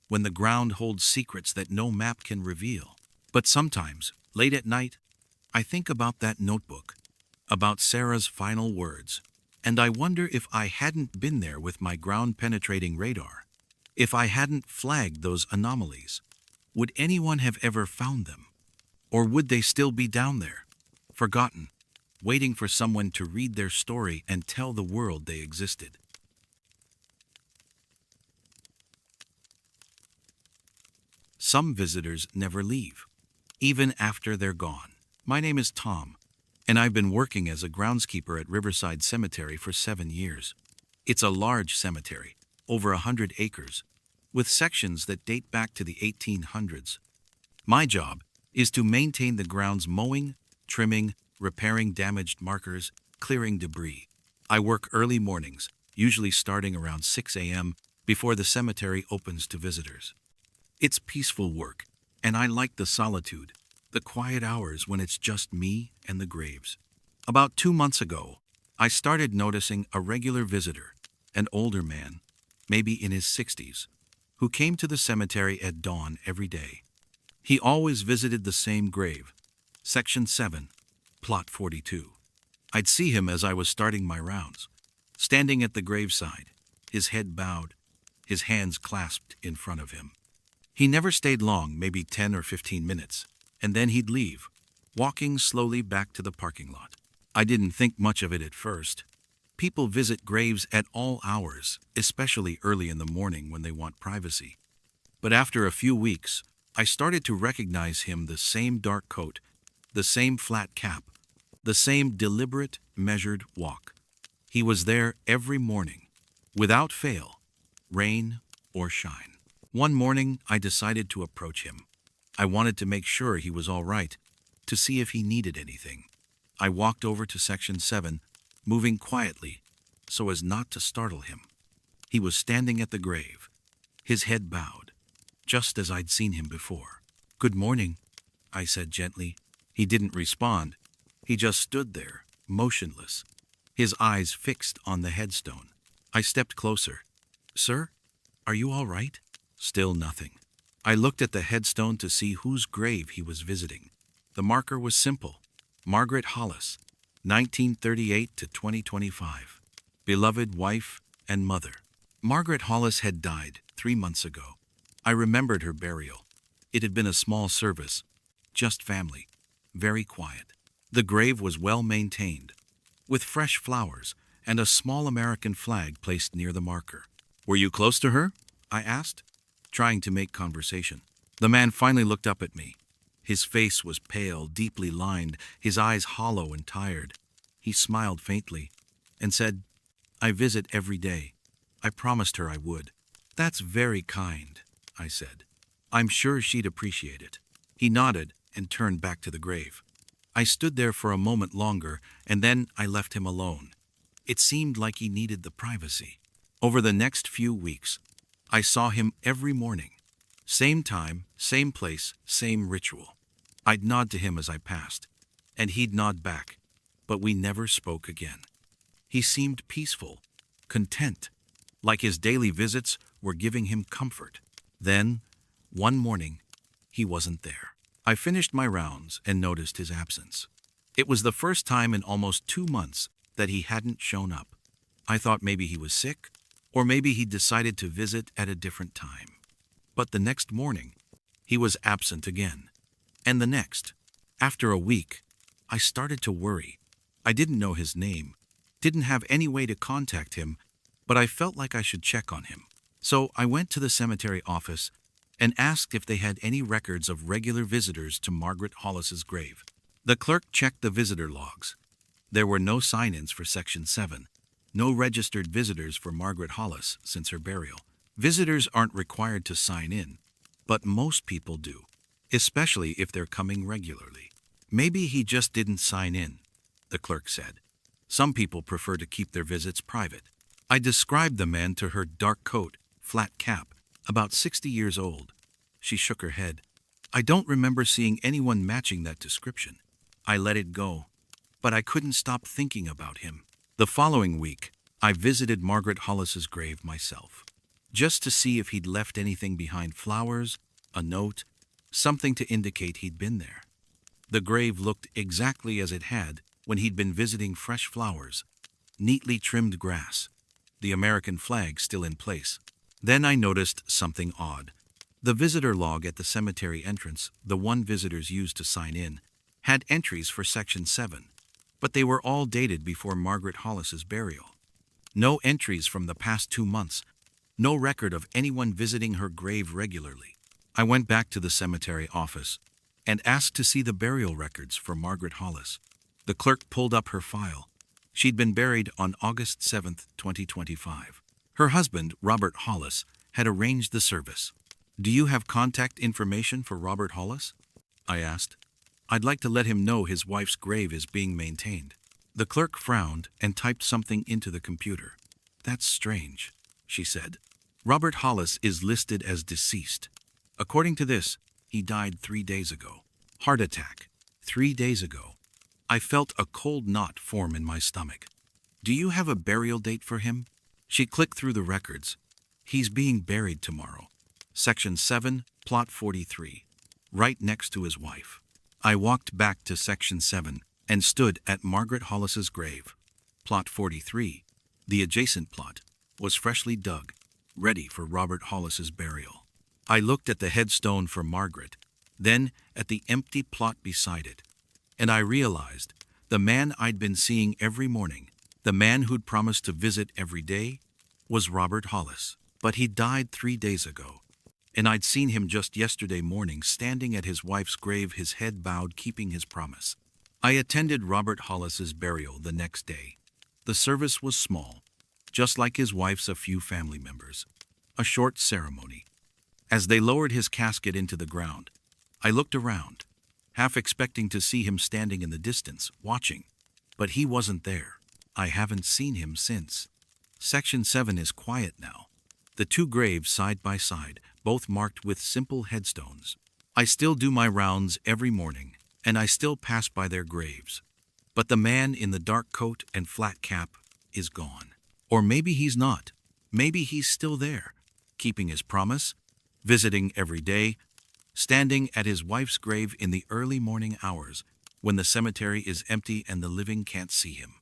A: when the ground holds secrets that no map can reveal. But sometimes, late at night, I think about that notebook, about Sarah's final words, and I wonder if I hadn't been there with my ground-penetrating radar, if I hadn't flagged those anomalies, would anyone have ever found them? Or would they still be down there, forgotten, waiting for someone to read their story and tell the world they existed? Some visitors never leave, even after they're gone. My name is Tom, and I've been working as a groundskeeper at Riverside Cemetery for 7 years. It's a large cemetery, over 100 acres, with sections that date back to the 1800s. My job is to maintain the grounds: mowing, trimming, repairing damaged markers, clearing debris. I work early mornings, usually starting around 6 a.m. before the cemetery opens to visitors. It's peaceful work, and I like the solitude, the quiet hours when it's just me and the graves. About 2 months ago, I started noticing a regular visitor, an older man, maybe in his 60s, who came to the cemetery at dawn every day. He always visited the same grave, Section 7, Plot 42. I'd see him as I was starting my rounds, standing at the graveside, his head bowed, his hands clasped in front of him. He never stayed long, maybe 10 or 15 minutes, and then he'd leave, walking slowly back to the parking lot. I didn't think much of it at first. People visit graves at all hours, especially early in the morning when they want privacy. But after a few weeks, I started to recognize him: the same dark coat, the same flat cap, the same deliberate, measured walk. He was there every morning, without fail, rain or shine. One morning, I decided to approach him. I wanted to make sure he was all right, to see if he needed anything. I walked over to section 7, moving quietly, so as not to startle him. He was standing at the grave, his head bowed, just as I'd seen him before. "Good morning," I said gently. He didn't respond. He just stood there, motionless, his eyes fixed on the headstone. I stepped closer. "Sir, are you all right?" Still nothing. I looked at the headstone to see whose grave he was visiting. The marker was simple: Margaret Hollis, 1938 to 2025. Beloved wife and mother. Margaret Hollis had died 3 months ago. I remembered her burial. It had been a small service, just family, very quiet. The grave was well maintained, with fresh flowers and a small American flag placed near the marker. "Were you close to her?" I asked, trying to make conversation. The man finally looked up at me. His face was pale, deeply lined, his eyes hollow and tired. He smiled faintly and said, "I visit every day. I promised her I would." "That's very kind," I said. "I'm sure she'd appreciate it." He nodded and turned back to the grave. I stood there for a moment longer, and then I left him alone. It seemed like he needed the privacy. Over the next few weeks, I saw him every morning. Same time, same place, same ritual. I'd nod to him as I passed, and he'd nod back, but we never spoke again. He seemed peaceful, content, like his daily visits were giving him comfort. Then, one morning, he wasn't there. I finished my rounds and noticed his absence. It was the first time in almost 2 months that he hadn't shown up. I thought maybe he was sick, or maybe he decided to visit at a different time. But the next morning, he was absent again. And the next. After a week, I started to worry. I didn't know his name, didn't have any way to contact him, but I felt like I should check on him. So I went to the cemetery office and asked if they had any records of regular visitors to Margaret Hollis's grave. The clerk checked the visitor logs. There were no sign-ins for Section 7, no registered visitors for Margaret Hollis since her burial. Visitors aren't required to sign in, but most people do, especially if they're coming regularly. "Maybe he just didn't sign in," the clerk said. "Some people prefer to keep their visits private." I described the man to her: dark coat, flat cap, about 60 years old. She shook her head. "I don't remember seeing anyone matching that description." I let it go, but I couldn't stop thinking about him. The following week, I visited Margaret Hollis's grave myself, just to see if he'd left anything behind: flowers, a note, something to indicate he'd been there. The grave looked exactly as it had when he'd been visiting: fresh flowers, neatly trimmed grass, the American flag still in place. Then I noticed something odd. The visitor log at the cemetery entrance, the one visitors used to sign in, had entries for Section 7, but they were all dated before Margaret Hollis's burial. No entries from the past 2 months, no record of anyone visiting her grave regularly. I went back to the cemetery office and asked to see the burial records for Margaret Hollis. The clerk pulled up her file. She'd been buried on August 7, 2025. Her husband, Robert Hollis, had arranged the service. "Do you have contact information for Robert Hollis?" I asked. "I'd like to let him know his wife's grave is being maintained." The clerk frowned and typed something into the computer. "That's strange," she said. "Robert Hollis is listed as deceased. According to this, he died 3 days ago. Heart attack. 3 days ago." I felt a cold knot form in my stomach. "Do you have a burial date for him?" She clicked through the records. "He's being buried tomorrow. Section 7, Plot 43, right next to his wife." I walked back to Section 7 and stood at Margaret Hollis's grave. Plot 43, the adjacent plot, was freshly dug, ready for Robert Hollis's burial. I looked at the headstone for Margaret, then at the empty plot beside it, and I realized the man I'd been seeing every morning, the man who'd promised to visit every day, was Robert Hollis. But he died 3 days ago, and I'd seen him just yesterday morning standing at his wife's grave, his head bowed, keeping his promise. I attended Robert Hollis's burial the next day. The service was small, just like his wife's, a few family members. A short ceremony. As they lowered his casket into the ground, I looked around, half expecting to see him standing in the distance, watching. But he wasn't there. I haven't seen him since. Section 7 is quiet now. The two graves side by side, both marked with simple headstones. I still do my rounds every morning, and I still pass by their graves. But the man in the dark coat and flat cap is gone. Or maybe he's not. Maybe he's still there, keeping his promise, visiting every day, standing at his wife's grave in the early morning hours when the cemetery is empty and the living can't see him.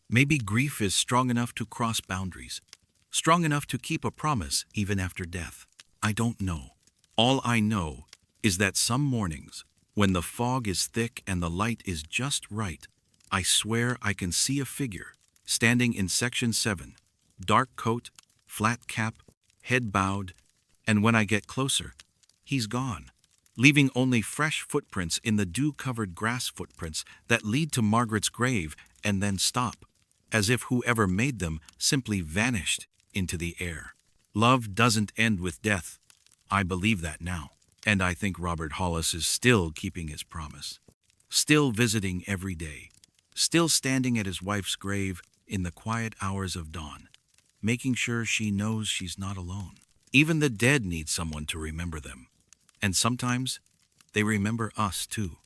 A: Maybe grief is strong enough to cross boundaries, strong enough to keep a promise even after death. I don't know. All I know is that some mornings, when the fog is thick and the light is just right, I swear I can see a figure standing in Section 7, dark coat, flat cap, head bowed, and when I get closer, he's gone, leaving only fresh footprints in the dew-covered grass, footprints that lead to Margaret's grave and then stop, as if whoever made them simply vanished into the air. Love doesn't end with death. I believe that now. And I think Robert Hollis is still keeping his promise. Still visiting every day. Still standing at his wife's grave in the quiet hours of dawn, making sure she knows she's not alone. Even the dead need someone to remember them. And sometimes they remember us too.